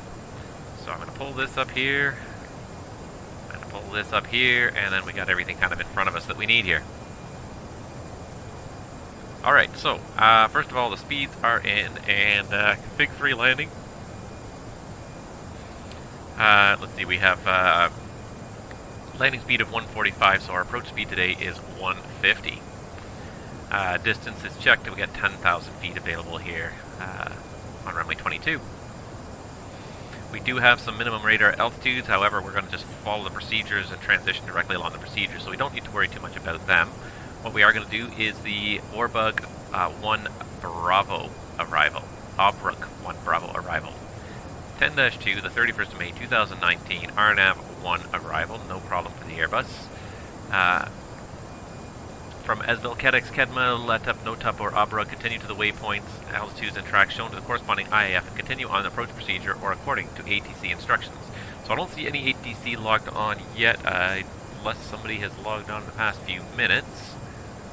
so I'm going to pull this up here. I'm going to pull this up here, and then we got everything kind of in front of us that we need here. Alright, so, first of all, the speeds are in, and config 3 landing. Let's see, we have landing speed of 145, so our approach speed today is 150. Distance is checked, and we got 10,000 feet available here on runway 22. We do have some minimum radar altitudes, however, we're going to just follow the procedures and transition directly along the procedures, so we don't need to worry too much about them. What we are going to do is the Orbug 1 Bravo arrival. Obrug 1 Bravo arrival. 10-2, the 31st of May 2019, RNAV 1 arrival. No problem for the Airbus. From Esville, Kedex, Kedma, Letup, Notup, or Obrug, continue to the waypoints, altitudes, and tracks shown to the corresponding IAF and continue on the approach procedure or according to ATC instructions. So I don't see any ATC logged on yet, unless somebody has logged on in the past few minutes.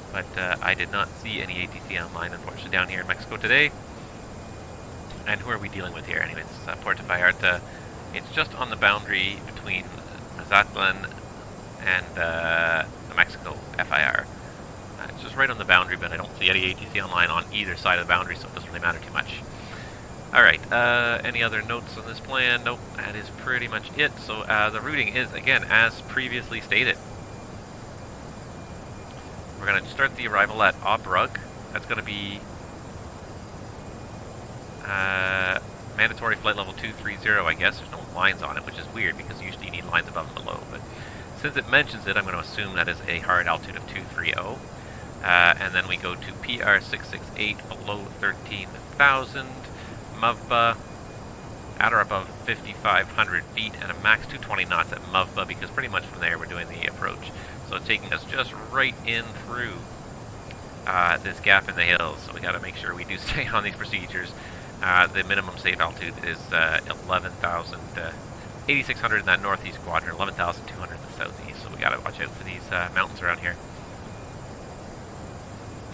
But I did not see any ATC online, unfortunately, down here in Mexico today. And who are we dealing with here? Anyways, Puerto Vallarta. It's just on the boundary between Mazatlan and Mexico, FIR. It's just right on the boundary, but I don't see any ATC online on either side of the boundary, so it doesn't really matter too much. Alright, any other notes on this plan? Nope, that is pretty much it. So the routing is, again, as previously stated. We're We're going to start the arrival at Obrug. That's going to be mandatory flight level 230, I guess. There's no lines on it, which is weird because usually you need lines above and below. But since it mentions it, I'm going to assume that is a hard altitude of 230. And then we go to PR668 below 13,000. MUVBA at or above 5,500 feet and a max 220 knots at MUVBA, because pretty much from there we're doing the approach. So it's taking us just right in through this gap in the hills, so we got to make sure we do stay on these procedures. The minimum safe altitude is 8,600 in that northeast quadrant, 11,200 in the southeast, so we got to watch out for these mountains around here.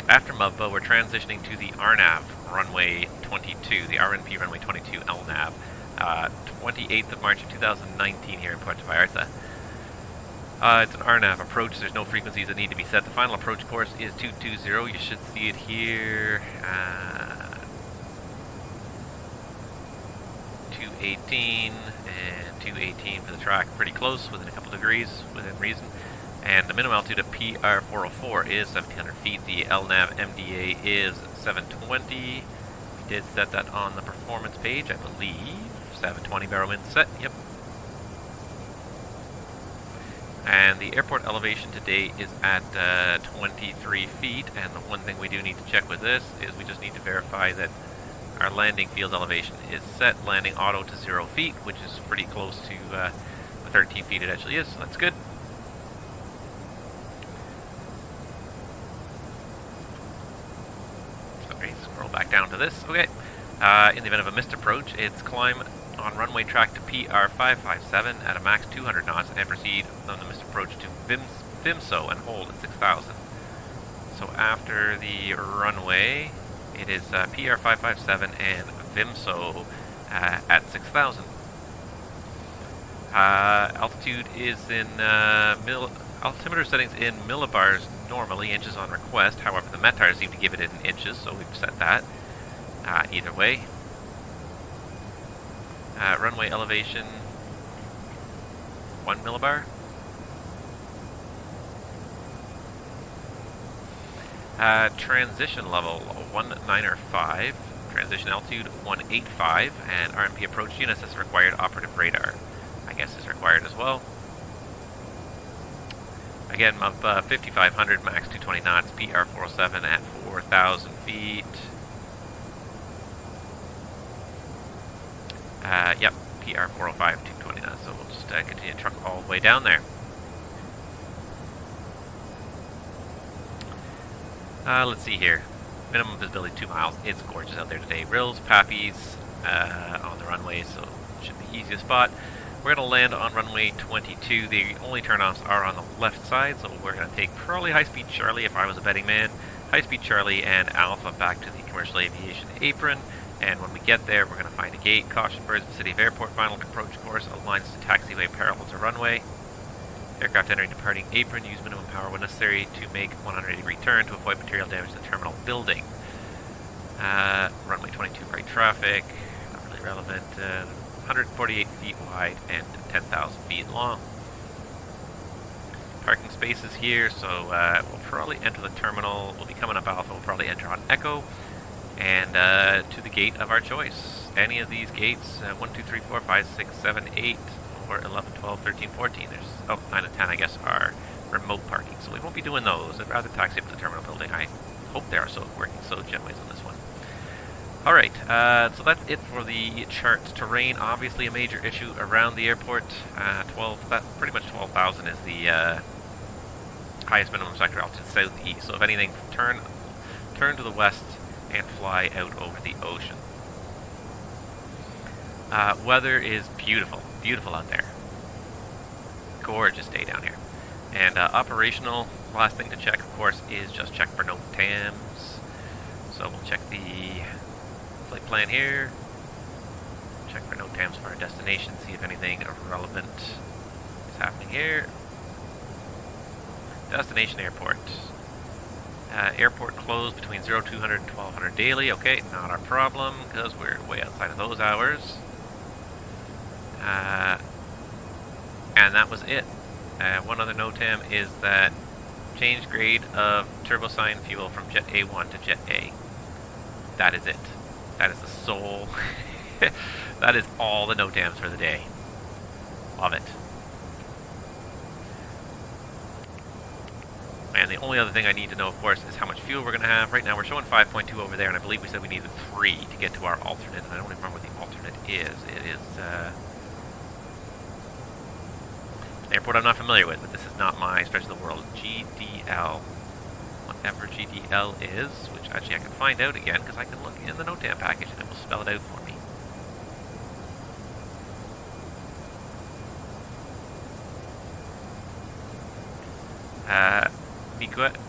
After MUVBA, we're transitioning to the RNAV runway 22, the RNP runway 22 LNAV, 28th of March of 2019 here in Puerto Vallarta. It's an RNAV approach. There's no frequencies that need to be set. The final approach course is 220. You should see it here. 218 and 218 for the track. Pretty close, within a couple degrees, within reason. And the minimum altitude of PR404 is 1,700 feet. The LNAV MDA is 720. We did set that on the performance page, I believe. 720 barrel wind set, yep. And the airport elevation today is at 23 feet. And the one thing we do need to check with this is we just need to verify that our landing field elevation is set, landing auto to 0 feet, which is pretty close to the 13 feet it actually is, so that's good. Scroll back down to this. Okay. In the event of a missed approach, it's climb on runway track to PR557 at a max 200 knots and proceed on the missed approach to Vimso and hold at 6,000. So after the runway, it is PR557 and Vimso at 6,000. Altitude is in altimeter settings in millibars normally, inches on request. However, the METAR seem to give it in inches, so we've set that. Either way. Runway elevation 1 millibar. Transition level 195. Transition altitude 185. And RMP approach GNSS required. Operative radar, I guess, is required as well. Again, MUV 5,500, max 220 knots, PR407 at 4,000 feet. Yep, PR405, 220 knots, so we'll just continue to truck all the way down there. Let's see here. Minimum visibility 2 miles. It's gorgeous out there today. Rills, Pappies on the runway, so it should be the easiest spot. We're going to land on runway 22. The only turnoffs are on the left side, so we're going to take probably High-Speed Charlie if I was a betting man. High-Speed Charlie and Alpha back to the commercial aviation apron. And when we get there, we're going to find a gate. Caution birds, City of Airport, final approach course, aligns to taxiway parallel to runway. Aircraft entering departing apron, use minimum power when necessary to make 180-degree turn to avoid material damage to the terminal building. Runway 22 right traffic, not really relevant. 148 feet wide and 10,000 feet long. Parking spaces here, so we'll probably enter the terminal. We'll be coming up Alpha, we'll probably enter on Echo. And to the gate of our choice. Any of these gates, 1, 2, 3, 4, 5, 6, 7, 8, or 11, 12, 13, 14. There's, 9 and 10, I guess, are remote parking. So we won't be doing those. I'd rather taxi up to the terminal building. I hope they are working so gently on this one. Alright, so that's it for the charts. Terrain, obviously a major issue around the airport. Pretty much 12,000 is the highest minimum sector altitude southeast. So if anything, turn to the west and fly out over the ocean. Weather is beautiful. Beautiful out there. Gorgeous day down here. And operational, last thing to check, of course, is just check for no TAMs. So we'll check the flight plan here. Check for no TAMs for our destination, see if anything relevant is happening here. Destination airport. Airport closed between 0200 and 1200 daily. Okay, not our problem because we're way outside of those hours. And that was it. One other NOTAM is that Change grade of turbocine fuel from Jet A1 to Jet A. That is it. That is the sole... that is all the NOTAMs for the day. Love it. And the only other thing I need to know, of course, is how much fuel we're going to have. Right now we're showing 5.2 over there, and I believe we said we needed 3 to get to our alternate. And I don't even remember what the alternate is. It is an airport I'm not familiar with, but this is not my stretch of the world. GDL. Whatever GDL is, which actually I can find out again, because I can look in the NOTAM package and it will spell it out for me.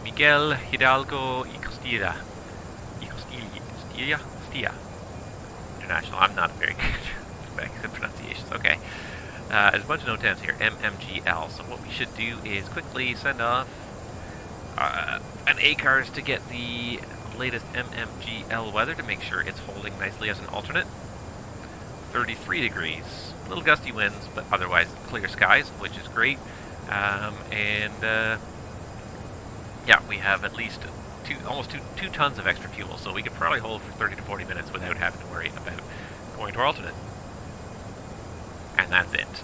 Miguel Hidalgo y Costilla. International. I'm not very good at pronunciations. Okay. There's a bunch of NOTAMs here. MMGL. So what we should do is quickly send off an ACARS to get the latest MMGL weather to make sure it's holding nicely as an alternate. 33 degrees. A little gusty winds, but otherwise clear skies, which is great. Yeah, we have at least almost two tons of extra fuel, so we could probably hold for 30 to 40 minutes without having to worry about going to our alternate. And that's it.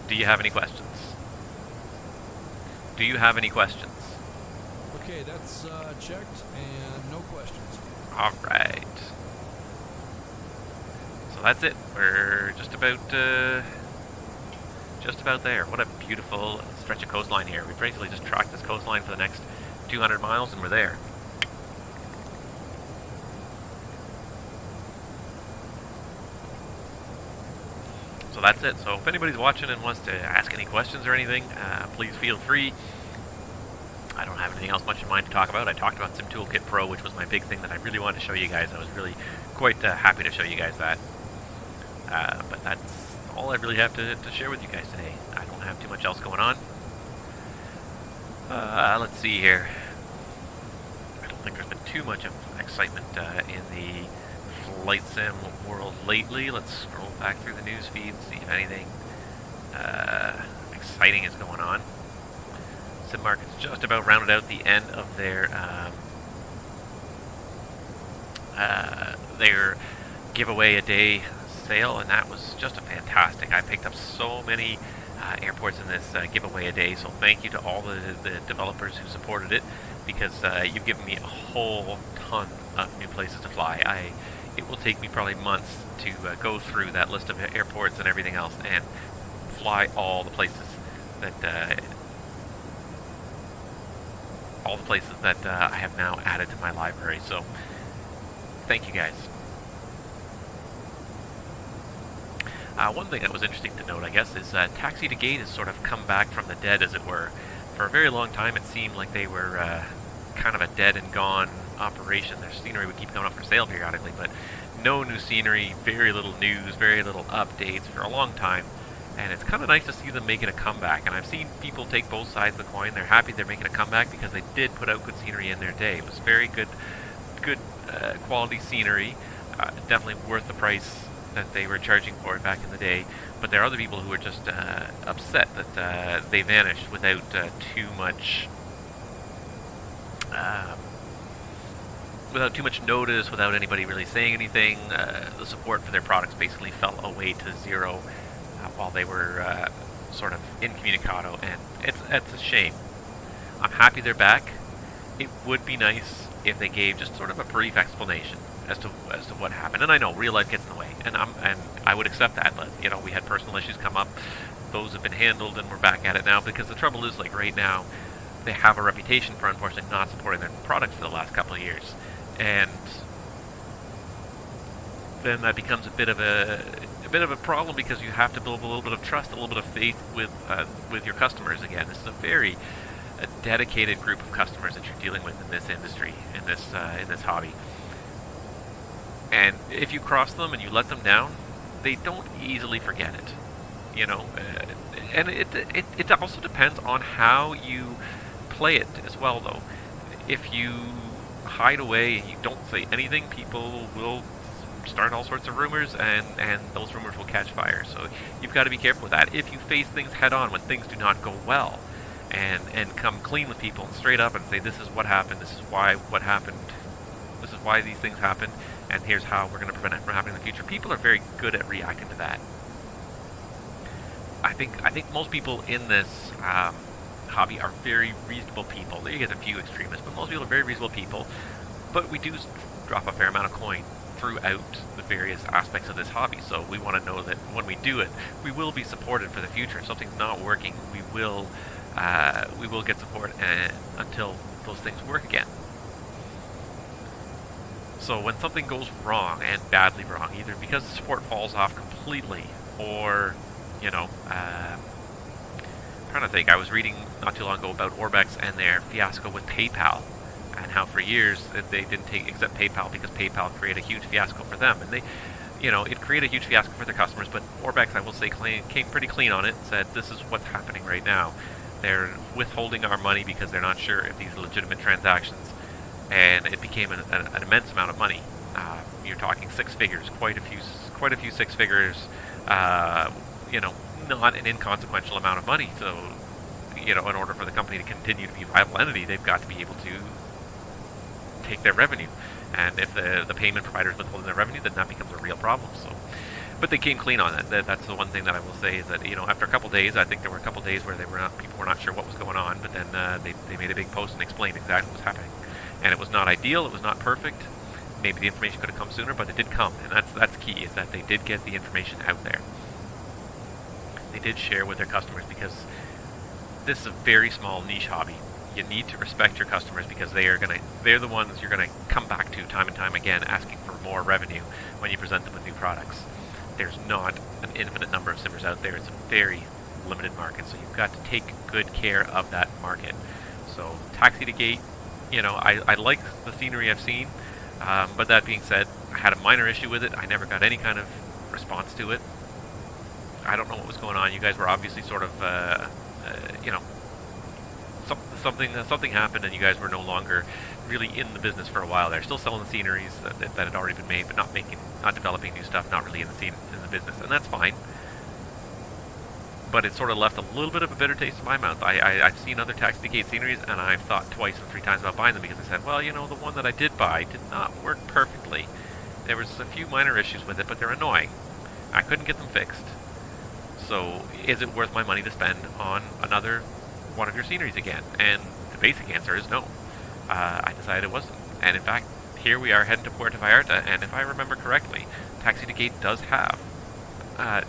Do you have any questions? Do you have any questions? Okay, that's checked, and no questions. Alright. So that's it. We're just about there. What a beautiful stretch of coastline here. We basically just tracked this coastline for the next 200 miles and we're there. So that's it. So if anybody's watching and wants to ask any questions or anything, please feel free. I don't have anything else much in mind to talk about. I talked about SimToolKitPro, which was my big thing that I really wanted to show you guys. I was really quite happy to show you guys that. But that's all I really have to share with you guys today. I don't have too much else going on. Let's see here. I don't think there's been too much of excitement in the flight sim world lately. Let's scroll back through the news feed, see if anything exciting is going on. Sim Market's just about rounded out the end of their giveaway a day sale, and that was just a fantastic. I picked up so many airports in this giveaway a day, so thank you to all the developers who supported it, because you've given me a whole ton of new places to fly. It will take me probably months to go through that list of airports and everything else and fly all the places that I have now added to my library. So thank you guys. One thing that was interesting to note, I guess, is Taxi to Gate has sort of come back from the dead, as it were. For a very long time, it seemed like they were kind of a dead and gone operation. Their scenery would keep coming up for sale periodically, but no new scenery, very little news, very little updates for a long time. And it's kind of nice to see them making a comeback. And I've seen people take both sides of the coin. They're happy they're making a comeback because they did put out good scenery in their day. It was very good quality scenery. Definitely worth the price that they were charging for it back in the day. But there are other people who are just upset that they vanished without too much notice, without anybody really saying anything. The support for their products basically fell away to zero while they were sort of incommunicado, and it's a shame. I'm happy they're back. It would be nice if they gave just sort of a brief explanation as to what happened. And I know real life gets in the way, and I would accept that. But you know, we had personal issues come up; those have been handled, and we're back at it now. Because the trouble is, like right now, they have a reputation for unfortunately not supporting their products for the last couple of years, and then that becomes a bit of a problem, because you have to build a little bit of trust, a little bit of faith with your customers. Again, this is a dedicated group of customers that you're dealing with in this industry, in this hobby. And if you cross them and you let them down, they don't easily forget it. You know, and it also depends on how you play it as well, though. If you hide away and you don't say anything, people will start all sorts of rumors, and those rumors will catch fire. So you've got to be careful with that. If you face things head on when things do not go well, and come clean with people and straight up and say, this is what happened, this is why what happened, this is why these things happened, and here's how we're going to prevent it from happening in the future. People are very good at reacting to that. I think most people in this hobby are very reasonable people. There you get a few extremists, but most people are very reasonable people. But we do drop a fair amount of coin throughout the various aspects of this hobby, so we want to know that when we do it, we will be supported for the future. If something's not working, we will get support until those things work again. So when something goes wrong, and badly wrong, either because the support falls off completely, or, you know, I'm trying to think, I was reading not too long ago about Orbex and their fiasco with PayPal, and how for years they didn't accept PayPal because PayPal created a huge fiasco for them, and they, you know, it created a huge fiasco for their customers, but Orbex, I will say, came pretty clean on it and said, this is what's happening right now. They're withholding our money because they're not sure if these are legitimate transactions, and it became an immense amount of money. You're talking six figures, quite a few six figures, you know, not an inconsequential amount of money. So, you know, in order for the company to continue to be a viable entity, they've got to be able to take their revenue. And if the payment providers withholding their revenue, then that becomes a real problem. So, but they came clean on that. That's the one thing that I will say is that, you know, after a couple days, I think there were a couple days where people were not sure what was going on, but then they made a big post and explained exactly what was happening. And it was not ideal, it was not perfect. Maybe the information could have come sooner, but it did come, and that's key, is that they did get the information out there. They did share with their customers, because this is a very small niche hobby. You need to respect your customers, because they're the ones you're gonna come back to time and time again, asking for more revenue when you present them with new products. There's not an infinite number of simmers out there. It's a very limited market, so you've got to take good care of that market. So Taxi to Gate, you know, I like the scenery I've seen, but that being said, I had a minor issue with it. I never got any kind of response to it. I don't know what was going on. You guys were obviously sort of, you know, something happened, and you guys were no longer really in the business for a while. They're still selling the sceneries that had already been made, but not developing new stuff, not really in the business, and that's fine. But it sort of left a little bit of a bitter taste in my mouth. I've seen other Taxi to Gate sceneries, and I've thought twice and three times about buying them, because I said, well, you know, the one that I did buy did not work perfectly. There was a few minor issues with it, but they're annoying. I couldn't get them fixed. So is it worth my money to spend on another one of your sceneries again? And the basic answer is no. I decided it wasn't. And in fact, here we are heading to Puerto Vallarta, and if I remember correctly, Taxi to Gate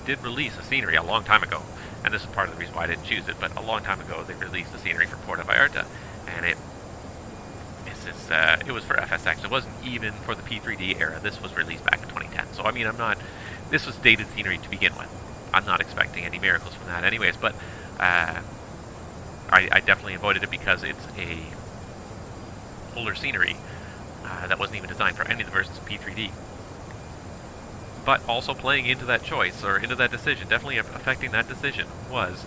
did release a scenery a long time ago. And this is part of the reason why I didn't choose it, but a long time ago they released a scenery for Puerto Vallarta, and it was for FSX. It wasn't even for the P3D era. This was released back in 2010. So I mean, this was dated scenery to begin with. I'm not expecting any miracles from that anyways, but I definitely avoided it because it's a older scenery that wasn't even designed for any of the versions of P3D. But also playing into that choice, or into that decision, definitely affecting that decision, was,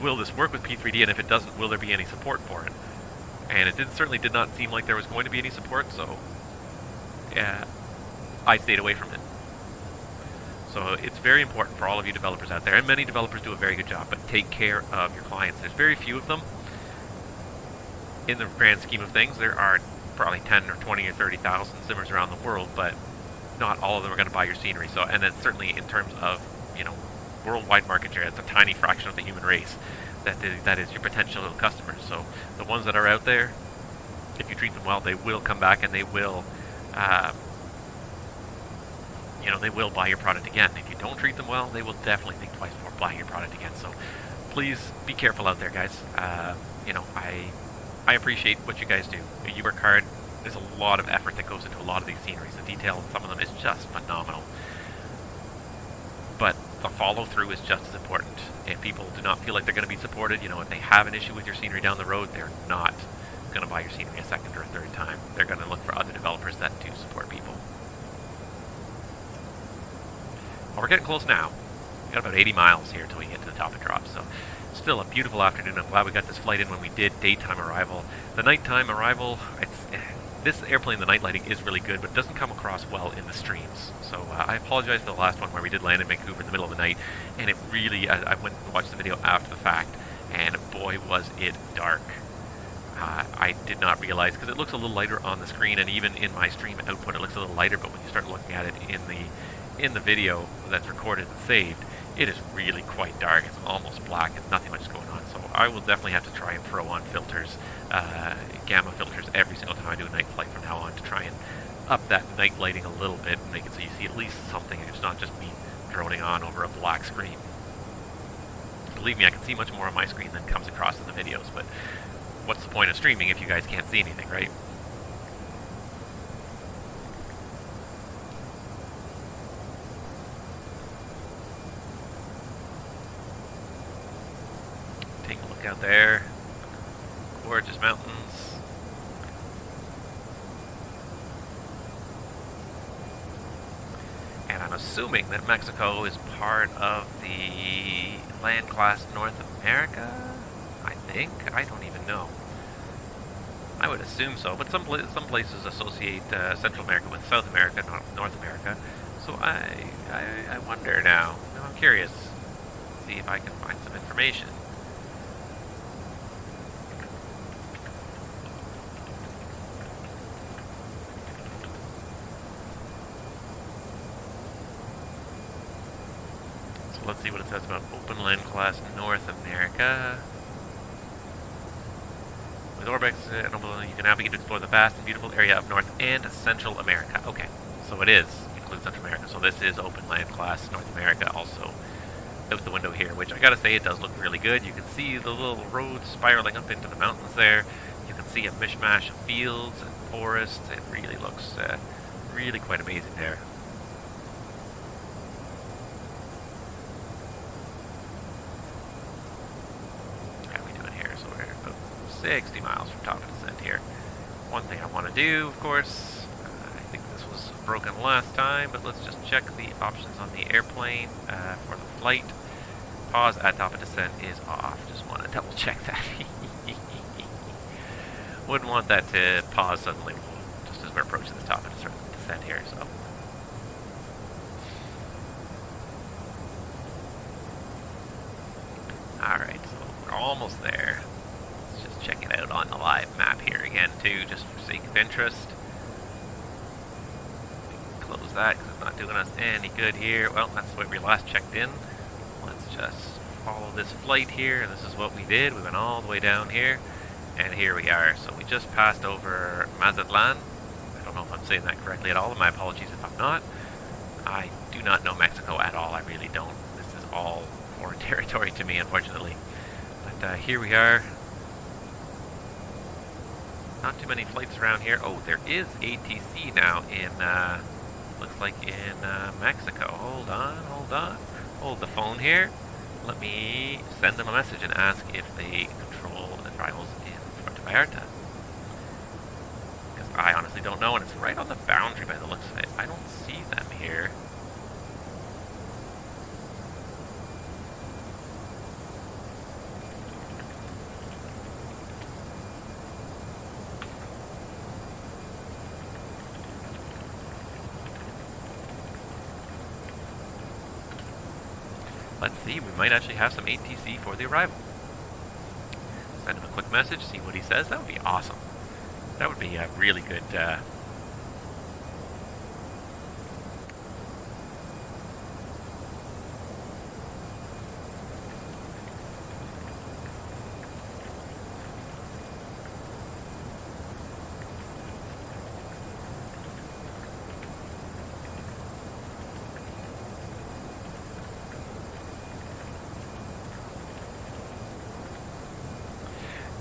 will this work with P3D, and if it doesn't, will there be any support for it? And it certainly did not seem like there was going to be any support, so I stayed away from it. So it's very important for all of you developers out there, and many developers do a very good job, but take care of your clients. There's very few of them. In the grand scheme of things, there are probably 10 or 20 or 30,000 simmers around the world, but not all of them are going to buy your scenery. So, and it's certainly in terms of, you know, worldwide market share, it's a tiny fraction of the human race that is your potential customers. So the ones that are out there, if you treat them well, they will come back, and they will, you know, they will buy your product again. If you don't treat them well, they will definitely think twice before buying your product again. So please be careful out there, guys. You know, I appreciate what you guys do. You work hard. There's a lot of effort that goes into a lot of these sceneries. The detail in some of them is just phenomenal. But the follow-through is just as important. If people do not feel like they're going to be supported, you know, if they have an issue with your scenery down the road, they're not going to buy your scenery a second or a third time. They're going to look for other developers that do support people. Well, we're getting close now. We've got about 80 miles here until we get to the top of drop, so still a beautiful afternoon. I'm glad we got this flight in when we did. Daytime arrival. The nighttime arrival, this airplane, the night lighting is really good, but it doesn't come across well in the streams. So I apologize for the last one where we did land in Vancouver in the middle of the night, and it really, I went and watched the video after the fact, and boy was it dark. I did not realize, because it looks a little lighter on the screen, and even in my stream output it looks a little lighter, but when you start looking at it in the video that's recorded and saved, it is really quite dark. It's almost black and nothing much is going on. So I will definitely have to try and throw on filters, gamma filters, every single time I do a night flight from now on, to try and up that night lighting a little bit and make it so you see at least something, and it's not just me droning on over a black screen. Believe me, I can see much more on my screen than comes across in the videos, but what's the point of streaming if you guys can't see anything, right? Take a look out there. Gorgeous mountains. And I'm assuming that Mexico is part of the land class North America? I think. I don't even know. I would assume so, but some places associate Central America with South America, not North America. So I wonder now. Now I'm curious. See if I can find some information. So let's see what it says about Open Land Class North America. With Orbex, you can navigate to explore the vast and beautiful area of North and Central America. Okay, so it includes Central America. So this is Open Land Class North America also out the window here, which I gotta say, it does look really good. You can see the little roads spiraling up into the mountains there. You can see a mishmash of fields and forests. It really looks really quite amazing there. How are we doing here? So we're about 60 miles from top of descent here. One thing I want to do, of course, I think this was broken last time, but let's just check the options on the airplane for the flight. Pause at top of descent is off. Just want to double check that. Wouldn't want that to pause suddenly just as we're approaching the top of descent here. So. Alright, so we're almost there. Let's just check it out on the live map here again too, just for sake of interest. Close that because it's not doing us any good here. Well, that's the way we last checked in. Let's just follow this flight here, and this is what we did. We went all the way down here, and here we are. So we just passed over Mazatlan. I don't know if I'm saying that correctly at all, and my apologies if I'm not. I do not know Mexico at all. I really don't. This is all foreign territory to me, unfortunately. But here we are. Not too many flights around here. Oh, there is ATC now in, looks like in Mexico. Hold on. Hold the phone here. Let me send them a message and ask if they control arrivals in Puerto Vallarta. Because I honestly don't know, and it's right on the boundary by the looks of it. I don't see them here. Let's see, we might actually have some ATC for the arrival. Send him a quick message, see what he says. That would be awesome. That would be a really good...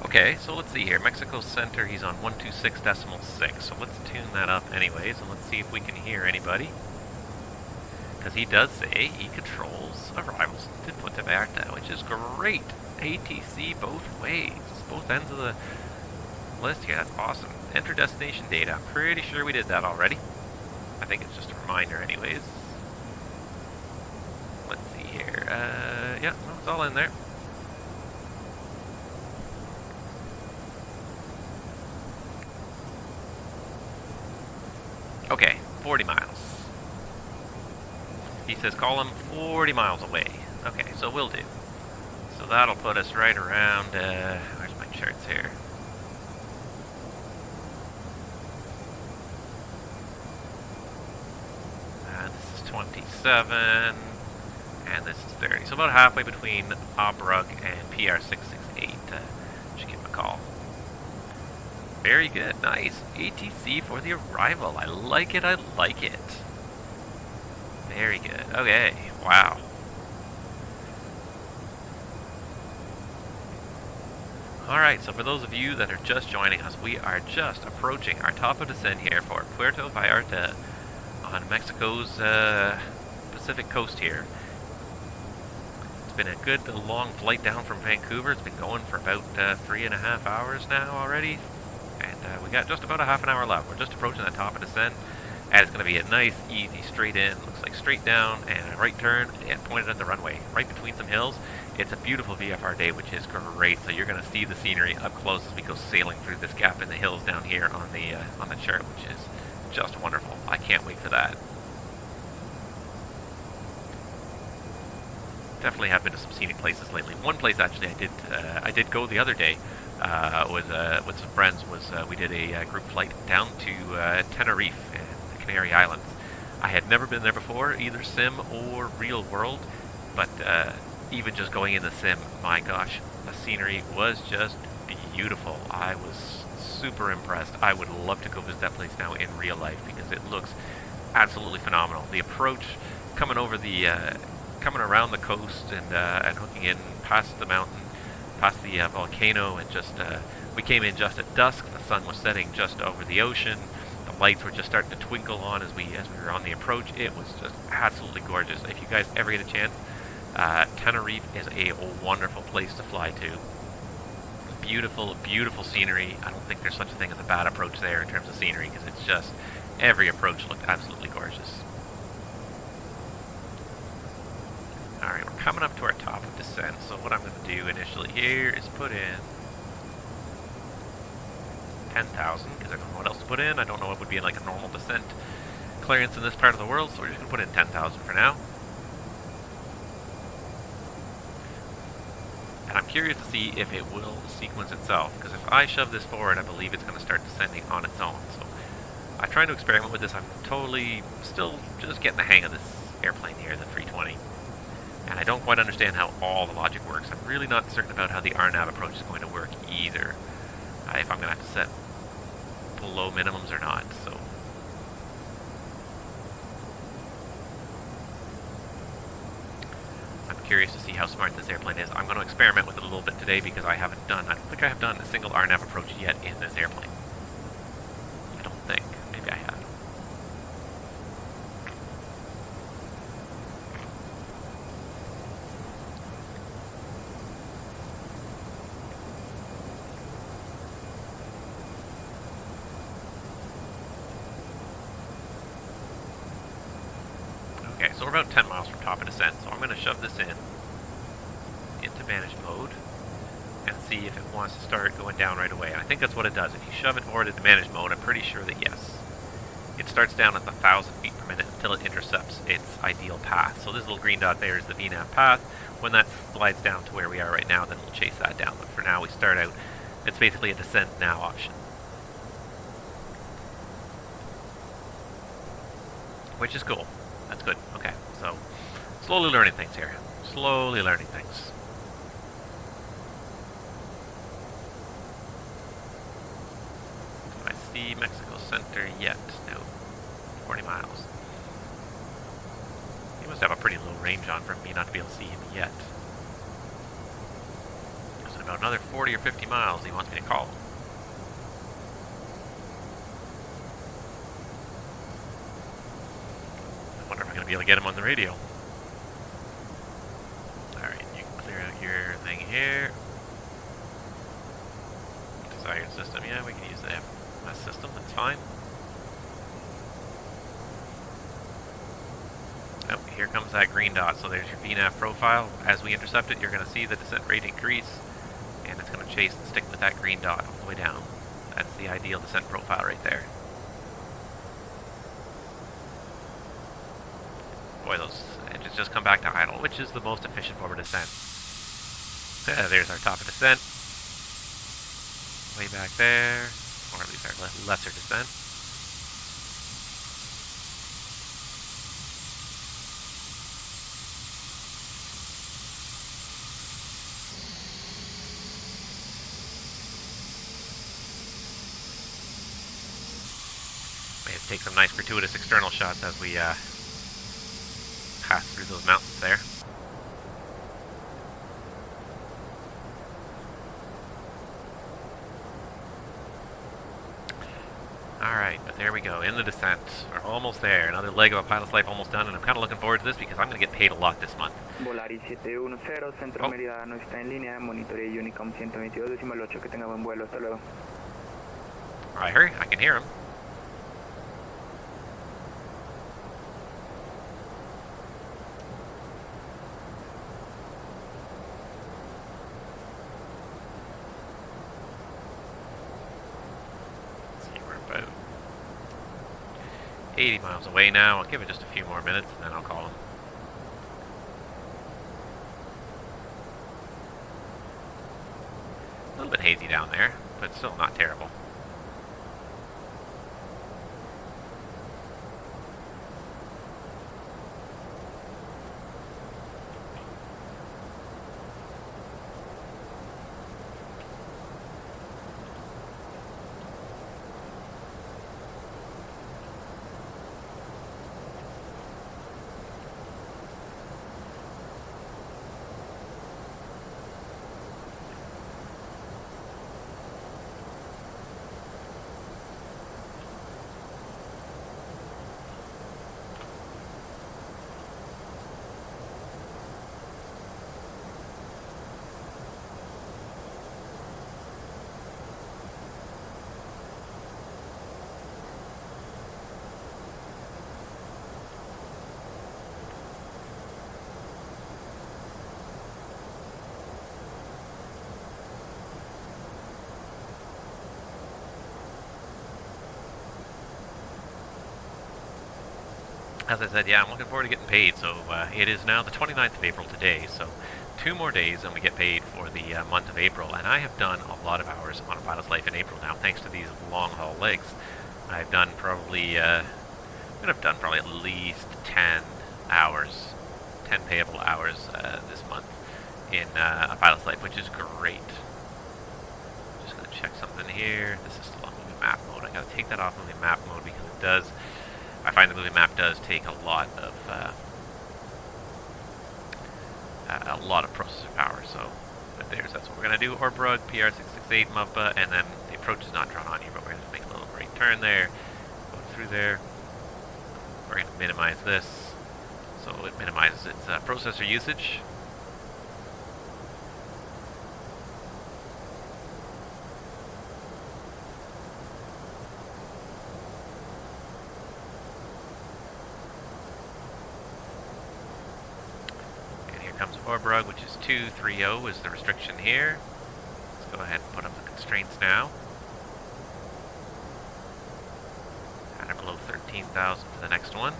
Okay, so let's see here. Mexico Center, he's on 126.6, so let's tune that up anyways, and let's see if we can hear anybody. Because he does say he controls arrivals to Puerto Vallarta, which is great. ATC both ways, both ends of the list here. That's awesome. Enter destination data. I'm pretty sure we did that already. I think it's just a reminder anyways. Let's see here. Yeah, no, it's all in there. Okay, 40 miles. He says call him 40 miles away. Okay, so we'll do. So that'll put us right around, where's my charts here? This is 27, and this is 30. So about halfway between Obrug and PR668. Should give him a call. Very good, nice. ATC for the arrival. I like it, I like it. Very good. Okay, wow. Alright, so for those of you that are just joining us, we are just approaching our top of descent here for Puerto Vallarta on Mexico's Pacific coast here. It's been a good long flight down from Vancouver. It's been going for about 3.5 hours now already. And we got just about a half an hour left. We're just approaching the top of descent. And it's going to be a nice, easy, straight in. Looks like straight down and a right turn and pointed at the runway. Right between some hills. It's a beautiful VFR day, which is great. So you're going to see the scenery up close as we go sailing through this gap in the hills down here on the chart, which is just wonderful. I can't wait for that. Definitely have been to some scenic places lately. One place actually I did go the other day with some friends. We did a group flight down to Tenerife and the Canary Islands. I had never been there before, either sim or real world, but even just going in the sim, my gosh, the scenery was just beautiful. I was super impressed. I would love to go visit that place now in real life because it looks absolutely phenomenal. The approach coming over the coming around the coast and hooking in past the mountain, past the volcano, and just we came in just at dusk. The sun was setting just over the ocean. The lights were just starting to twinkle on as we were on the approach. It was just absolutely gorgeous. If you guys ever get a chance, Tenerife is a wonderful place to fly to. Beautiful, beautiful scenery. I don't think there's such a thing as a bad approach there in terms of scenery, because it's just, every approach looked absolutely gorgeous. Alright, we're coming up to our top of descent, so what I'm going to do initially here is put in 10,000, because I don't know what else to put in. I don't know what would be like a normal descent clearance in this part of the world, so we're just going to put in 10,000 for now. And I'm curious to see if it will sequence itself, because if I shove this forward, I believe it's going to start descending on its own. So I'm trying to experiment with this. I'm totally still just getting the hang of this airplane here, the 320. And I don't quite understand how all the logic works. I'm really not certain about how the RNAV approach is going to work either. If I'm going to have to set below minimums or not. So I'm curious to see how smart this airplane is. I'm going to experiment with it a little bit today because I don't think I have done a single RNAV approach yet in this airplane. I don't think. Maybe I have. Okay, so we're about 10 miles from top of descent, so I'm going to shove this into managed mode and see if it wants to start going down right away. And I think that's what it does. If you shove it forward into managed mode, I'm pretty sure that yes, it starts down at the 1,000 feet per minute until it intercepts its ideal path. So this little green dot there is the VNAV path. When that slides down to where we are right now, then we'll chase that down. But for now, we start out, it's basically a descent now option, which is cool. That's good. Okay, so slowly learning things here. Slowly learning things. Do I see Mexico Center yet? No. 40 miles. He must have a pretty low range on for me not to be able to see him yet. So about another 40 or 50 miles he wants me to call him. I wonder if I'm going to be able to get him on the radio. Alright, you can clear out your thing here. Desired system, yeah, we can use the FMS system, that's fine. Oh, here comes that green dot, so there's your VNAV profile. As we intercept it, you're going to see the descent rate increase, and it's going to chase and stick with that green dot all the way down. That's the ideal descent profile right there. Boy, those engines just come back to idle, which is the most efficient forward descent. There's our top of descent. Way back there. Or at least our lesser descent. May have to take some nice gratuitous external shots as we pass through those mountains there. Alright, but there we go, in the descent. We're almost there. Another leg of a pilot's life almost done, and I'm kind of looking forward to this because I'm going to get paid a lot this month. Volaris 710, Centro Mérida no está en línea, monitoree Unicom 122.8, que tenga buen vuelo, hasta luego. I can hear him. See, we're about 80 miles away now. I'll give it just a few more minutes and then I'll call him. A little bit hazy down there, but still not terrible. As I said, yeah, I'm looking forward to getting paid. So it is now the 29th of April today, so 2 more days and we get paid for the month of April. And I have done a lot of hours on a pilot's life in April now, thanks to these long-haul legs. I've done probably, I'm going to have done probably at least 10 hours, 10 payable hours this month in a pilot's life, which is great. Just going to check something here. This is still on moving map mode. I got to take that off moving map mode because it does. I find the moving map does take a lot of processor power. So, but that's what we're gonna do. Orbrug PR668 Muppa, and then the approach is not drawn on you, but we're gonna make a little right turn there, go through there. We're gonna minimize this, so it minimizes its processor usage. Comes Orbrug, which is 230 is the restriction here. Let's go ahead and put up the constraints now. At or below 13,000 for the next one.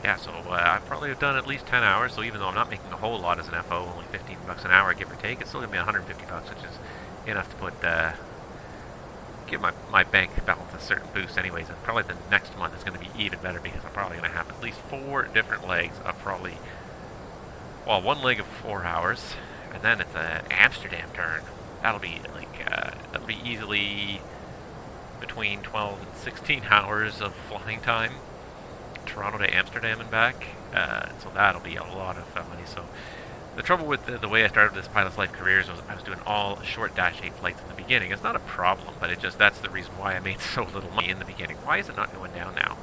Yeah, so I probably have done at least 10 hours, so even though I'm not making a whole lot as an FO, only 15 bucks an hour, give or take, it's still going to be 150 bucks, which is enough to put give my bank balance a certain boost anyways, and probably the next month is going to be even better because I'm probably going to have at least 4 different legs of probably, well, 1 leg of 4 hours, and then it's an Amsterdam turn. That'll be like, that'll be easily between 12 and 16 hours of flying time, Toronto to Amsterdam and back, so that'll be a lot of money. So the trouble with the way I started this pilot's life careers was I was doing all short Dash 8 flights in the beginning. It's not a problem, but it just, that's the reason why I made so little money in the beginning. Why is it not going down now?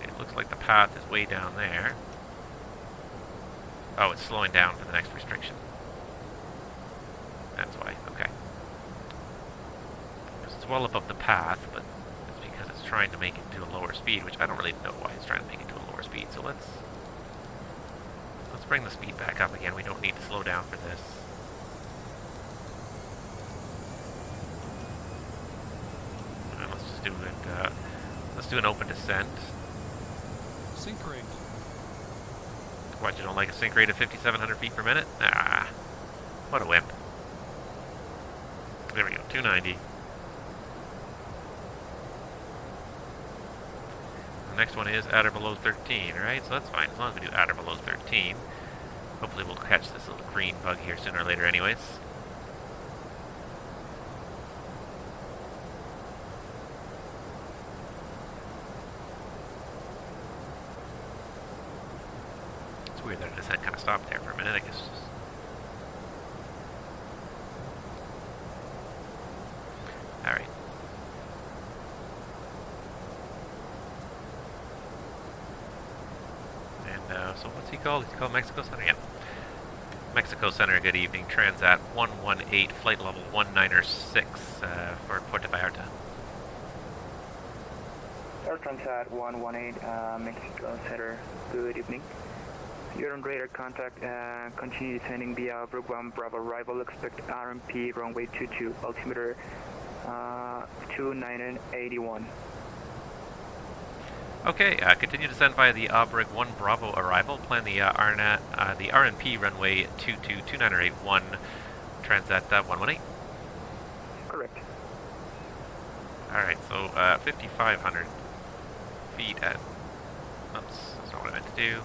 It looks like the path is way down there. Oh, it's slowing down for the next restriction. That's why, okay. It's well above the path, but it's because it's trying to make it to a lower speed, which I don't really know why it's trying to make it to a lower speed. So let's bring the speed back up again. We don't need to slow down for this. do it. Let's do an open descent. Sink rate. What, you don't like a sink rate of 5,700 feet per minute? Ah, what a wimp. There we go, 290. The next one is at or below 13, right? So that's fine, as long as we do at or below 13. Hopefully we'll catch this little green bug here sooner or later anyways. It's weird that it just had kind of stopped there for a minute, I guess. Alright. And so what's he called? He's called Mexico Center? Yeah. Mexico Center, good evening. Transat 118, flight level 196 for Puerto Vallarta. Air Transat 118, Mexico Center, good evening. You're on radar contact, continue descending via Brooke 1 Bravo arrival, expect RMP runway 22, altimeter 2981. Okay, continue to descend via the Brig 1 Bravo arrival. Plan the RNP runway 22 2981, Transat 118. Correct. Alright, so 5,500 feet at... Oops, that's not what I meant to do.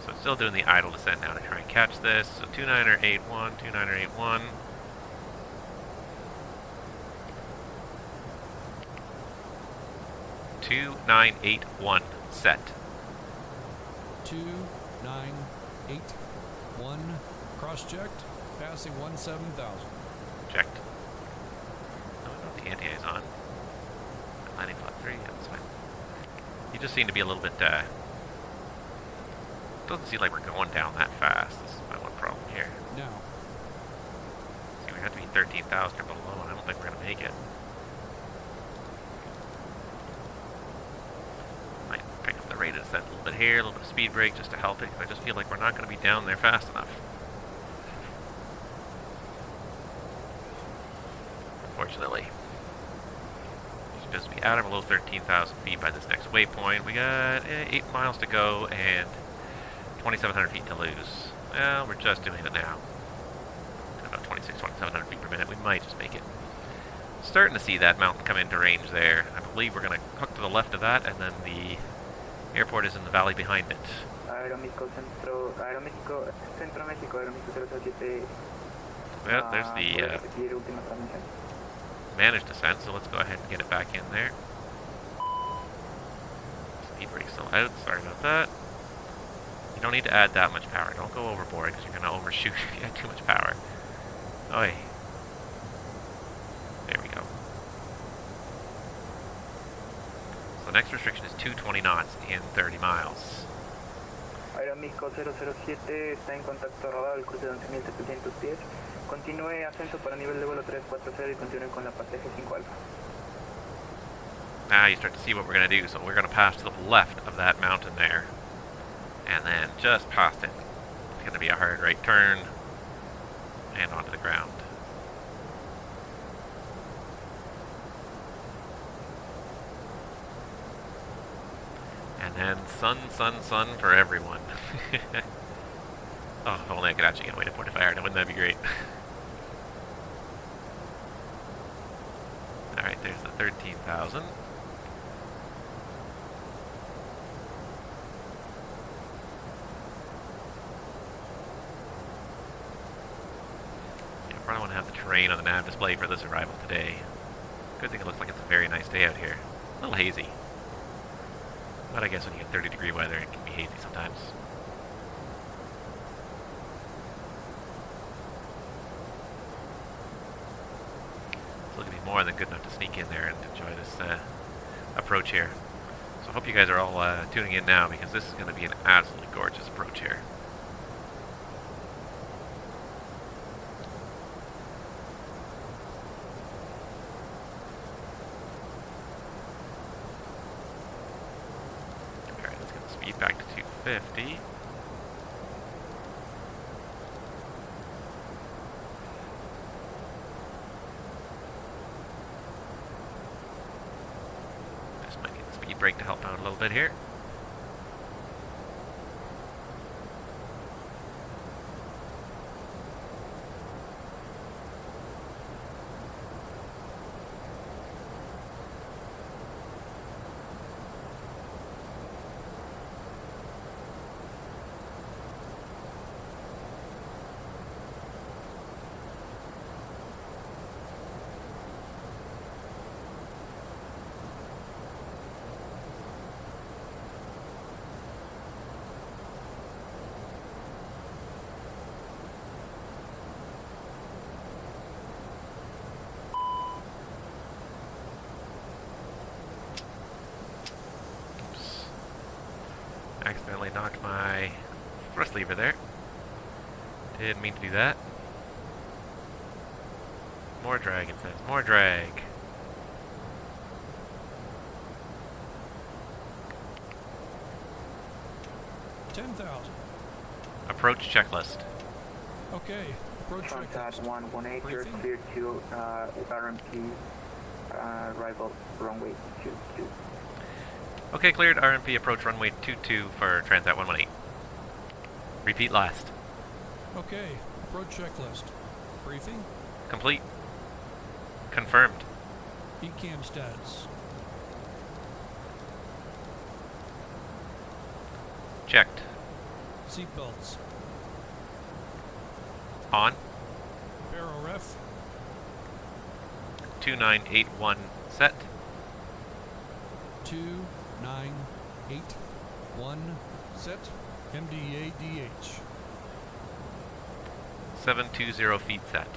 So it's still doing the idle descent now to try and catch this. So 2981, 2981. Two 981 set. 2981 cross-checked, passing 17,000. Checked. No, TNTA is on. Landing flat 3, yeah, that's fine. You just seem to be a little bit, doesn't seem like we're going down that fast. This is my one problem here. No. See, we have to be 13,000 or below, and I don't think we're going to make it. Might pick up the rate of descent a little bit here, a little bit of speed brake just to help it, because I just feel like we're not going to be down there fast enough. Unfortunately. Just be at or below 13,000 feet by this next waypoint. We got 8 miles to go and 2,700 feet to lose. Well, we're just doing it now. About 2,700 feet per minute. We might just make it. Starting to see that mountain come into range there. I believe we're going to hook to the left of that, and then the airport is in the valley behind it. Well, there's the managed descent, so let's go ahead and get it back in there. Speed brake's still out, sorry about that. You don't need to add that much power. Don't go overboard, because you're going to overshoot if you add too much power. Oi. There we go. So the next restriction is 220 knots in 30 miles. Aeroméxico 007 está en contacto radar al cruce de 11.700 pies. Continúe ascenso para nivel de vuelo 340 y continúe con la parte G5 Alfa. Now you start to see what we're going to do. So we're going to pass to the left of that mountain there. And then just past it, it's going to be a hard right turn and onto the ground. And then sun, sun, sun for everyone. Oh, if only I could actually get away to Puerto Vallarta, wouldn't that be great? Alright, there's the 13,000. I probably want to have the terrain on the nav display for this arrival today. Good thing it looks like it's a very nice day out here. A little hazy. But I guess when you get 30-degree weather, it can be hazy sometimes. It's looking to be more than good enough to sneak in there and enjoy this approach here. So I hope you guys are all tuning in now, because this is going to be an absolutely gorgeous approach here. Alright, let's get the speed back to 250. brake to help out a little bit here. Accidentally knocked my thrust lever there. Didn't mean to do that. More drag, it says. More drag. $10,000. Approach checklist. Okay. Approach checklist. 118, you're clear to RMP arrival runway 22. Okay, cleared. RMP approach runway 22 for Transat 118. Repeat last. Okay. Approach checklist. Briefing. Complete. Confirmed. ECAM status. Checked. Seatbelts. On. Baro ref. 2981 set. 2981 set. MDA DH. 720 feet set.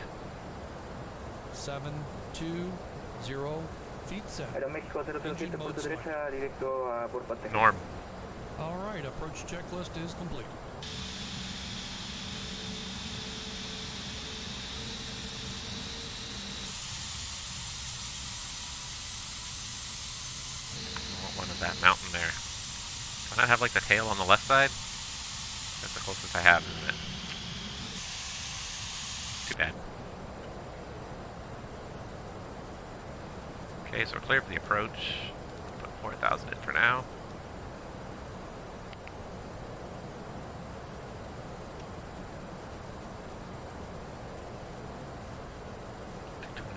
720 feet set. Engine mode select. Norm. Alright, approach checklist is complete. One of that mountain there. Why not have like the tail on the left side? That's the closest I have, isn't it? Too bad. Okay, so we're clear for the approach. Put 4,000 in for now.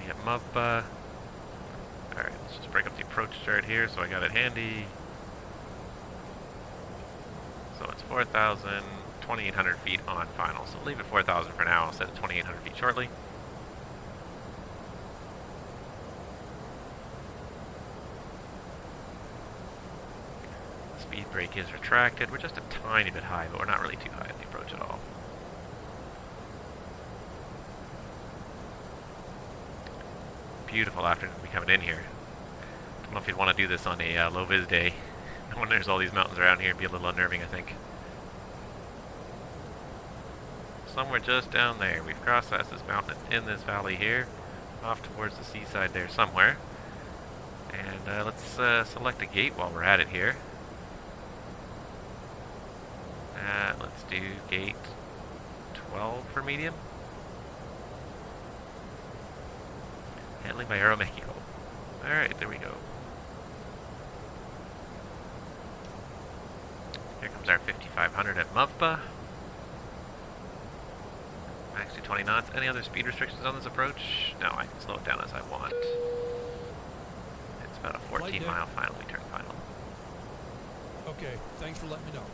At Muvba. Alright, let's just break up the approach chart here so I got it handy. So it's 4,000, 2,800 feet on final. So leave it 4,000 for now. I'll set it 2,800 feet shortly. Speed brake is retracted. We're just a tiny bit high, but we're not really too high at the approach at all. Beautiful afternoon to be coming in here. Don't know if you'd want to do this on a low-vis day when there's all these mountains around here. It'd be a little unnerving, I think. Somewhere just down there. We've crossed past this mountain in this valley here, off towards the seaside there somewhere. And let's select a gate while we're at it here. Let's do gate 12 for medium. Handling by Aeromexico. Alright, there we go. Here comes our 5500 at Muvba. Max 220 knots. Any other speed restrictions on this approach? No, I can slow it down as I want. It's about a 14-mile final. We turn final. Okay, thanks for letting me know.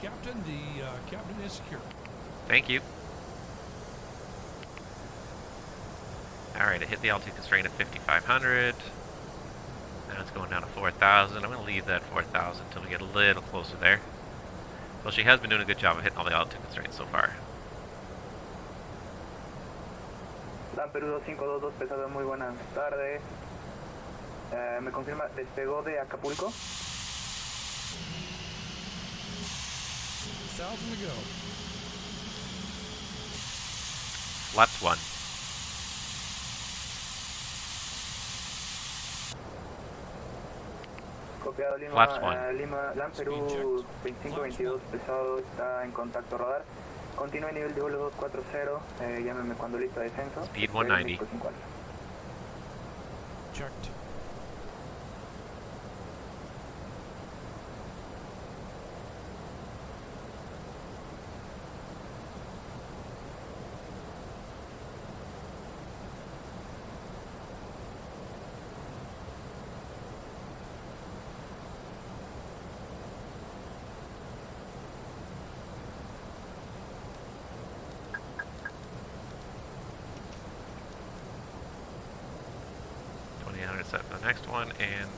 Captain, the cabin is secure. Thank you. Alright, it hit the altitude constraint at 5,500. Now it's going down to 4,000. I'm going to leave that 4,000 until we get a little closer there. Well, she has been doing a good job of hitting all the altitude constraints so far. Perú 2522, pesado, muy buenas tardes. ¿Me confirma, despegó de Acapulco? 1,000 to go. Flaps 1. Copiado Lima, Flaps 1. Lima, LAM Perú 2522, pesado, está en contacto radar. Continúe en nivel de vuelo 240, llámeme cuando listo de descenso. Speed 190. Checked. to set the next one, and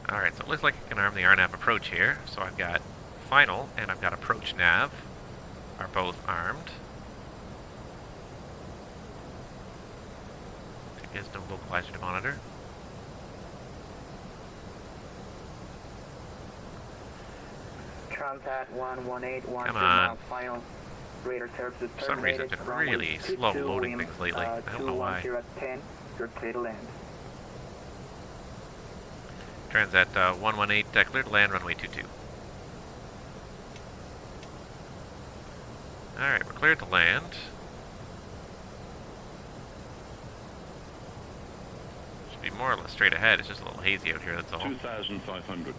alright, so it looks like I can arm the RNAV approach here. So I've got final and I've got approach nav are both armed. There is no localizer to monitor. Transat 118, Come on. final radar services For some reason, it's been really slow loading things lately. I don't know why. 10, you're clear to land. Transat 118 clear to land, runway 22. Alright, we're cleared to land. Should be more or less straight ahead. It's just a little hazy out here, that's all. 2,500.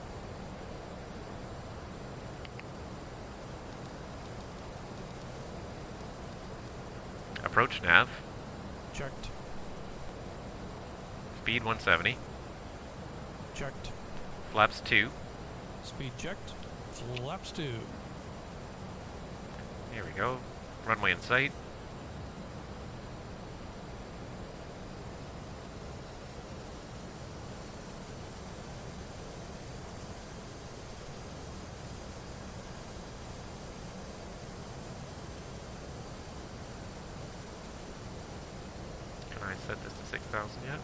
Approach nav. Checked. Speed 170. Checked. Flaps 2. Speed checked. Flaps 2. Here we go. Runway in sight. Can I set this to 6,000 yet?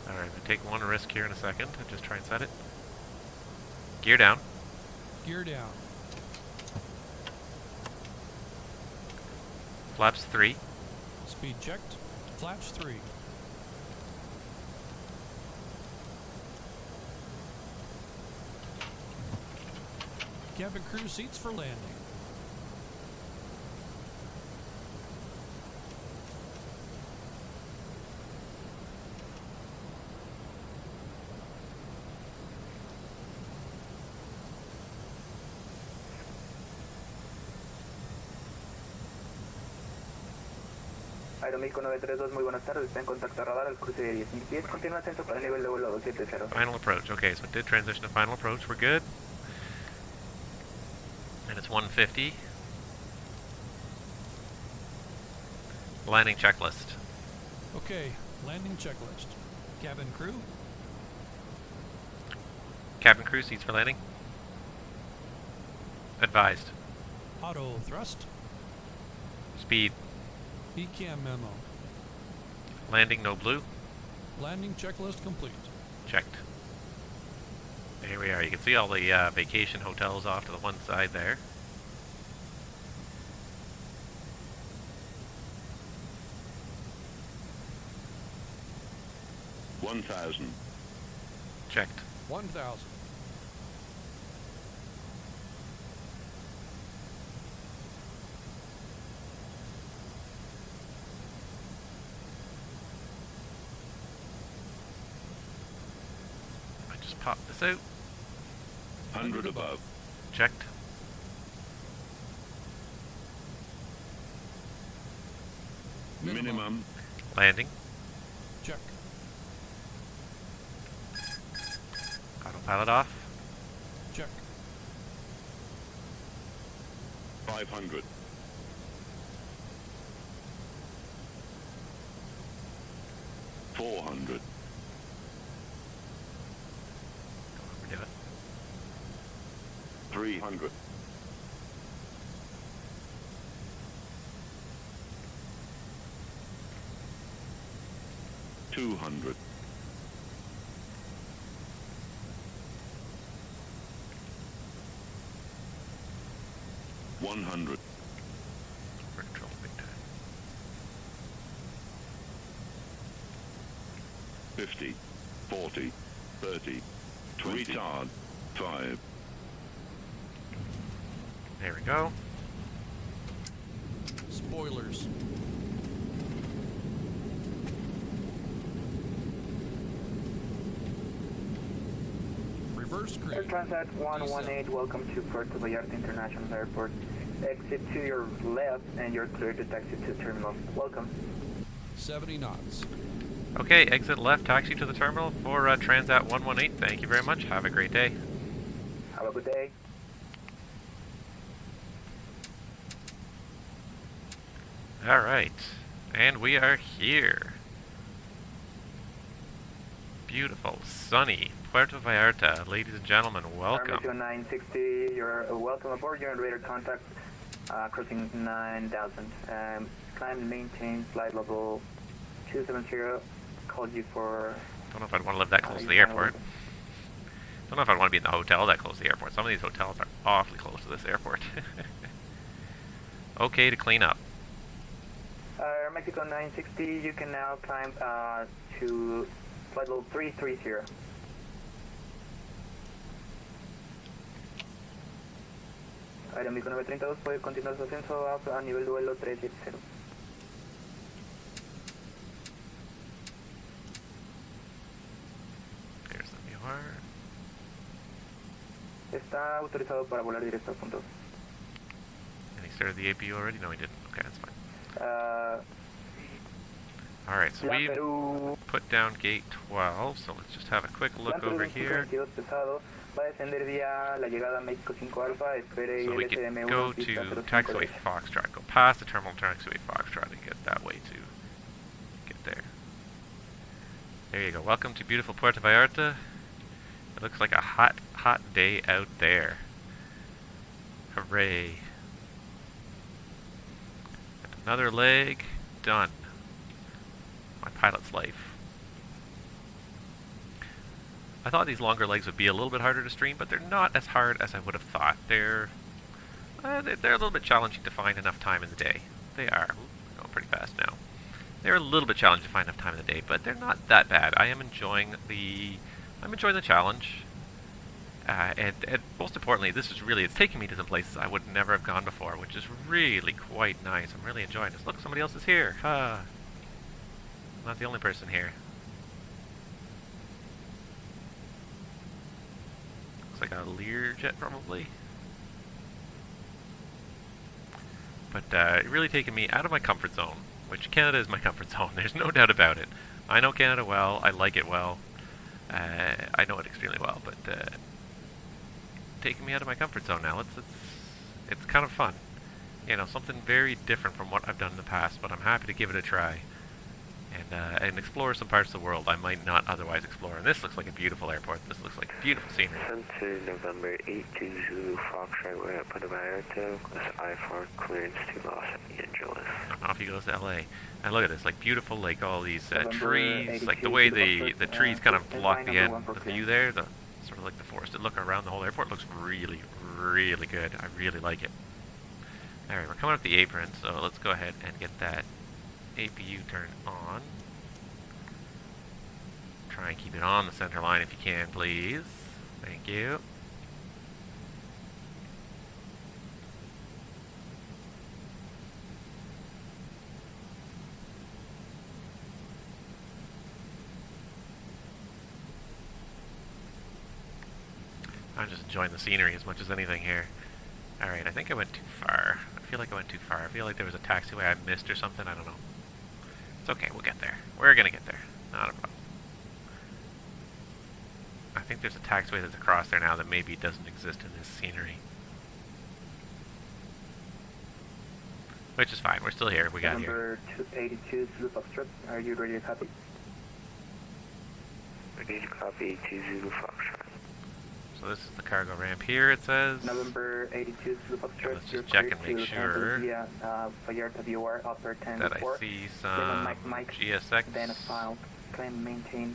Alright, we'll take one risk here in a second and just try and set it. Gear down. Gear down. Flaps 3. Speed checked. Flaps 3. Cabin crew seats for landing. Aeroméxico 932, muy buenas tardes, está en contacto radar, el cruce de 10.000 pies, continúa ascenso para el nivel de vuelo 270. Final approach. Okay, so it did transition to final approach. We're good. And it's 150. Landing checklist. Okay, landing checklist. Cabin crew. Cabin crew, seats for landing. Advised. Auto thrust. Speed. ECAM memo. Landing no blue. Landing checklist complete. Checked. Here we are. You can see all the vacation hotels off to the one side there. $1,000. Checked. 1,000. I just pop this out. 100 above. Checked. Minimum. Landing. Check. Autopilot off. Check. 500. 400. Do it. 300. 200. 100. We're in trouble big time. 50. 40. 30. 20. Retard. 5. There we go. Spoilers. Reverse green. Air Transat 118, welcome to Puerto Vallarta International Airport. Exit to your left and you're cleared to taxi to terminal. Welcome. 70 knots. Okay, exit left, taxi to the terminal for Transat 118. Thank you very much. Have a great day. Have a good day. Alright, and we are here. Beautiful, sunny Puerto Vallarta. Ladies and gentlemen, welcome. 960, you're welcome aboard. You're in radar contact, crossing 9,000. Climb and maintain flight level 270. Called you for... Don't know if I'd want to live that close to the airport. Don't know if I'd want to be in the hotel that close to the airport. Some of these hotels are awfully close to this airport. Okay, to clean up. Mexico 960, you can now climb to flight level 330. Aeroméxico 932 puede continuar su ascenso a nivel vuelo 370. There's the METAR. Está autorizado para volar directo al punto. And he started the APU already? No, he didn't. Okay, that's fine. Alright, so we put down gate 12, so let's just have a quick look over here. So we can go to taxiway Foxtrot, go past the terminal taxiway Foxtrot and get that way to get there. There you go. Welcome to beautiful Puerto Vallarta. It looks like a hot, hot day out there. Hooray. And another leg done. My pilot's life. I thought these longer legs would be a little bit harder to stream, but they're not as hard as I would have thought. They're a little bit challenging to find enough time in the day. They are. Ooh, going pretty fast now. They're a little bit challenging to find enough time in the day, but they're not that bad. I'm enjoying the challenge. And most importantly, it's taking me to some places I would never have gone before, which is really quite nice. I'm really enjoying this. Look, somebody else is here. Not the only person here. Looks like a Learjet, probably. But really taking me out of my comfort zone, which Canada is my comfort zone. There's no doubt about it. I know Canada well. I like it well. I know it extremely well, but taking me out of my comfort zone now. It's kind of fun. You know, something very different from what I've done in the past, but I'm happy to give it a try. And explore some parts of the world I might not otherwise explore. And this looks like a beautiful airport. This looks like beautiful scenery. Center November 820 Zulu Foxtrot, we're at Puerto Vallarta, with I-4 clearance to Los Angeles. And off he goes to LA. And look at this, like beautiful, like all these trees, like the way the trees kind of block the view there, the sort of like the forested look around the whole airport looks really, really good. I really like it. Alright, we're coming up the apron, so let's go ahead and get that APU turned on. Try and keep it on the center line if you can, please. Thank you. I'm just enjoying the scenery as much as anything here. Alright, I think I went too far. I feel like I went too far. I feel like there was a taxiway I missed or something. I don't know. It's okay, we'll get there. We're gonna get there. Not a problem. I think there's a taxiway that's across there now that maybe doesn't exist in this scenery. Which is fine, we're still here, we got here. Number 282 Zulu Foxtrot, are you ready to copy? Ready to copy 82 Zulu Foxtrot. So this is the cargo ramp here, it says. November 82 Zulu Foxtrot, let's just check and make sure via, Vallarta VOR, upper 10 that I see some GSX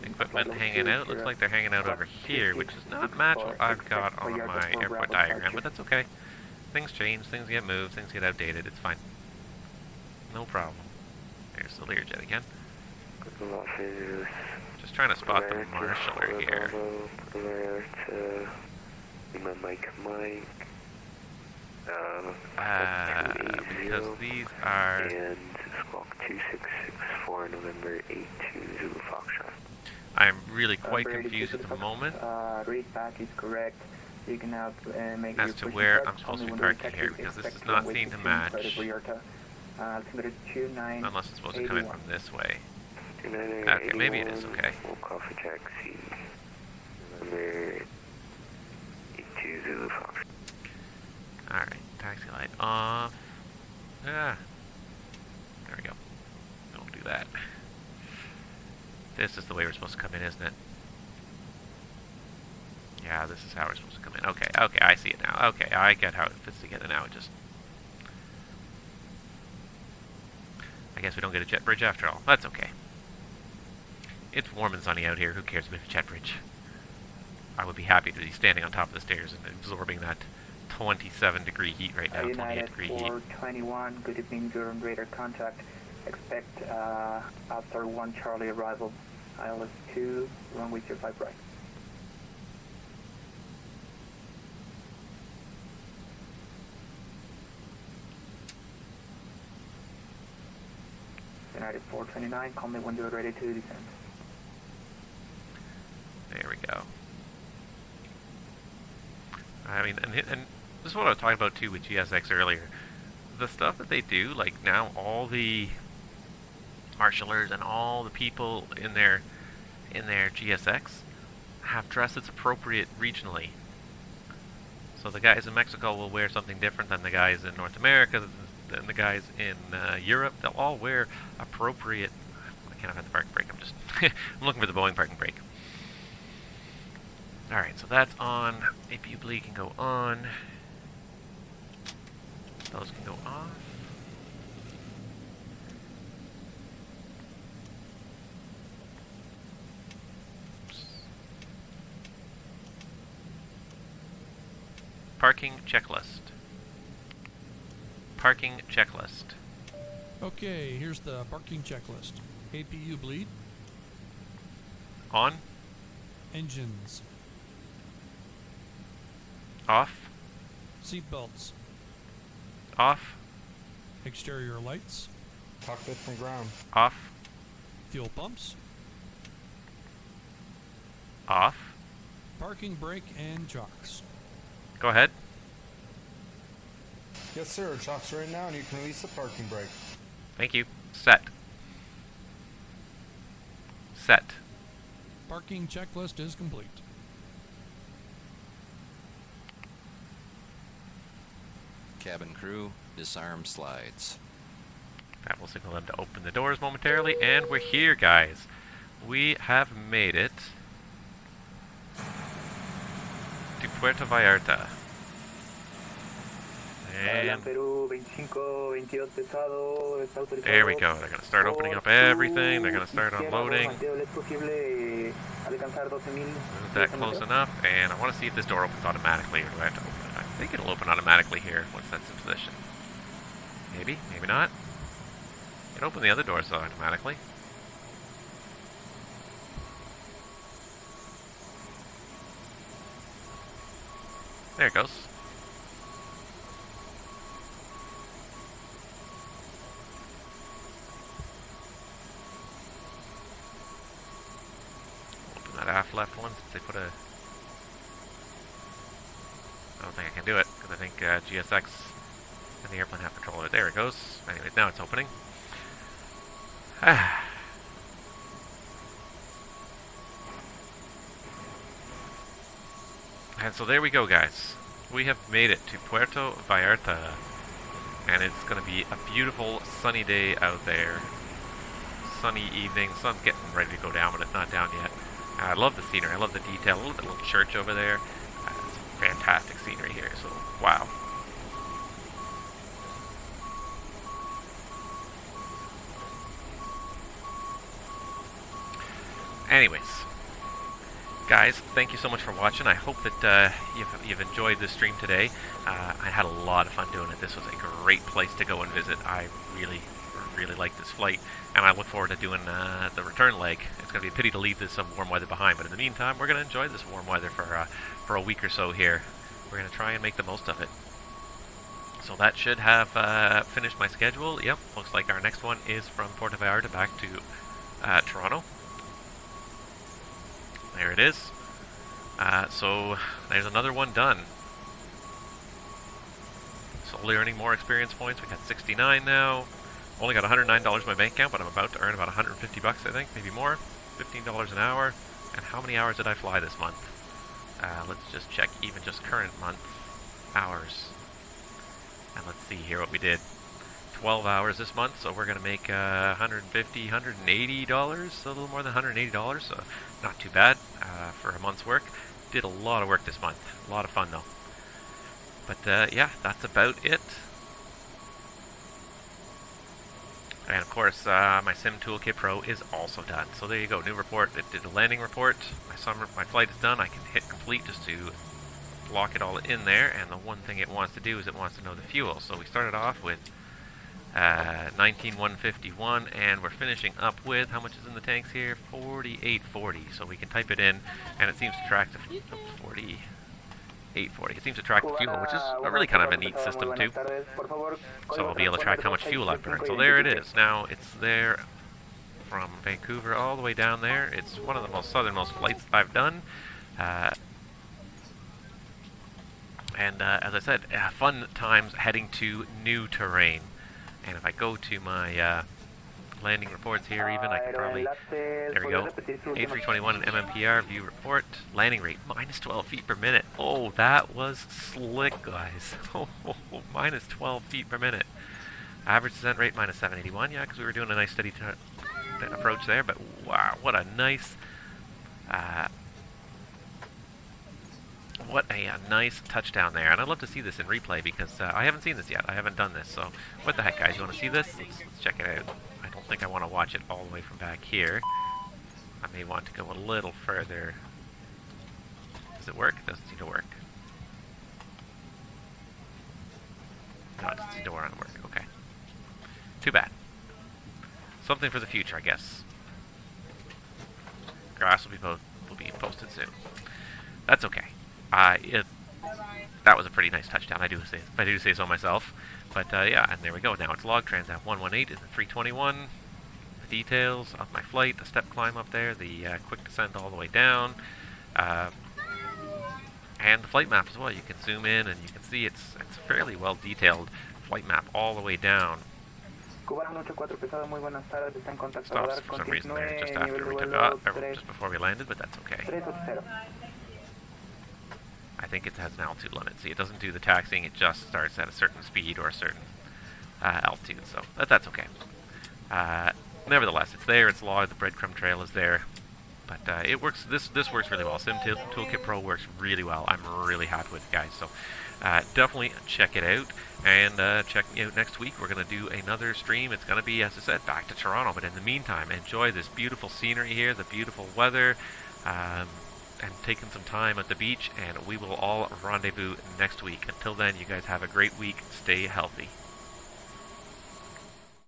equipment hanging out. Looks like they're hanging out over here, which is not match what I've got on my airport diagram, but that's okay. Things change, things get moved, things get outdated, it's fine. No problem. There's the Learjet again. Just trying to spot the marshaller here. Because these are... And Squawk 2664 November 82 Zulu Foxtrot. I'm really quite confused at the moment Read back is correct. You can now make as to where I'm supposed to be parking here, because this does not seem to match. Unless it's supposed to come in from this way. Okay, maybe it is, okay. Coffee taxi. Number 82 Zulu Fox. Alright, taxi light off. Ah. There we go. Don't do that. This is the way we're supposed to come in, isn't it? Yeah, this is how we're supposed to come in. Okay, okay, I see it now. Okay, I get how it fits together now. It just... I guess we don't get a jet bridge after all. That's okay. It's warm and sunny out here. Who cares about a jet bridge? I would be happy to be standing on top of the stairs and absorbing that 27-degree heat right now. 28-degree heat. 421, good evening, you're on radar contact. Expect after 1 Charlie arrival. ILS 2, runway 25 right. United 429, call me when you're ready to descend. There we go. I mean, and this is what I was talking about too with GSX earlier. The stuff that they do, like now all the marshalers and all the people in their GSX have dress that's appropriate regionally. So the guys in Mexico will wear something different than the guys in North America, than the guys in Europe. They'll all wear appropriate... I can't have the parking brake. I'm just... I'm looking for the Boeing parking brake. Alright, so that's on. APU bleed can go on. Those can go off. Parking checklist. Parking checklist. Okay, here's the parking checklist. APU bleed. On. Engines. Off. Seatbelts. Off. Exterior lights. Cockpit from ground. Off. Fuel pumps. Off. Parking brake and chocks. Go ahead. Yes, sir. Chocks are in now, and you can release the parking brake. Thank you. Set. Set. Parking checklist is complete. Cabin crew, disarm slides. That will signal them to open the doors momentarily, and we're here, guys. We have made it to Puerto Vallarta. And there we go. They're going to start opening up everything. They're going to start unloading. Isn't that close enough? And I want to see if this door opens automatically, or do I have to open it? I think it'll open automatically here once that's in position. Maybe, maybe not. It opened the other doors automatically. There it goes. Open that aft left one since they put a... I don't think I can do it, because I think GSX and the airplane have control of it. There it goes. Anyways, now it's opening. And so there we go, guys. We have made it to Puerto Vallarta. And it's going to be a beautiful sunny day out there. Sunny evening. Sun's getting ready to go down, but it's not down yet. I love the scenery. I love the detail. I love the little church over there. Some fantastic scenery here. So, wow. Anyways, guys, thank you so much for watching. I hope that you've enjoyed this stream today. I had a lot of fun doing it. This was a great place to go and visit. I really like this flight, and I look forward to doing the return leg. It's going to be a pity to leave this warm weather behind, but in the meantime, we're going to enjoy this warm weather for a week or so here. We're going to try and make the most of it. So that should have finished my schedule. Yep, looks like our next one is from Puerto Vallarta back to Toronto. There it is. So there's another one done. Slowly earning more experience points. We got 69 now. Only got $109 in my bank account, but I'm about to earn about 150 bucks, I think, maybe more. $15 an hour. And how many hours did I fly this month? Let's just check even just current month hours. And let's see here what we did. 12 hours this month, so we're going to make $150, $180, a little more than $180, so not too bad for a month's work. Did a lot of work this month. A lot of fun, though. But, yeah, that's about it. And, of course, my SimToolKitPro is also done. So there you go, new report. It did a landing report. My flight is done. I can hit complete just to lock it all in there. And the one thing it wants to do is it wants to know the fuel. So we started off with 19,151, and we're finishing up with, how much is in the tanks here? 4840. So we can type it in, and it seems to track the 4840. It seems to track the fuel, which is a really kind of a neat system too. So I'll be able to track how much fuel I've burned. So there it is. Now it's there from Vancouver all the way down there. It's one of the most southernmost flights I've done. And as I said, fun times heading to new terrain. And if I go to my landing reports here even, I can probably, there we go, A321 and MMPR view report, landing rate, minus 12 feet per minute. Oh, that was slick, guys. Minus 12 feet per minute. Average descent rate, minus 781, yeah, because we were doing a nice steady approach there, but wow, what a nice, nice touchdown there. And I'd love to see this in replay because I haven't seen this yet. I haven't done this, so what the heck, guys? You want to see this? Let's check it out. I don't think I want to watch it all the way from back here. I may want to go a little further. Does it work? It doesn't seem to work. No, it doesn't seem to work. Okay. Too bad. Something for the future, I guess. Grass will be posted soon. That's okay. That was a pretty nice touchdown. I do say so myself. But yeah, and there we go. Now it's log Transat 118 and the 321. The details of my flight, the step climb up there, the quick descent all the way down, and the flight map as well. You can zoom in and you can see it's fairly well detailed flight map all the way down. Stops for some reason there just after we took off, or just before we landed, but that's okay. I think it has an altitude limit. See, it doesn't do the taxiing, it just starts at a certain speed or a certain altitude, so that's okay. Nevertheless, it's there, it's logged, the breadcrumb trail is there, but it works. This works really well. SimToolKitPro works really well. I'm really happy with it, guys, so definitely check it out, and check me out next week. We're going to do another stream. It's going to be, as I said, back to Toronto, but in the meantime, enjoy this beautiful scenery here, the beautiful weather, and taking some time at the beach, and we will all rendezvous next week. Until then, you guys have a great week. Stay healthy.